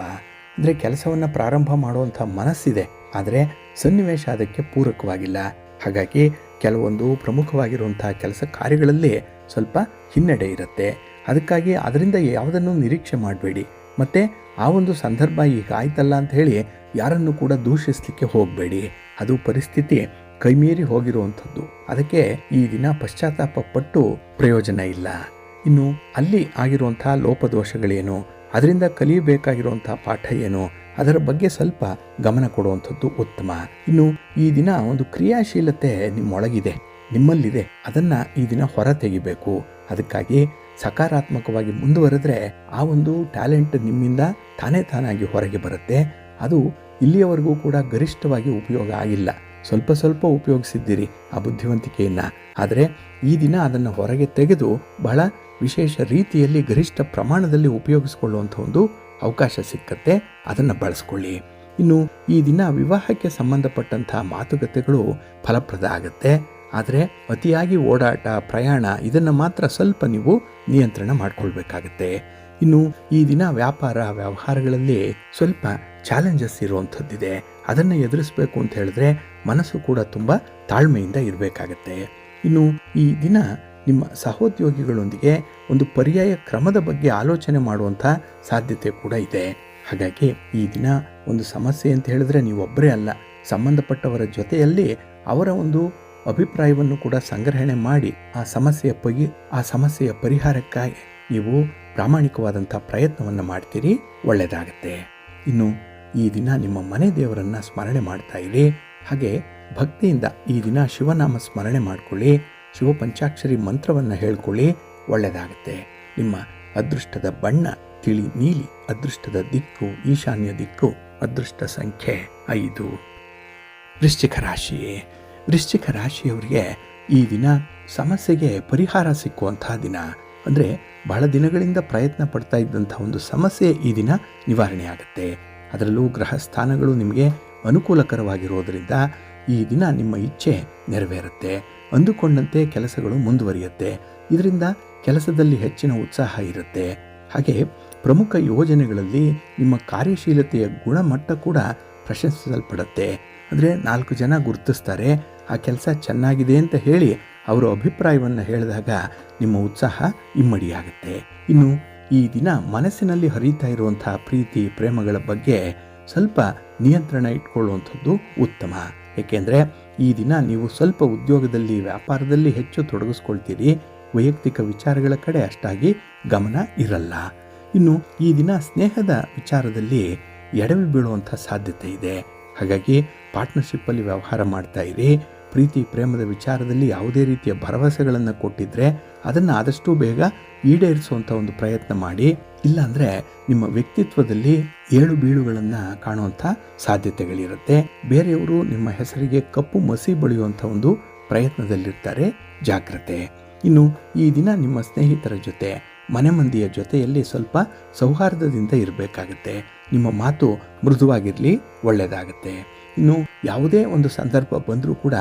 ಅಂದರೆ ಕೆಲಸವನ್ನು ಪ್ರಾರಂಭ ಮಾಡುವಂಥ ಮನಸ್ಸಿದೆ, ಆದರೆ ಸನ್ನಿವೇಶ ಅದಕ್ಕೆ ಪೂರಕವಾಗಿಲ್ಲ. ಹಾಗಾಗಿ ಕೆಲವೊಂದು ಪ್ರಮುಖವಾಗಿರುವಂಥ ಕೆಲಸ ಕಾರ್ಯಗಳಲ್ಲಿ ಸ್ವಲ್ಪ ಹಿನ್ನಡೆ ಇರುತ್ತೆ. ಅದಕ್ಕಾಗಿ ಅದರಿಂದ ಯಾವುದನ್ನು ನಿರೀಕ್ಷೆ ಮಾಡಬೇಡಿ. ಮತ್ತು ಆ ಒಂದು ಸಂದರ್ಭ ಈಗ ಆಯ್ತಲ್ಲ ಅಂತ ಹೇಳಿ ಯಾರನ್ನು ಕೂಡ ದೂಷಿಸಲಿಕ್ಕೆ ಹೋಗಬೇಡಿ. ಅದು ಪರಿಸ್ಥಿತಿ ಕೈಮೀರಿ ಹೋಗಿರುವಂಥದ್ದು. ಅದಕ್ಕೆ ಈ ದಿನ ಪಶ್ಚಾತ್ತಾಪ ಪಟ್ಟು ಪ್ರಯೋಜನ ಇಲ್ಲ. ಇನ್ನು ಅಲ್ಲಿ ಆಗಿರುವಂಥ ಲೋಪದೋಷಗಳೇನು, ಅದರಿಂದ ಕಲಿಯಬೇಕಾಗಿರುವಂಥ ಪಾಠ ಏನು, ಅದರ ಬಗ್ಗೆ ಸ್ವಲ್ಪ ಗಮನ ಕೊಡುವಂಥದ್ದು ಉತ್ತಮ. ಇನ್ನು ಈ ದಿನ ಒಂದು ಕ್ರಿಯಾಶೀಲತೆ ನಿಮ್ಮೊಳಗಿದೆ, ನಿಮ್ಮಲ್ಲಿದೆ, ಅದನ್ನು ಈ ದಿನ ಹೊರ ತೆಗಿಬೇಕು. ಅದಕ್ಕಾಗಿ ಸಕಾರಾತ್ಮಕವಾಗಿ ಮುಂದುವರೆದ್ರೆ ಆ ಒಂದು ಟ್ಯಾಲೆಂಟ್ ನಿಮ್ಮಿಂದ ತಾನಾಗಿ ಹೊರಗೆ ಬರುತ್ತೆ. ಅದು ಇಲ್ಲಿಯವರೆಗೂ ಕೂಡ ಗರಿಷ್ಠವಾಗಿ ಉಪಯೋಗ ಆಗಿಲ್ಲ. ಸ್ವಲ್ಪ ಉಪಯೋಗಿಸಿದ್ದೀರಿ ಆ ಬುದ್ಧಿವಂತಿಕೆಯನ್ನು. ಆದರೆ ಈ ದಿನ ಅದನ್ನು ಹೊರಗೆ ತೆಗೆದು ಬಹಳ ವಿಶೇಷ ರೀತಿಯಲ್ಲಿ ಗರಿಷ್ಠ ಪ್ರಮಾಣದಲ್ಲಿ ಉಪಯೋಗಿಸ್ಕೊಳ್ಳುವಂಥ ಒಂದು ಅವಕಾಶ ಸಿಕ್ಕತ್ತೆ. ಅದನ್ನು ಬಳಸ್ಕೊಳ್ಳಿ. ಇನ್ನು ಈ ದಿನ ವಿವಾಹಕ್ಕೆ ಸಂಬಂಧಪಟ್ಟಂಥ ಮಾತುಕತೆಗಳು ಫಲಪ್ರದ ಆಗುತ್ತೆ. ಆದರೆ ಅತಿಯಾಗಿ ಓಡಾಟ, ಪ್ರಯಾಣ ಇದನ್ನು ಮಾತ್ರ ಸ್ವಲ್ಪ ನೀವು ನಿಯಂತ್ರಣ ಮಾಡಿಕೊಳ್ಬೇಕಾಗತ್ತೆ. ಇನ್ನು ಈ ದಿನ ವ್ಯವಹಾರಗಳಲ್ಲಿ ಸ್ವಲ್ಪ ಚಾಲೆಂಜಸ್ ಇರುವಂಥದ್ದಿದೆ. ಅದನ್ನು ಎದುರಿಸಬೇಕು ಅಂತ ಹೇಳಿದ್ರೆ ಮನಸ್ಸು ಕೂಡ ತುಂಬ ತಾಳ್ಮೆಯಿಂದ ಇರಬೇಕಾಗತ್ತೆ. ಇನ್ನು ಈ ದಿನ ನಿಮ್ಮ ಸಹೋದ್ಯೋಗಿಗಳೊಂದಿಗೆ ಒಂದು ಪರ್ಯಾಯ ಕ್ರಮದ ಬಗ್ಗೆ ಆಲೋಚನೆ ಮಾಡುವಂಥ ಸಾಧ್ಯತೆ ಕೂಡ ಇದೆ. ಹಾಗಾಗಿ ಈ ದಿನ ಒಂದು ಸಮಸ್ಯೆ ಅಂತ ಹೇಳಿದ್ರೆ ನೀವೊಬ್ಬರೇ ಅಲ್ಲ, ಸಂಬಂಧಪಟ್ಟವರ ಜೊತೆಯಲ್ಲಿ ಅವರ ಒಂದು ಅಭಿಪ್ರಾಯವನ್ನು ಕೂಡ ಸಂಗ್ರಹಣೆ ಮಾಡಿ ಆ ಸಮಸ್ಯೆಯ ಪರಿಹಾರಕ್ಕಾಗಿ ನೀವು ಪ್ರಾಮಾಣಿಕವಾದಂಥ ಪ್ರಯತ್ನವನ್ನು ಮಾಡ್ತೀರಿ, ಒಳ್ಳೆಯದಾಗತ್ತೆ. ಇನ್ನು ಈ ದಿನ ನಿಮ್ಮ ಮನೆ ದೇವರನ್ನು ಸ್ಮರಣೆ ಮಾಡ್ತಾ ಇರಿ. ಹಾಗೆ ಭಕ್ತಿಯಿಂದ ಈ ದಿನ ಶಿವನಾಮ ಸ್ಮರಣೆ ಮಾಡಿಕೊಳ್ಳಿ, ಶಿವ ಪಂಚಾಕ್ಷರಿ ಮಂತ್ರವನ್ನು ಹೇಳ್ಕೊಳ್ಳಿ, ಒಳ್ಳೆಯದಾಗತ್ತೆ. ನಿಮ್ಮ ಅದೃಷ್ಟದ ಬಣ್ಣ ತಿಳಿ ನೀಲಿ, ಅದೃಷ್ಟದ ದಿಕ್ಕು ಈಶಾನ್ಯ ದಿಕ್ಕು, ಅದೃಷ್ಟ ಸಂಖ್ಯೆ 5. ವೃಶ್ಚಿಕ ರಾಶಿಯವರಿಗೆ ಈ ದಿನ ಸಮಸ್ಯೆಗೆ ಪರಿಹಾರ ಸಿಕ್ಕುವಂತಹ ದಿನ. ಅಂದರೆ ಬಹಳ ದಿನಗಳಿಂದ ಪ್ರಯತ್ನ ಪಡ್ತಾ ಇದ್ದಂಥ ಒಂದು ಸಮಸ್ಯೆ ಈ ದಿನ ನಿವಾರಣೆ ಆಗುತ್ತೆ. ಅದರಲ್ಲೂ ಗ್ರಹ ಸ್ಥಾನಗಳು ನಿಮಗೆ ಅನುಕೂಲಕರವಾಗಿರೋದರಿಂದ ಈ ದಿನ ನಿಮ್ಮ ಇಚ್ಛೆ ನೆರವೇರುತ್ತೆ. ಅಂದುಕೊಂಡಂತೆ ಕೆಲಸಗಳು ಮುಂದುವರಿಯುತ್ತೆ. ಇದರಿಂದ ಕೆಲಸದಲ್ಲಿ ಹೆಚ್ಚಿನ ಉತ್ಸಾಹ ಇರುತ್ತೆ. ಹಾಗೆ ಪ್ರಮುಖ ಯೋಜನೆಗಳಲ್ಲಿ ನಿಮ್ಮ ಕಾರ್ಯಶೀಲತೆಯ ಗುಣಮಟ್ಟ ಕೂಡ ಪ್ರಶಂಸಿಸಲ್ಪಡುತ್ತೆ. ಅಂದರೆ 4 ಜನ ಗುರುತಿಸ್ತಾರೆ, ಆ ಕೆಲಸ ಚೆನ್ನಾಗಿದೆ ಅಂತ ಹೇಳಿ ಅವರ ಅಭಿಪ್ರಾಯವನ್ನು ಹೇಳಿದಾಗ ನಿಮ್ಮ ಉತ್ಸಾಹ ಇಮ್ಮಡಿಯಾಗುತ್ತೆ. ಇನ್ನು ಈ ದಿನ ಮನಸ್ಸಿನಲ್ಲಿ ಹರಿತಾ ಇರುವಂತಹ ಪ್ರೀತಿ ಪ್ರೇಮಗಳ ಬಗ್ಗೆ ಸ್ವಲ್ಪ ನಿಯಂತ್ರಣ ಇಟ್ಕೊಳ್ಳುವಂಥದ್ದು ಉತ್ತಮ. ಏಕೆಂದರೆ ಈ ದಿನ ನೀವು ಸ್ವಲ್ಪ ಉದ್ಯೋಗದಲ್ಲಿ ವ್ಯಾಪಾರದಲ್ಲಿ ಹೆಚ್ಚು ತೊಡಗಿಸ್ಕೊಳ್ತೀರಿ, ವೈಯಕ್ತಿಕ ವಿಚಾರಗಳ ಕಡೆ ಅಷ್ಟಾಗಿ ಗಮನ ಇರಲ್ಲ. ಇನ್ನು ಈ ದಿನ ಸ್ನೇಹದ ವಿಚಾರದಲ್ಲಿ ಎಡವಿ ಬೀಳುವಂಥ ಸಾಧ್ಯತೆ ಇದೆ. ಹಾಗಾಗಿ ಪಾರ್ಟ್ನರ್ಶಿಪ್ಪಲ್ಲಿ ವ್ಯವಹಾರ ಮಾಡ್ತಾ ಇರಿ. ಪ್ರೀತಿ ಪ್ರೇಮದ ವಿಚಾರದಲ್ಲಿ ಯಾವುದೇ ರೀತಿಯ ಭರವಸೆಗಳನ್ನು ಕೊಟ್ಟಿದ್ರೆ ಅದನ್ನು ಆದಷ್ಟು ಬೇಗ ಈಡೇರಿಸುವಂಥ ಒಂದು ಪ್ರಯತ್ನ ಮಾಡಿ. ಇಲ್ಲಾಂದರೆ ನಿಮ್ಮ ವ್ಯಕ್ತಿತ್ವದಲ್ಲಿ ಏಳು ಬೀಳುಗಳನ್ನು ಕಾಣುವಂಥ ಸಾಧ್ಯತೆಗಳಿರುತ್ತೆ. ಬೇರೆಯವರು ನಿಮ್ಮ ಹೆಸರಿಗೆ ಕಪ್ಪು ಮಸಿ ಬಳಿಯುವಂಥ ಒಂದು ಪ್ರಯತ್ನದಲ್ಲಿರ್ತಾರೆ, ಜಾಗ್ರತೆ. ಇನ್ನು ಈ ದಿನ ನಿಮ್ಮ ಸ್ನೇಹಿತರ ಜೊತೆ ಮನೆ ಮಂದಿಯ ಜೊತೆಯಲ್ಲಿ ಸ್ವಲ್ಪ ಸೌಹಾರ್ದದಿಂದ ಇರಬೇಕಾಗತ್ತೆ. ನಿಮ್ಮ ಮಾತು ಮೃದುವಾಗಿರಲಿ, ಒಳ್ಳೆಯದಾಗತ್ತೆ. ಇನ್ನು ಯಾವುದೇ ಒಂದು ಸಂದರ್ಭ ಬಂದರೂ ಕೂಡ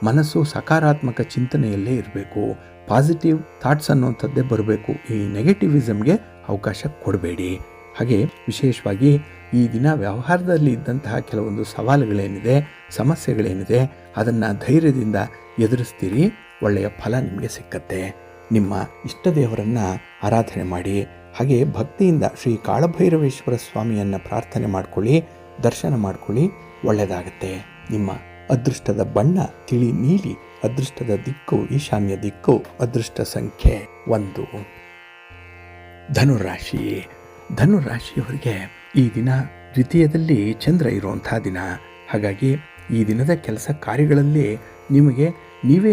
ಮನಸ್ಸು ಸಕಾರಾತ್ಮಕ ಚಿಂತನೆಯಲ್ಲೇ ಇರಬೇಕು. ಪಾಸಿಟಿವ್ ಥಾಟ್ಸ್ ಅನ್ನುವಂಥದ್ದೇ ಬರಬೇಕು. ಈ ನೆಗೆಟಿವಿಸಮ್ಗೆ ಅವಕಾಶ ಕೊಡಬೇಡಿ. ಹಾಗೆ ವಿಶೇಷವಾಗಿ ಈ ದಿನ ವ್ಯವಹಾರದಲ್ಲಿ ಇದ್ದಂತಹ ಕೆಲವೊಂದು ಸವಾಲುಗಳೇನಿದೆ, ಸಮಸ್ಯೆಗಳೇನಿದೆ, ಅದನ್ನು ಧೈರ್ಯದಿಂದ ಎದುರಿಸ್ತೀರಿ, ಒಳ್ಳೆಯ ಫಲ ನಿಮಗೆ ಸಿಕ್ಕತ್ತೆ. ನಿಮ್ಮ ಇಷ್ಟ ದೇವರನ್ನು ಆರಾಧನೆ ಮಾಡಿ. ಹಾಗೆ ಭಕ್ತಿಯಿಂದ ಶ್ರೀ ಕಾಳಭೈರವೇಶ್ವರ ಸ್ವಾಮಿಯನ್ನು ಪ್ರಾರ್ಥನೆ ಮಾಡ್ಕೊಳ್ಳಿ, ದರ್ಶನ ಮಾಡ್ಕೊಳ್ಳಿ, ಒಳ್ಳೆಯದಾಗತ್ತೆ. ನಿಮ್ಮ ಅದೃಷ್ಟದ ಬಣ್ಣ ತಿಳಿ ನೀಲಿ, ಅದೃಷ್ಟದ ದಿಕ್ಕು ಈಶಾನ್ಯ ದಿಕ್ಕು, ಅದೃಷ್ಟ ಸಂಖ್ಯೆ 1. ಧನುರಾಶಿಯವರಿಗೆ ಈ ದಿನ ದ್ವಿತೀಯದಲ್ಲಿ ಚಂದ್ರ ಇರುವಂಥ ದಿನ. ಹಾಗಾಗಿ ಈ ದಿನದ ಕೆಲಸ ಕಾರ್ಯಗಳಲ್ಲಿ ನಿಮಗೆ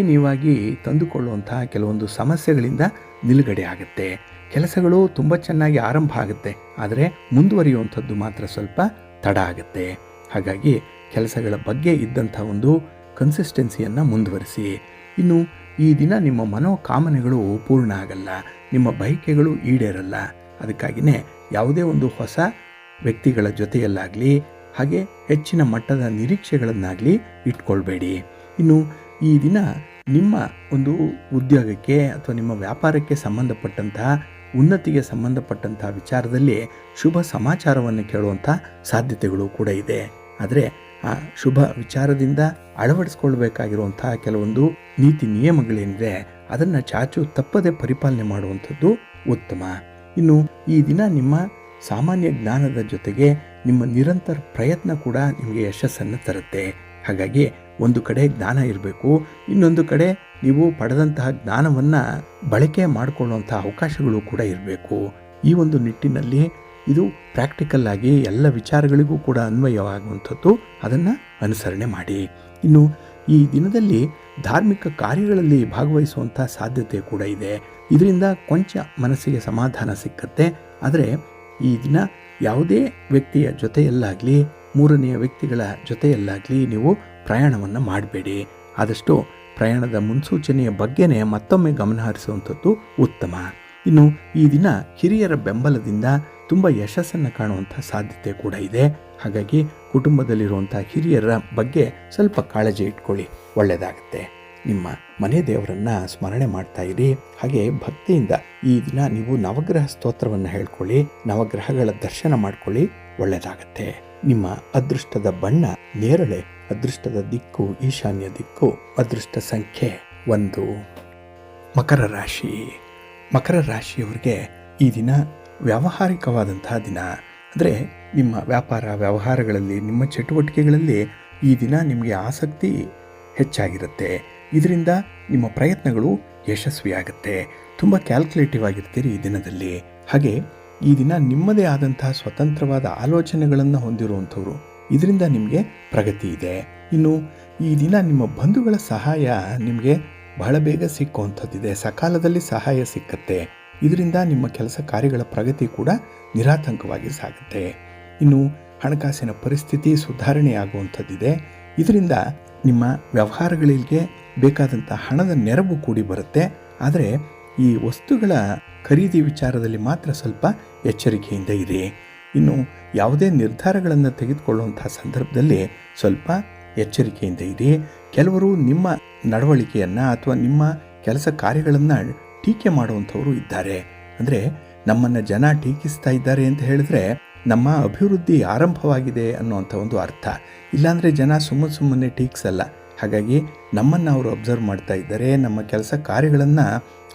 ನೀವಾಗಿ ತಂದುಕೊಳ್ಳುವಂತಹ ಕೆಲವೊಂದು ಸಮಸ್ಯೆಗಳಿಂದ ನಿಲುಗಡೆ ಆಗುತ್ತೆ. ಕೆಲಸಗಳು ತುಂಬ ಚೆನ್ನಾಗಿ ಆರಂಭ ಆಗುತ್ತೆ, ಆದರೆ ಮುಂದುವರಿಯುವಂಥದ್ದು ಮಾತ್ರ ಸ್ವಲ್ಪ ತಡ ಆಗುತ್ತೆ. ಹಾಗಾಗಿ ಕೆಲಸಗಳ ಬಗ್ಗೆ ಇದ್ದಂಥ ಒಂದು ಕನ್ಸಿಸ್ಟೆನ್ಸಿಯನ್ನು ಮುಂದುವರಿಸಿ. ಇನ್ನು ಈ ದಿನ ನಿಮ್ಮ ಮನೋಕಾಮನೆಗಳು ಪೂರ್ಣ ಆಗಲ್ಲ, ನಿಮ್ಮ ಬಯಕೆಗಳು ಈಡೇರಲ್ಲ. ಅದಕ್ಕಾಗಿಯೇ ಯಾವುದೇ ಒಂದು ಹೊಸ ವ್ಯಕ್ತಿಗಳ ಜೊತೆಯಲ್ಲಾಗಲಿ ಹಾಗೆ ಹೆಚ್ಚಿನ ಮಟ್ಟದ ನಿರೀಕ್ಷೆಗಳನ್ನಾಗಲಿ ಇಟ್ಕೊಳ್ಬೇಡಿ. ಇನ್ನು ಈ ದಿನ ನಿಮ್ಮ ಒಂದು ಉದ್ಯೋಗಕ್ಕೆ ಅಥವಾ ನಿಮ್ಮ ವ್ಯಾಪಾರಕ್ಕೆ ಸಂಬಂಧಪಟ್ಟಂತಹ ಉನ್ನತಿಗೆ ಸಂಬಂಧಪಟ್ಟಂತಹ ವಿಚಾರದಲ್ಲಿ ಶುಭ ಸಮಾಚಾರವನ್ನು ಕೇಳುವಂಥ ಸಾಧ್ಯತೆಗಳು ಕೂಡ ಇದೆ. ಆದರೆ ಆ ಶುಭ ವಿಚಾರದಿಂದ ಅಳವಡಿಸ್ಕೊಳ್ಬೇಕಾಗಿರುವಂತಹ ಕೆಲವೊಂದು ನೀತಿ ನಿಯಮಗಳೇನಿದೆ ಅದನ್ನು ಚಾಚು ತಪ್ಪದೆ ಪರಿಪಾಲನೆ ಮಾಡುವಂಥದ್ದು ಉತ್ತಮ. ಇನ್ನು ಈ ದಿನ ನಿಮ್ಮ ಸಾಮಾನ್ಯ ಜ್ಞಾನದ ಜೊತೆಗೆ ನಿಮ್ಮ ನಿರಂತರ ಪ್ರಯತ್ನ ಕೂಡ ನಿಮಗೆ ಯಶಸ್ಸನ್ನು ತರುತ್ತೆ. ಹಾಗಾಗಿ ಒಂದು ಕಡೆ ಜ್ಞಾನ ಇರಬೇಕು, ಇನ್ನೊಂದು ಕಡೆ ನೀವು ಪಡೆದಂತಹ ಜ್ಞಾನವನ್ನು ಬಳಕೆ ಮಾಡಿಕೊಳ್ಳುವಂಥ ಅವಕಾಶಗಳು ಕೂಡ ಇರಬೇಕು. ಈ ಒಂದು ನಿಟ್ಟಿನಲ್ಲಿ ಇದು ಪ್ರಾಕ್ಟಿಕಲ್ ಆಗಿ ಎಲ್ಲ ವಿಚಾರಗಳಿಗೂ ಕೂಡ ಅನ್ವಯವಾಗುವಂಥದ್ದು, ಅದನ್ನು ಅನುಸರಣೆ ಮಾಡಿ. ಇನ್ನು ಈ ದಿನದಲ್ಲಿ ಧಾರ್ಮಿಕ ಕಾರ್ಯಗಳಲ್ಲಿ ಭಾಗವಹಿಸುವಂಥ ಸಾಧ್ಯತೆ ಕೂಡ ಇದೆ. ಇದರಿಂದ ಕೊಂಚ ಮನಸ್ಸಿಗೆ ಸಮಾಧಾನ ಸಿಕ್ಕತ್ತೆ. ಆದರೆ ಈ ದಿನ ಯಾವುದೇ ವ್ಯಕ್ತಿಯ ಜೊತೆಯಲ್ಲಾಗಲಿ ಮೂರನೆಯ ವ್ಯಕ್ತಿಗಳ ಜೊತೆಯಲ್ಲಾಗಲಿ ನೀವು ಪ್ರಯಾಣವನ್ನು ಮಾಡಬೇಡಿ. ಆದಷ್ಟು ಪ್ರಯಾಣದ ಮುನ್ಸೂಚನೆಯ ಬಗ್ಗೆನೇ ಮತ್ತೊಮ್ಮೆ ಗಮನ ಹರಿಸುವಂಥದ್ದು ಉತ್ತಮ. ಇನ್ನು ಈ ದಿನ ಹಿರಿಯರ ಬೆಂಬಲದಿಂದ ತುಂಬ ಯಶಸ್ಸನ್ನು ಕಾಣುವಂಥ ಸಾಧ್ಯತೆ ಕೂಡ ಇದೆ. ಹಾಗಾಗಿ ಕುಟುಂಬದಲ್ಲಿರುವಂಥ ಹಿರಿಯರ ಬಗ್ಗೆ ಸ್ವಲ್ಪ ಕಾಳಜಿ ಇಟ್ಕೊಳ್ಳಿ, ಒಳ್ಳೆಯದಾಗುತ್ತೆ. ನಿಮ್ಮ ಮನೆ ದೇವರನ್ನು ಸ್ಮರಣೆ ಮಾಡ್ತಾ ಇರಿ. ಹಾಗೆ ಭಕ್ತಿಯಿಂದ ಈ ದಿನ ನೀವು ನವಗ್ರಹ ಸ್ತೋತ್ರವನ್ನು ಹೇಳ್ಕೊಳ್ಳಿ, ನವಗ್ರಹಗಳ ದರ್ಶನ ಮಾಡ್ಕೊಳ್ಳಿ, ಒಳ್ಳೆಯದಾಗತ್ತೆ. ನಿಮ್ಮ ಅದೃಷ್ಟದ ಬಣ್ಣ ನೇರಳೆ, ಅದೃಷ್ಟದ ದಿಕ್ಕು ಈಶಾನ್ಯ ದಿಕ್ಕು, ಅದೃಷ್ಟ ಸಂಖ್ಯೆ 1. ಮಕರ ರಾಶಿಯವರಿಗೆ ಈ ದಿನ ವ್ಯಾವಹಾರಿಕವಾದಂತಹ ದಿನ. ಅಂದರೆ ನಿಮ್ಮ ವ್ಯಾಪಾರ ವ್ಯವಹಾರಗಳಲ್ಲಿ ನಿಮ್ಮ ಚಟುವಟಿಕೆಗಳಲ್ಲಿ ಈ ದಿನ ನಿಮಗೆ ಆಸಕ್ತಿ ಹೆಚ್ಚಾಗಿರುತ್ತೆ. ಇದರಿಂದ ನಿಮ್ಮ ಪ್ರಯತ್ನಗಳು ಯಶಸ್ವಿಯಾಗುತ್ತೆ. ತುಂಬ ಕ್ಯಾಲ್ಕುಲೇಟಿವ್ ಆಗಿರ್ತೀರಿ ಈ ದಿನದಲ್ಲಿ. ಹಾಗೆ ಈ ದಿನ ನಿಮ್ಮದೇ ಆದಂತಹ ಸ್ವತಂತ್ರವಾದ ಆಲೋಚನೆಗಳನ್ನು ಹೊಂದಿರುವಂಥವ್ರು. ಇದರಿಂದ ನಿಮಗೆ ಪ್ರಗತಿ ಇದೆ. ಇನ್ನು ಈ ದಿನ ನಿಮ್ಮ ಬಂಧುಗಳ ಸಹಾಯ ನಿಮಗೆ ಬಹಳ ಬೇಗ ಸಿಕ್ಕುವಂಥದ್ದಿದೆ. ಸಕಾಲದಲ್ಲಿ ಸಹಾಯ ಸಿಕ್ಕತ್ತೆ. ಇದರಿಂದ ನಿಮ್ಮ ಕೆಲಸ ಕಾರ್ಯಗಳ ಪ್ರಗತಿ ಕೂಡ ನಿರಾತಂಕವಾಗಿ ಸಾಗುತ್ತೆ. ಇನ್ನು ಹಣಕಾಸಿನ ಪರಿಸ್ಥಿತಿ ಸುಧಾರಣೆಯಾಗುವಂಥದ್ದಿದೆ. ಇದರಿಂದ ನಿಮ್ಮ ವ್ಯವಹಾರಗಳಿಗೆ ಬೇಕಾದಂಥ ಹಣದ ನೆರವು ಕೂಡಿ ಬರುತ್ತೆ. ಆದರೆ ಈ ವಸ್ತುಗಳ ಖರೀದಿ ವಿಚಾರದಲ್ಲಿ ಮಾತ್ರ ಸ್ವಲ್ಪ ಎಚ್ಚರಿಕೆಯಿಂದ ಇರಿ. ಇನ್ನು ಯಾವುದೇ ನಿರ್ಧಾರಗಳನ್ನು ತೆಗೆದುಕೊಳ್ಳುವಂಥ ಸಂದರ್ಭದಲ್ಲಿ ಸ್ವಲ್ಪ ಎಚ್ಚರಿಕೆಯಿಂದ ಇರಿ. ಕೆಲವರು ನಿಮ್ಮ ನಡವಳಿಕೆಯನ್ನು ಅಥವಾ ನಿಮ್ಮ ಕೆಲಸ ಕಾರ್ಯಗಳನ್ನು ಟೀಕೆ ಮಾಡುವಂಥವರು ಇದ್ದಾರೆ. ಅಂದರೆ ನಮ್ಮನ್ನು ಜನ ಟೀಕಿಸ್ತಾ ಇದ್ದಾರೆ ಅಂತ ಹೇಳಿದ್ರೆ ನಮ್ಮ ಅಭಿವೃದ್ಧಿ ಆರಂಭವಾಗಿದೆ ಅನ್ನುವಂಥ ಒಂದು ಅರ್ಥ. ಇಲ್ಲಾಂದರೆ ಜನ ಸುಮ್ಮನೆ ಟೀಕ್ಸಲ್ಲ. ಹಾಗಾಗಿ ನಮ್ಮನ್ನು ಅವರು ಅಬ್ಸರ್ವ್ ಮಾಡ್ತಾ ಇದ್ದಾರೆ. ನಮ್ಮ ಕೆಲಸ ಕಾರ್ಯಗಳನ್ನು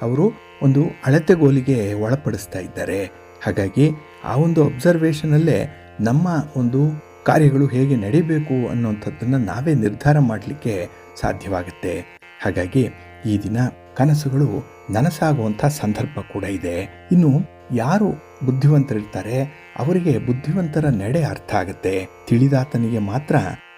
ಅವರು ಒಂದು ಅಳತೆಗೋಲಿಗೆ ಒಳಪಡಿಸ್ತಾ ಇದ್ದಾರೆ. ಹಾಗಾಗಿ ಆ ಒಂದು ಅಬ್ಸರ್ವೇಷನಲ್ಲೇ ನಮ್ಮ ಒಂದು ಕಾರ್ಯಗಳು ಹೇಗೆ ನಡೀಬೇಕು ಅನ್ನುವಂಥದ್ದನ್ನು ನಾವೇ ನಿರ್ಧಾರ ಮಾಡಲಿಕ್ಕೆ ಸಾಧ್ಯವಾಗುತ್ತೆ. ಹಾಗಾಗಿ ಈ ದಿನ ಕನಸುಗಳು ನನಸಾಗುವಂಥ ಸಂದರ್ಭ ಕೂಡ ಇದೆ. ಇನ್ನು ಯಾರು ಬುದ್ಧಿವಂತರಿರ್ತಾರೆ ಅವರಿಗೆ ಬುದ್ಧಿವಂತರ ನಡೆ ಅರ್ಥ ಆಗುತ್ತೆ. ತಿಳಿದಾತನಿಗೆ ಮಾತ್ರ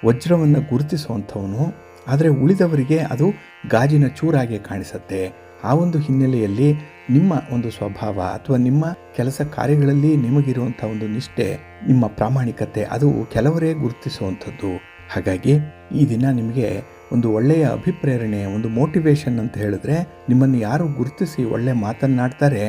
ವಜ್ರವನ್ನು ಗುರುತಿಸುವಂಥವನು, ಆದರೆ ಉಳಿದವರಿಗೆ ಅದು ಗಾಜಿನ ಚೂರಾಗಿ ಕಾಣಿಸುತ್ತೆ. ಆ ಒಂದು ಹಿನ್ನೆಲೆಯಲ್ಲಿ ನಿಮ್ಮ ಒಂದು ಸ್ವಭಾವ ಅಥವಾ ನಿಮ್ಮ ಕೆಲಸ ಕಾರ್ಯಗಳಲ್ಲಿ ನಿಮಗಿರುವಂಥ ಒಂದು ನಿಷ್ಠೆ, ನಿಮ್ಮ ಪ್ರಾಮಾಣಿಕತೆ ಅದು ಕೆಲವರೇ ಗುರುತಿಸುವಂಥದ್ದು. ಹಾಗಾಗಿ ಈ ದಿನ ನಿಮಗೆ ಒಂದು ಒಳ್ಳೆಯ ಅಭಿಪ್ರೇರಣೆ, ಒಂದು ಮೋಟಿವೇಶನ್ ಅಂತ ಹೇಳಿದ್ರೆ ನಿಮ್ಮನ್ನು ಯಾರು ಗುರುತಿಸಿ ಒಳ್ಳೆ ಮಾತನ್ನಾಡ್ತಾರೆ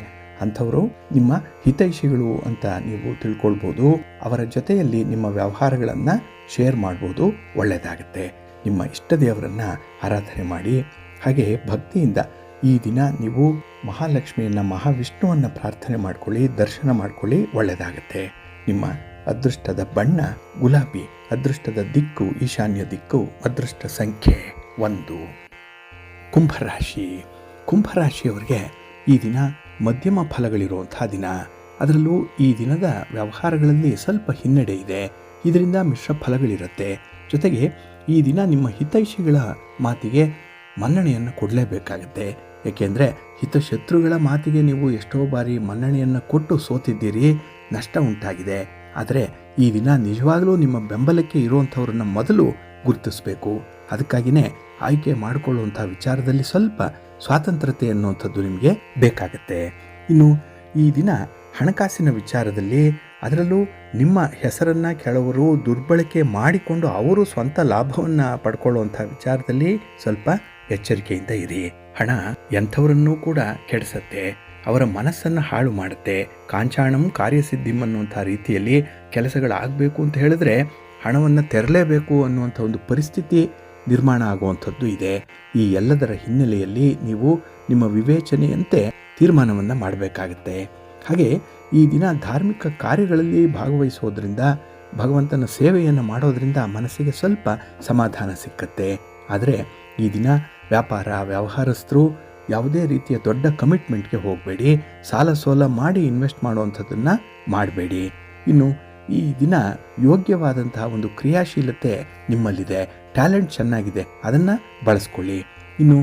ಅಂಥವರು ನಿಮ್ಮ ಹಿತೈಷಿಗಳು ಅಂತ ನೀವು ತಿಳ್ಕೊಳ್ಬೋದು. ಅವರ ಜೊತೆಯಲ್ಲಿ ನಿಮ್ಮ ವ್ಯವಹಾರಗಳನ್ನು ಶೇರ್ ಮಾಡ್ಬೋದು. ಒಳ್ಳೆಯದಾಗುತ್ತೆ. ನಿಮ್ಮ ಇಷ್ಟ ದೇವರನ್ನು ಆರಾಧನೆ ಮಾಡಿ. ಹಾಗೆ ಭಕ್ತಿಯಿಂದ ಈ ದಿನ ನೀವು ಮಹಾಲಕ್ಷ್ಮಿಯನ್ನು, ಮಹಾವಿಷ್ಣುವನ್ನು ಪ್ರಾರ್ಥನೆ ಮಾಡ್ಕೊಳ್ಳಿ, ದರ್ಶನ ಮಾಡ್ಕೊಳ್ಳಿ. ಒಳ್ಳೆಯದಾಗುತ್ತೆ. ನಿಮ್ಮ ಅದೃಷ್ಟದ ಬಣ್ಣ ಗುಲಾಬಿ, ಅದೃಷ್ಟದ ದಿಕ್ಕು ಈಶಾನ್ಯ ದಿಕ್ಕು, ಅದೃಷ್ಟ ಸಂಖ್ಯೆ 1. ಕುಂಭರಾಶಿ. ಕುಂಭರಾಶಿಯವರಿಗೆ ಈ ದಿನ ಮಧ್ಯಮ ಫಲಗಳಿರುವಂಥ ದಿನ. ಅದರಲ್ಲೂ ಈ ದಿನದ ವ್ಯವಹಾರಗಳಲ್ಲಿ ಸ್ವಲ್ಪ ಹಿನ್ನಡೆ ಇದೆ. ಇದರಿಂದ ಮಿಶ್ರ ಫಲಗಳಿರುತ್ತೆ. ಜೊತೆಗೆ ಈ ದಿನ ನಿಮ್ಮ ಹಿತೈಷಿಗಳ ಮಾತಿಗೆ ಮನ್ನಣೆಯನ್ನು ಕೊಡಲೇಬೇಕಾಗತ್ತೆ. ಏಕೆಂದರೆ ಹಿತಶತ್ರುಗಳ ಮಾತಿಗೆ ನೀವು ಎಷ್ಟೋ ಬಾರಿ ಮನ್ನಣೆಯನ್ನು ಕೊಟ್ಟು ಸೋತಿದ್ದೀರಿ, ನಷ್ಟ ಉಂಟಾಗಿದೆ. ಆದರೆ ಈ ದಿನ ನಿಜವಾಗಲೂ ನಿಮ್ಮ ಬೆಂಬಲಕ್ಕೆ ಇರುವಂಥವ್ರನ್ನ ಮೊದಲು ಗುರುತಿಸಬೇಕು. ಅದಕ್ಕಾಗಿಯೇ ಆಯ್ಕೆ ಮಾಡಿಕೊಳ್ಳುವಂಥ ವಿಚಾರದಲ್ಲಿ ಸ್ವಲ್ಪ ಸ್ವಾತಂತ್ರ್ಯತೆ ಅನ್ನುವಂಥದ್ದು ನಿಮಗೆ ಬೇಕಾಗತ್ತೆ. ಇನ್ನು ಈ ದಿನ ಹಣಕಾಸಿನ ವಿಚಾರದಲ್ಲಿ, ಅದರಲ್ಲೂ ನಿಮ್ಮ ಹೆಸರನ್ನು ಕೆಲವರು ದುರ್ಬಳಕೆ ಮಾಡಿಕೊಂಡು ಅವರು ಸ್ವಂತ ಲಾಭವನ್ನು ಪಡ್ಕೊಳ್ಳುವಂಥ ವಿಚಾರದಲ್ಲಿ ಸ್ವಲ್ಪ ಎಚ್ಚರಿಕೆಯಿಂದ ಇರಿ. ಹಣ ಎಂಥವರನ್ನೂ ಕೂಡ ಕೆಡಿಸತ್ತೆ, ಅವರ ಮನಸ್ಸನ್ನು ಹಾಳು ಮಾಡುತ್ತೆ. ಕಾಂಚಾಣಂ ಕಾರ್ಯಸಿದ್ಧಿಂ ಅನ್ನುವಂಥ ರೀತಿಯಲ್ಲಿ ಕೆಲಸಗಳಾಗಬೇಕು ಅಂತ ಹೇಳಿದ್ರೆ ಹಣವನ್ನು ತೆರಲೇಬೇಕು ಅನ್ನುವಂಥ ಒಂದು ಪರಿಸ್ಥಿತಿ ನಿರ್ಮಾಣ ಆಗುವಂಥದ್ದು ಇದೆ. ಈ ಎಲ್ಲದರ ಹಿನ್ನೆಲೆಯಲ್ಲಿ ನೀವು ನಿಮ್ಮ ವಿವೇಚನೆಯಂತೆ ತೀರ್ಮಾನವನ್ನು ಮಾಡಬೇಕಾಗತ್ತೆ. ಹಾಗೆ ಈ ದಿನ ಧಾರ್ಮಿಕ ಕಾರ್ಯಗಳಲ್ಲಿ ಭಾಗವಹಿಸೋದ್ರಿಂದ, ಭಗವಂತನ ಸೇವೆಯನ್ನು ಮಾಡೋದ್ರಿಂದ ಮನಸ್ಸಿಗೆ ಸ್ವಲ್ಪ ಸಮಾಧಾನ ಸಿಕ್ಕತ್ತೆ. ಆದರೆ ಈ ದಿನ ವ್ಯವಹಾರಸ್ಥರು ಯಾವುದೇ ರೀತಿಯ ದೊಡ್ಡ ಕಮಿಟ್ಮೆಂಟ್ಗೆ ಹೋಗಬೇಡಿ. ಸಾಲ ಸೋಲ ಮಾಡಿ ಇನ್ವೆಸ್ಟ್ ಮಾಡುವಂಥದ್ದನ್ನು ಮಾಡಬೇಡಿ. ಇನ್ನು ಈ ದಿನ ಯೋಗ್ಯವಾದಂತಹ ಒಂದು ಕ್ರಿಯಾಶೀಲತೆ ನಿಮ್ಮಲ್ಲಿದೆ, ಟ್ಯಾಲೆಂಟ್ ಚೆನ್ನಾಗಿದೆ, ಅದನ್ನು ಬಳಸ್ಕೊಳ್ಳಿ. ಇನ್ನು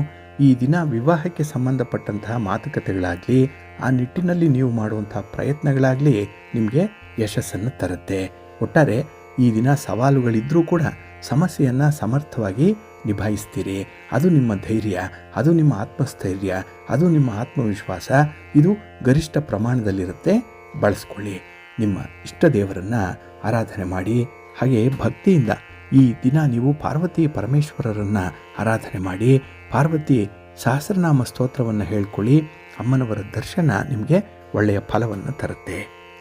ಈ ದಿನ ವಿವಾಹಕ್ಕೆ ಸಂಬಂಧಪಟ್ಟಂತಹ ಮಾತುಕತೆಗಳಾಗಲಿ, ಆ ನಿಟ್ಟಿನಲ್ಲಿ ನೀವು ಮಾಡುವಂಥ ಪ್ರಯತ್ನಗಳಾಗಲಿ ನಿಮಗೆ ಯಶಸ್ಸನ್ನು ತರುತ್ತೆ. ಒಟ್ಟಾರೆ ಈ ದಿನ ಸವಾಲುಗಳಿದ್ದರೂ ಕೂಡ ಸಮಸ್ಯೆಯನ್ನು ಸಮರ್ಥವಾಗಿ ನಿಭಾಯಿಸ್ತೀರಿ. ಅದು ನಿಮ್ಮ ಧೈರ್ಯ, ಅದು ನಿಮ್ಮ ಆತ್ಮಸ್ಥೈರ್ಯ, ಅದು ನಿಮ್ಮ ಆತ್ಮವಿಶ್ವಾಸ, ಇದು ಗರಿಷ್ಠ ಪ್ರಮಾಣದಲ್ಲಿರುತ್ತೆ. ಬಳಸ್ಕೊಳ್ಳಿ. ನಿಮ್ಮ ಇಷ್ಟ ದೇವರನ್ನು ಆರಾಧನೆ ಮಾಡಿ. ಹಾಗೆ ಭಕ್ತಿಯಿಂದ ಈ ದಿನ ನೀವು ಪಾರ್ವತಿ ಪರಮೇಶ್ವರರನ್ನು ಆರಾಧನೆ ಮಾಡಿ. ಪಾರ್ವತಿ ಸಹಸ್ರನಾಮ ಸ್ತೋತ್ರವನ್ನು ಹೇಳ್ಕೊಳ್ಳಿ. ಅಮ್ಮನವರ ದರ್ಶನ ನಿಮಗೆ ಒಳ್ಳೆಯ ಫಲವನ್ನು ತರುತ್ತೆ.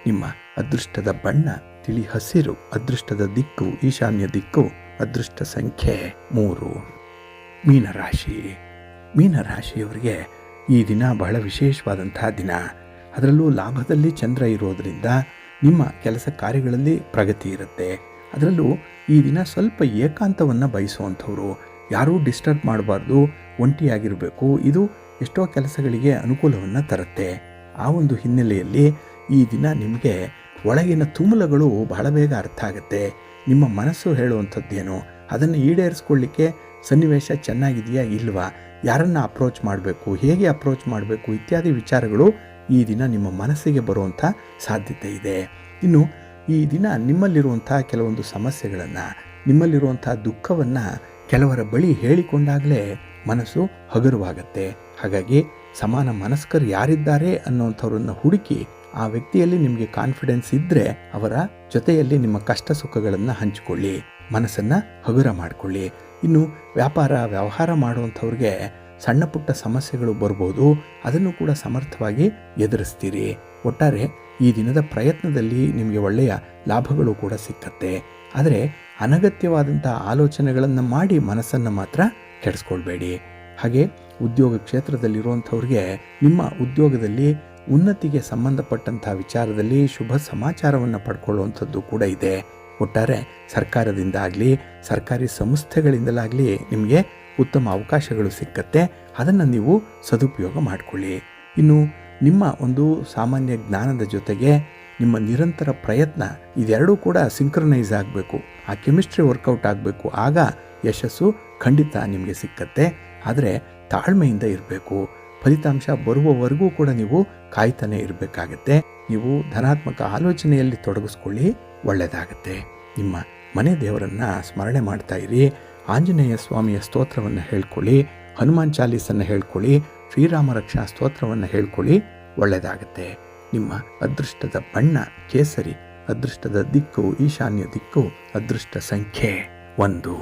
ನಿಮ್ಮ ಅದೃಷ್ಟದ ಬಣ್ಣ ತಿಳಿ ಹಸಿರು, ಅದೃಷ್ಟದ ದಿಕ್ಕು ಈಶಾನ್ಯ ದಿಕ್ಕು, ಅದೃಷ್ಟ ಸಂಖ್ಯೆ 3. ಮೀನರಾಶಿ. ಮೀನರಾಶಿಯವರಿಗೆ ಈ ದಿನ ಬಹಳ ವಿಶೇಷವಾದಂತಹ ದಿನ. ಅದರಲ್ಲೂ ಲಾಭದಲ್ಲಿ ಚಂದ್ರ ಇರೋದರಿಂದ ನಿಮ್ಮ ಕೆಲಸ ಕಾರ್ಯಗಳಲ್ಲಿ ಪ್ರಗತಿ ಇರುತ್ತೆ. ಅದರಲ್ಲೂ ಈ ದಿನ ಸ್ವಲ್ಪ ಏಕಾಂತವನ್ನು ಬಯಸುವಂಥವ್ರು, ಯಾರೂ ಡಿಸ್ಟರ್ಬ್ ಮಾಡಬಾರ್ದು, ಒಂಟಿಯಾಗಿರಬೇಕು. ಇದು ಎಷ್ಟೋ ಕೆಲಸಗಳಿಗೆ ಅನುಕೂಲವನ್ನು ತರುತ್ತೆ. ಆ ಒಂದು ಹಿನ್ನೆಲೆಯಲ್ಲಿ ಈ ದಿನ ನಿಮಗೆ ಒಳಗಿನ ತುಮುಲಗಳು ಬಹಳ ಬೇಗ ಅರ್ಥ ಆಗುತ್ತೆ. ನಿಮ್ಮ ಮನಸ್ಸು ಹೇಳುವಂಥದ್ದೇನು ಅದನ್ನು ಈಡೇರಿಸ್ಕೊಳ್ಳಿಕ್ಕೆ ಸನ್ನಿವೇಶ ಚೆನ್ನಾಗಿದೆಯಾ ಇಲ್ವಾ, ಯಾರನ್ನು ಅಪ್ರೋಚ್ ಮಾಡಬೇಕು, ಹೇಗೆ ಅಪ್ರೋಚ್ ಮಾಡಬೇಕು ಇತ್ಯಾದಿ ವಿಚಾರಗಳು ಈ ದಿನ ನಿಮ್ಮ ಮನಸ್ಸಿಗೆ ಬರುವಂಥ ಸಾಧ್ಯತೆ ಇದೆ. ಇನ್ನು ಈ ದಿನ ನಿಮ್ಮಲ್ಲಿರುವಂಥ ಕೆಲವೊಂದು ಸಮಸ್ಯೆಗಳನ್ನು, ನಿಮ್ಮಲ್ಲಿರುವಂಥ ದುಃಖವನ್ನು ಕೆಲವರ ಬಳಿ ಹೇಳಿಕೊಂಡಾಗಲೇ ಮನಸ್ಸು ಹಗುರವಾಗತ್ತೆ. ಹಾಗಾಗಿ ಸಮಾನ ಮನಸ್ಕರು ಯಾರಿದ್ದಾರೆ ಅನ್ನೋಂಥವ್ರನ್ನ ಹುಡುಕಿ ಆ ವ್ಯಕ್ತಿಯಲ್ಲಿ ನಿಮಗೆ ಕಾನ್ಫಿಡೆನ್ಸ್ ಇದ್ದರೆ ಅವರ ಜೊತೆಯಲ್ಲಿ ನಿಮ್ಮ ಕಷ್ಟ ಸುಖಗಳನ್ನು ಹಂಚಿಕೊಳ್ಳಿ, ಮನಸ್ಸನ್ನು ಹಗುರ ಮಾಡಿಕೊಳ್ಳಿ. ಇನ್ನು ವ್ಯವಹಾರ ಮಾಡುವಂಥವ್ರಿಗೆ ಸಣ್ಣ ಪುಟ್ಟ ಸಮಸ್ಯೆಗಳು ಬರ್ಬೋದು, ಅದನ್ನು ಕೂಡ ಸಮರ್ಥವಾಗಿ ಎದುರಿಸ್ತೀರಿ. ಒಟ್ಟಾರೆ ಈ ದಿನದ ಪ್ರಯತ್ನದಲ್ಲಿ ನಿಮಗೆ ಒಳ್ಳೆಯ ಲಾಭಗಳು ಕೂಡ ಸಿಕ್ಕತ್ತೆ. ಆದರೆ ಅನಗತ್ಯವಾದಂಥ ಆಲೋಚನೆಗಳನ್ನು ಮಾಡಿ ಮನಸ್ಸನ್ನು ಮಾತ್ರ ಕೆಡಿಸ್ಕೊಳ್ಬೇಡಿ. ಹಾಗೆ ಉದ್ಯೋಗ ಕ್ಷೇತ್ರದಲ್ಲಿರುವಂಥವ್ರಿಗೆ ನಿಮ್ಮ ಉದ್ಯೋಗದಲ್ಲಿ ಉನ್ನತಿಗೆ ಸಂಬಂಧಪಟ್ಟಂಥ ವಿಚಾರದಲ್ಲಿ ಶುಭ ಸಮಾಚಾರವನ್ನು ಪಡ್ಕೊಳ್ಳುವಂಥದ್ದು ಕೂಡ ಇದೆ. ಒಟ್ಟಾರೆ ಸರ್ಕಾರದಿಂದ ಆಗಲಿ ಸರ್ಕಾರಿ ಸಂಸ್ಥೆಗಳಿಂದಲಾಗಲಿ ನಿಮಗೆ ಉತ್ತಮ ಅವಕಾಶಗಳು ಸಿಕ್ಕತ್ತೆ. ಅದನ್ನು ನೀವು ಸದುಪಯೋಗ ಮಾಡಿಕೊಳ್ಳಿ. ಇನ್ನು ನಿಮ್ಮ ಒಂದು ಸಾಮಾನ್ಯ ಜ್ಞಾನದ ಜೊತೆಗೆ ನಿಮ್ಮ ನಿರಂತರ ಪ್ರಯತ್ನ ಇದೆರಡೂ ಕೂಡ ಸಿಂಕ್ರನೈಸ್ ಆಗಬೇಕು, ಆ ಕೆಮಿಸ್ಟ್ರಿ ವರ್ಕೌಟ್ ಆಗಬೇಕು. ಆಗ ಯಶಸ್ಸು ಖಂಡಿತ ನಿಮಗೆ ಸಿಕ್ಕತ್ತೆ. ಆದರೆ ತಾಳ್ಮೆಯಿಂದ ಇರಬೇಕು. ಫಲಿತಾಂಶ ಬರುವವರೆಗೂ ಕೂಡ ನೀವು ಕಾಯ್ತಾನೆ ಇರಬೇಕಾಗತ್ತೆ. ನೀವು ಧನಾತ್ಮಕ ಆಲೋಚನೆಯಲ್ಲಿ ತೊಡಗಿಸ್ಕೊಳ್ಳಿ, ಒಳ್ಳೆಯದಾಗತ್ತೆ. ನಿಮ್ಮ ಮನೆ ದೇವರನ್ನು ಸ್ಮರಣೆ ಮಾಡ್ತಾ ಇರಿ. ಆಂಜನೇಯ ಸ್ವಾಮಿಯ ಸ್ತೋತ್ರವನ್ನು ಹೇಳ್ಕೊಳ್ಳಿ, ಹನುಮಾನ್ ಚಾಲೀಸನ್ನು ಹೇಳ್ಕೊಳ್ಳಿ, ಶ್ರೀರಾಮ ರಕ್ಷಾ ಸ್ತೋತ್ರವನ್ನು ಹೇಳ್ಕೊಳ್ಳಿ, ಒಳ್ಳೆಯದಾಗತ್ತೆ. ನಿಮ್ಮ ಅದೃಷ್ಟದ ಬಣ್ಣ ಕೇಸರಿ, ಅದೃಷ್ಟದ ದಿಕ್ಕು ಈಶಾನ್ಯ ದಿಕ್ಕು, ಅದೃಷ್ಟ ಸಂಖ್ಯೆ 1.